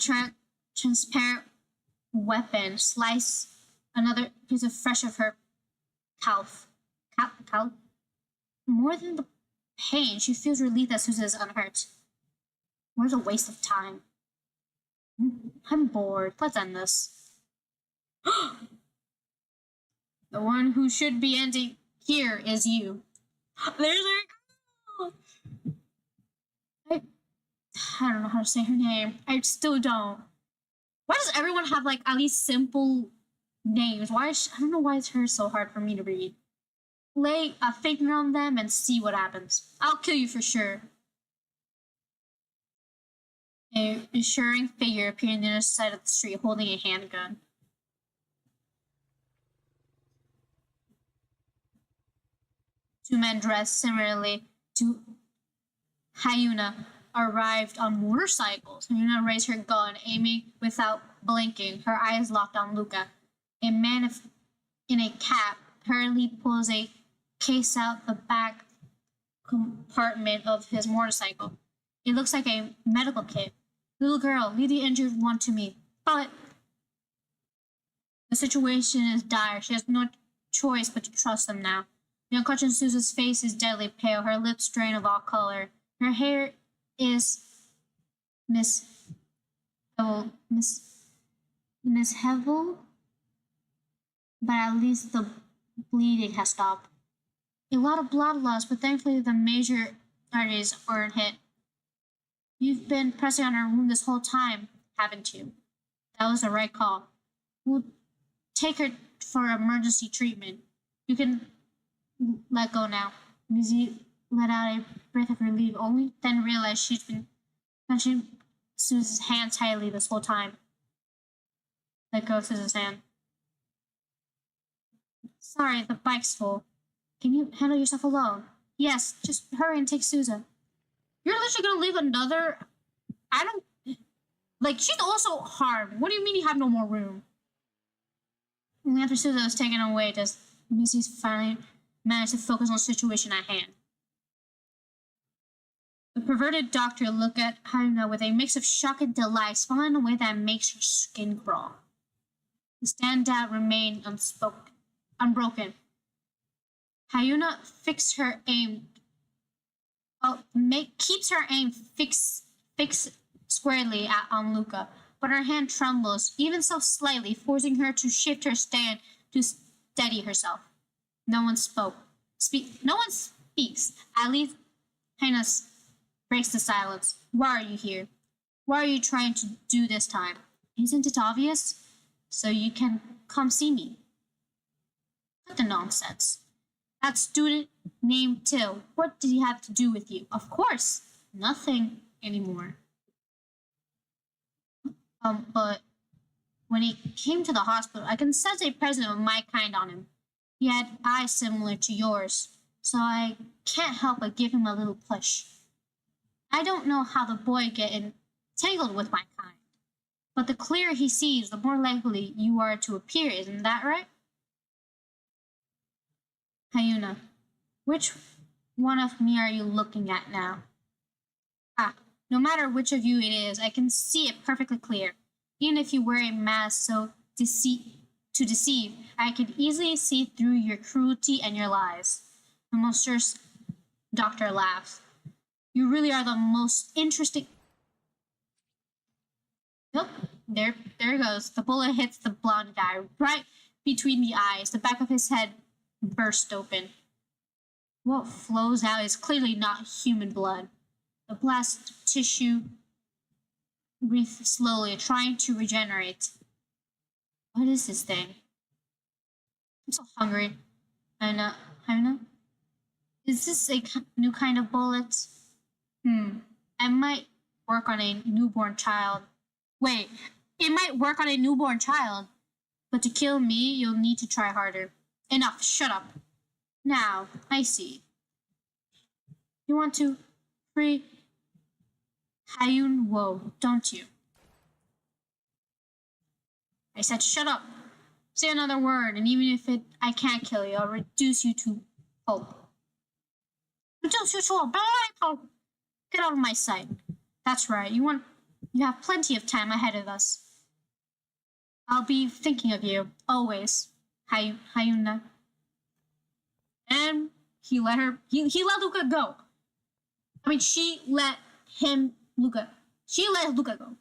Speaker 1: transparent weapon slice another piece of flesh of her calf. More than the pain, she feels relief that Susan is unhurt. What a waste of time. I'm bored. Let's end this. The one who should be ending here is you. There's her girl. I don't know how to say her name. I still don't. Why does everyone have like at least simple names? I don't know why it's hers so hard for me to read. Lay a finger on them and see what happens. I'll kill you for sure. A reassuring figure appeared on the other side of the street holding a handgun. Two men dressed similarly to Hyuna arrived on motorcycles. Hyuna raised her gun, aiming without blinking, her eyes locked on Luca. A man in a cap hurriedly pulls a case out the back compartment of his motorcycle. It looks like a medical kit. Little girl, leave the injured one to me. But the situation is dire. She has no choice but to trust them now. The unconscious Susan's face is deadly pale, her lips drain of all color. Her hair is Miss Hevel, but at least the bleeding has stopped. A lot of blood loss, but thankfully the major arteries weren't hit. You've been pressing on her wound this whole time, haven't you? That was the right call. We'll take her for emergency treatment. You can let go now. Mizzy let out a breath of relief, only then realized she'd been touching Susan's hand tightly this whole time. Let go of Susan's hand. Sorry, the bike's full. Can you handle yourself alone? Yes, just hurry and take Susan. You're literally gonna leave another. I don't. Like, she's also harmed. What do you mean you have no more room? Only after Susan was taken away does Missy finally manage to focus on the situation at hand. The perverted doctor looked at Hyuna with a mix of shock and delight, smiling in a way that makes her skin crawl. The standout remained unbroken. Hyuna fixed her aim. Keeps her aim fixed squarely on Luca, but her hand trembles, even so slightly, forcing her to shift her stand to steady herself. No one No one speaks. At least Hyuna breaks the silence. Why are you here? What are you trying to do this time? Isn't it obvious? So you can come see me. Cut the nonsense. That student named Till, what did he have to do with you? Of course, nothing anymore. But when he came to the hospital, I can sense a presence of my kind on him. He had eyes similar to yours, so I can't help but give him a little push. I don't know how the boy get entangled with my kind, but the clearer he sees, the more likely you are to appear, isn't that right? Hyuna, which one of me are you looking at now? Ah, no matter which of you it is, I can see it perfectly clear. Even if you wear a mask to deceive, I could easily see through your cruelty and your lies. The monstrous doctor laughs. You really are the most interesting. Nope, there it goes. The bullet hits the blonde guy right between the eyes. The back of his head burst open. What flows out is clearly not human blood. The blast tissue breathes slowly, trying to regenerate. What is this thing? I'm so hungry. Hyuna? Is this a new kind of bullet? I might work on a newborn child. Wait, it might work on a newborn child. But to kill me, you'll need to try harder. Enough, shut up. Now, I see. You want to free Hyun Wo, don't you? I said shut up. Say another word, and even if I can't kill you, I'll reduce you to pulp. Reduce you to a pulp. Get out of my sight. That's right. You have plenty of time ahead of us. I'll be thinking of you always, Hyuna. And he let Luca go. I mean, she let Luca go.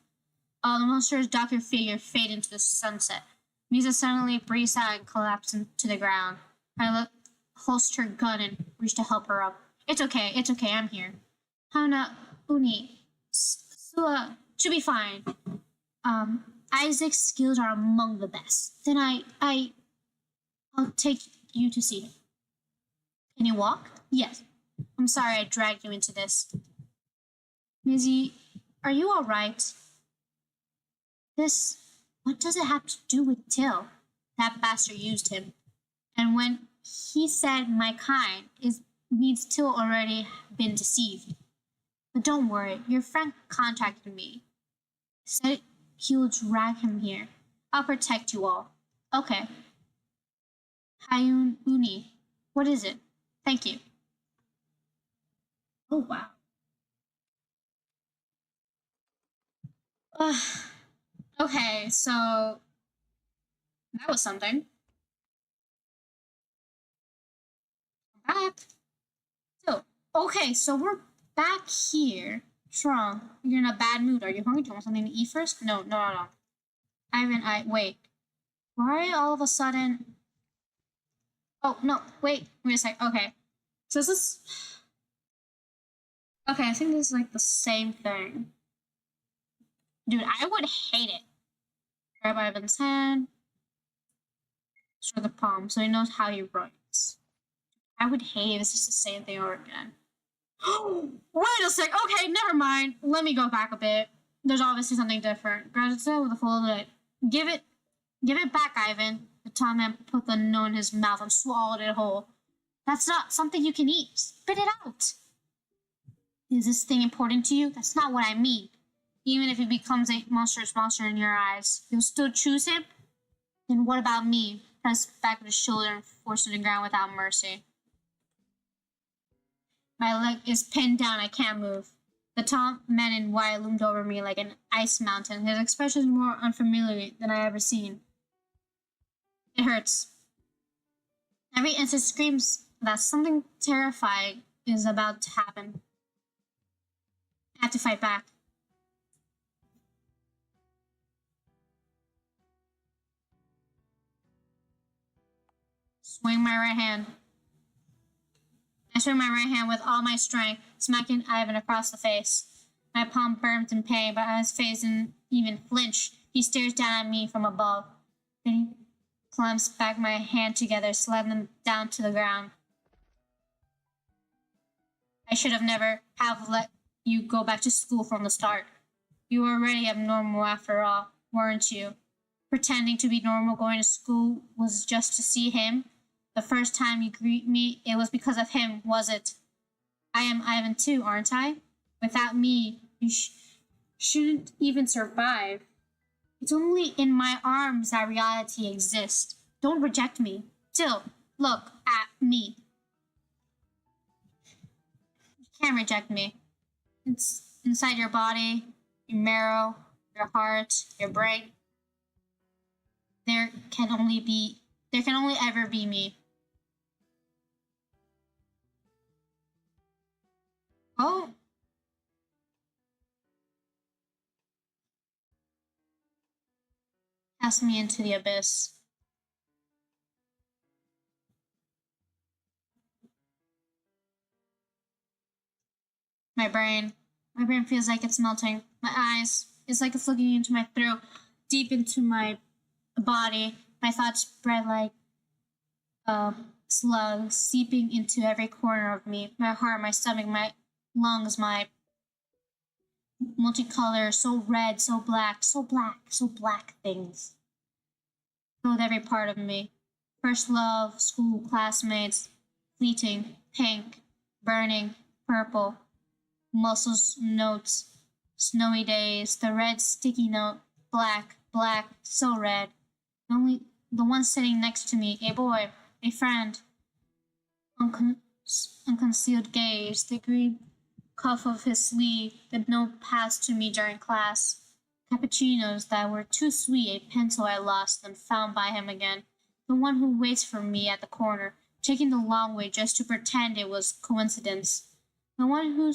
Speaker 1: The monster's doctor figure fade into the sunset. Misa suddenly breathes out and collapses to the ground. I holstered her gun and reached to help her up. It's okay, I'm here. Hana, Uni, Sua should be fine. Isaac's skills are among the best. Then I'll take you to see him. Can you walk? Yes. I'm sorry I dragged you into this. Mizzy, are you alright? What does it have to do with Till? That bastard used him. And when he said my kind, it means Till already been deceived. But don't worry, your friend contacted me. Said he will drag him here. I'll protect you all. Okay. Hyun Uni, what is it? Thank you. Oh, wow. Okay, so that was something. Back. So we're back here. Strong, you're in a bad mood. Are you hungry? Do you want something to eat first? No. Wait. Why all of a sudden? Oh, no, wait a sec. Okay. So this is Okay, I think this is like the same thing. Dude, I would hate it. Grab Ivan's hand, show the palm, so he knows how he writes. I would hate it. It's just the same thing over again. Wait a sec. Okay, never mind. Let me go back a bit. There's obviously something different. Grabs it with a full lid. Give it back, Ivan. The tall man put the note in his mouth and swallowed it whole. That's not something you can eat. Spit it out. Is this thing important to you? That's not what I mean. Even if he becomes a monstrous monster in your eyes, you'll still choose him? Then what about me? Pressed back with his shoulder and forced to the ground without mercy. My leg is pinned down. I can't move. The tall man in white loomed over me like an ice mountain. His expression is more unfamiliar than I ever seen. It hurts. Every instant screams that something terrifying is about to happen. I have to fight back. Swing my right hand. I swing my right hand with all my strength, smacking Ivan across the face. My palm burns in pain, but his face didn't even flinch. He stares down at me from above. Then he clamps back my hand together, slamming them down to the ground. I should have never have let you go back to school from the start. You were already abnormal after all, weren't you? Pretending to be normal going to school was just to see him. The first time you greet me, it was because of him, was it? I am Ivan too, aren't I? Without me, you shouldn't even survive. It's only in my arms that reality exists. Don't reject me. Still, look at me. You can't reject me. It's inside your body, your marrow, your heart, your brain. There can only ever be me. Oh, cast me into the abyss. My brain feels like it's melting. My eyes, it's like it's looking into my throat, deep into my body. My thoughts spread like slugs, seeping into every corner of me. My heart, my stomach, my lungs, my multicolor, so red, so black, so black, so black things. Filled every part of me. First love, school, classmates, fleeting, pink, burning, purple, muscles, notes, snowy days, the red sticky note, black, black, so red. Only the one sitting next to me, a boy, a friend, unconcealed gaze, the green cuff of his sleeve, the note passed to me during class. Cappuccinos that were too sweet, a pencil I lost and found by him again. The one who waits for me at the corner, taking the long way just to pretend it was coincidence. The one who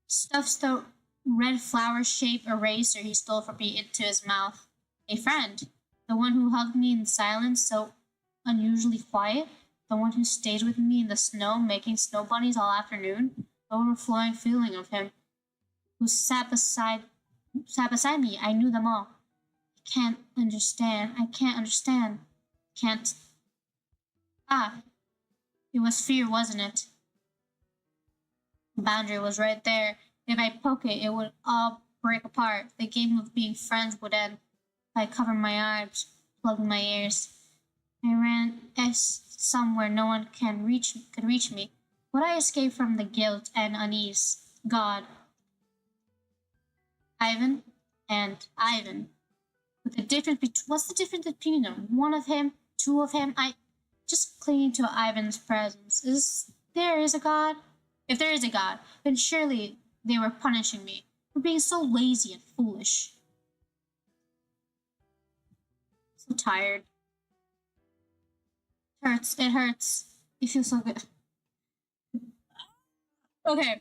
Speaker 1: stuffs the red flower-shaped eraser he stole from me into his mouth. A friend. The one who hugged me in silence, so unusually quiet. The one who stayed with me in the snow, making snow bunnies all afternoon. The overflowing feeling of him who sat beside me. I knew them all. I can't understand. I can't understand. Can't. Ah, it was fear, wasn't it? The boundary was right there. If I poke it, it would all break apart. The game of being friends would end. I covered my eyes, plugged my ears. I ran somewhere no one could reach me. Would I escape from the guilt and unease? God. Ivan and Ivan. With the difference between what's the difference between them? One of him, two of him. I just clinging to Ivan's presence. Is a God? If there is a God, then surely they were punishing me for being so lazy and foolish. So tired. It hurts. It hurts. It feels so good. Okay.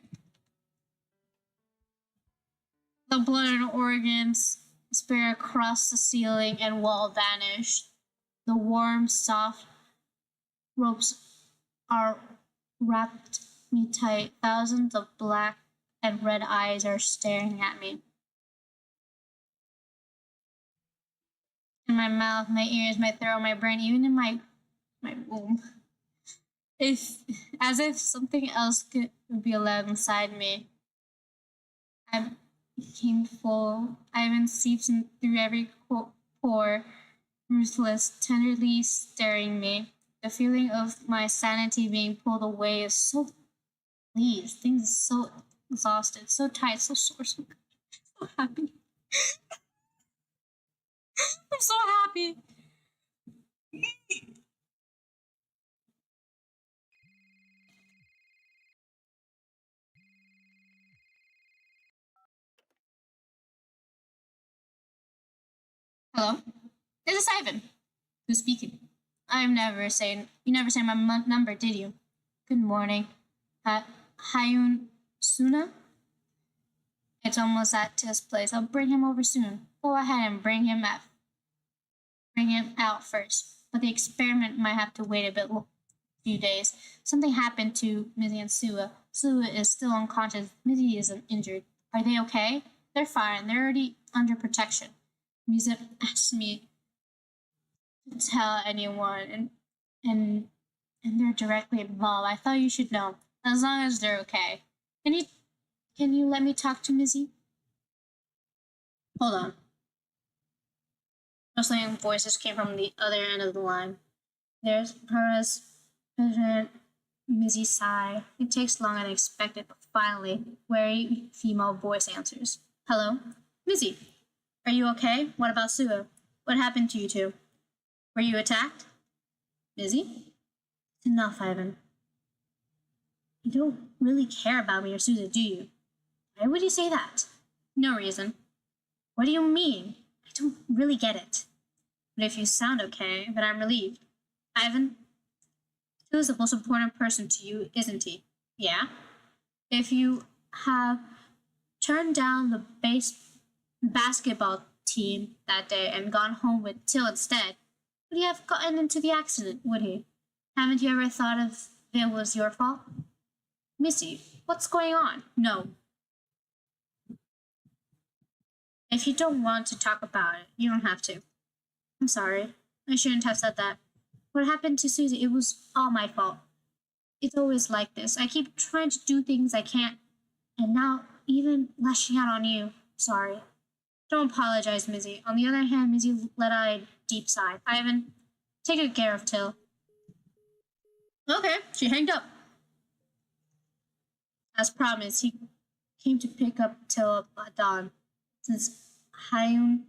Speaker 1: The blood and organs spray across the ceiling and wall vanished. The warm, soft ropes are wrapped me tight. Thousands of black and red eyes are staring at me. In my mouth, my ears, my throat, my brain, even in my womb. If as if something else could be allowed inside me. I became full. Ivan seeps in through every pore, ruthless, tenderly staring me. The feeling of my sanity being pulled away is so pleased. Things so exhausted, so tight, so sore, so happy. I'm so happy. Hello? This is Ivan. Who's speaking? You never say my number, did you? Good morning. Hayun Suna? It's almost at his place. I'll bring him over soon. Go ahead and bring him out first. But the experiment might have to wait a few days. Something happened to Mizzy and Sua. Sua is still unconscious. Mizzy isn't injured. Are they okay? They're fine. They're already under protection. Mizzy asked me to tell anyone, and they're directly involved. I thought you should know. As long as they're okay. Can you let me talk to Mizzy? Hold on. Rustling voices came from the other end of the line. There's Paris, President Mizzy sigh. It takes longer than expected, but finally, wary female voice answers. Hello? Mizzy, are you okay? What about Sua? What happened to you two? Were you attacked? Mizzy? Enough, Ivan. You don't really care about me or Susan, do you? Why would you say that? No reason. What do you mean? I don't really get it. But if you sound okay, then I'm relieved. Ivan, Phil is the most important person to you, isn't he? Yeah? If you have turned down the basketball team that day and gone home with Till instead, would he have gotten into the accident, would he? Haven't you ever thought of it was your fault? Missy, what's going on? No. If you don't want to talk about it, you don't have to. I'm sorry. I shouldn't have said that. What happened to Susie, it was all my fault. It's always like this. I keep trying to do things I can't, and now even lashing out on you. Sorry. Don't apologize, Mizzy. On the other hand, Mizzy let out a deep sigh. Ivan, take good care of Till. Okay, she hanged up. As promised, he came to pick up Till at dawn. Since Hayun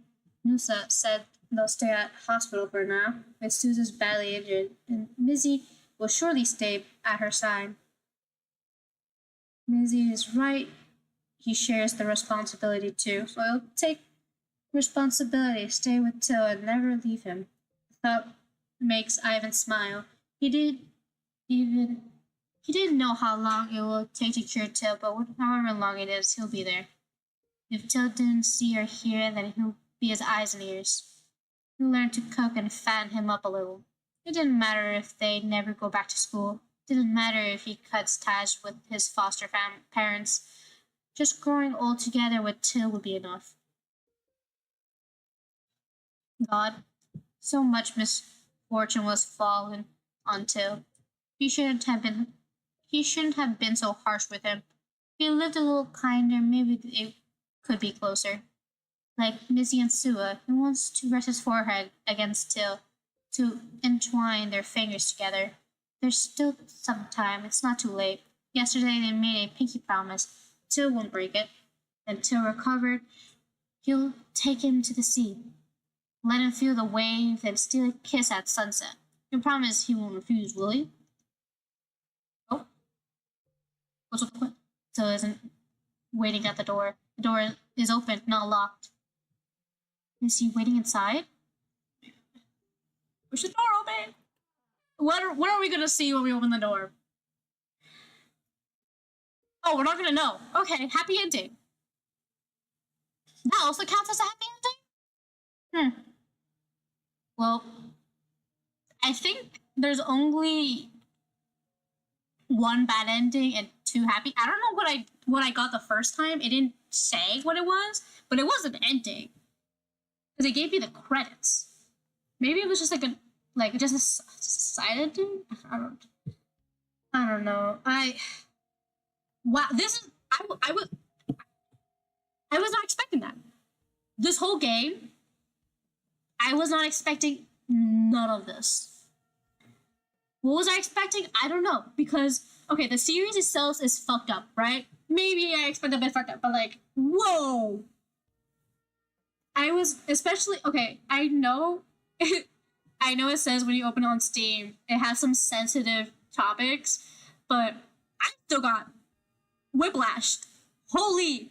Speaker 1: Nusa said they'll stay at hospital for now, with Susan's badly injured, and Mizzy will surely stay at her side. Mizzy is right. He shares the responsibility too, so he'll take responsibility, stay with Till, and never leave him. The thought makes Ivan smile. He didn't know how long it will take to cure Till, but however long it is, he'll be there. If Till didn't see or hear, then he'll be his eyes and ears. He'll learn to cook and fatten him up a little. It didn't matter if they never go back to school. It didn't matter if he cuts ties with his foster parents. Just growing old together with Till would be enough. God, so much misfortune was fallen on Till. He shouldn't have been so harsh with him. If he lived a little kinder, maybe it could be closer. Like Mizzy and Sua, he wants to rest his forehead against Till, to entwine their fingers together. There's still some time, it's not too late. Yesterday they made a pinky promise. Till won't break it. Until recovered, he'll take him to the sea. Let him feel the waves and steal a kiss at sunset. You promise he won't refuse, will he? Oh, what's with the point? Till isn't waiting at the door. The door is open, not locked. Is he waiting inside? Push the door open. What are we gonna see when we open the door? Oh, we're not gonna know. Okay, happy ending. That also counts as a happy ending? Well, I think there's only one bad ending and two happy. I don't know what I got the first time. It didn't say what it was, but it was an ending because it gave me the credits. Maybe it was just like just a side ending. I don't know. Wow. This is I was not expecting that. This whole game, I was not expecting none of this. What was I expecting? I don't know. Because, okay, the series itself is fucked up, right? Maybe I expect a bit fucked up, but like, whoa! I was especially, okay, I know, I know it says when you open it on Steam, it has some sensitive topics, but I still got whiplashed. Holy!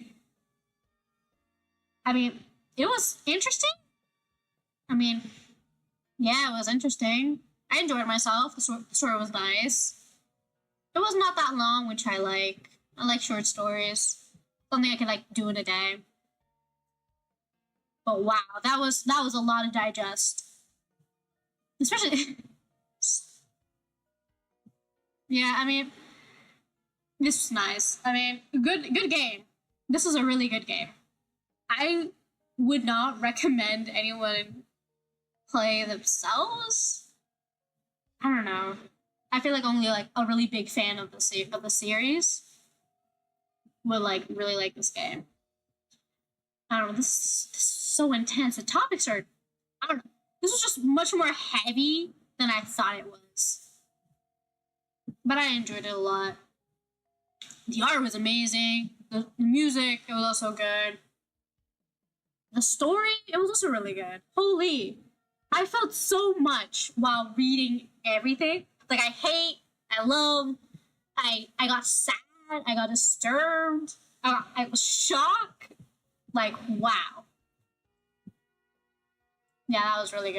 Speaker 1: I mean, it was interesting. I mean, yeah, it was interesting. I enjoyed myself. The story was nice. It was not that long, which I like. I like short stories. Something I could like do in a day. But wow, that was a lot to digest. Especially yeah, I mean, this was nice. I mean, good game. This was a really good game. I would not recommend anyone play themselves. I don't know. I feel like only like a really big fan of the series would like really like this game. I don't know. This is so intense. The topics are. I don't know. This was just much more heavy than I thought it was, but I enjoyed it a lot. The art was amazing. The music, it was also good. The story, it was also really good. Holy, I felt so much while reading everything. Like I hate, I love, I got sad, I got disturbed, I was shocked. Like wow, yeah, that was really good.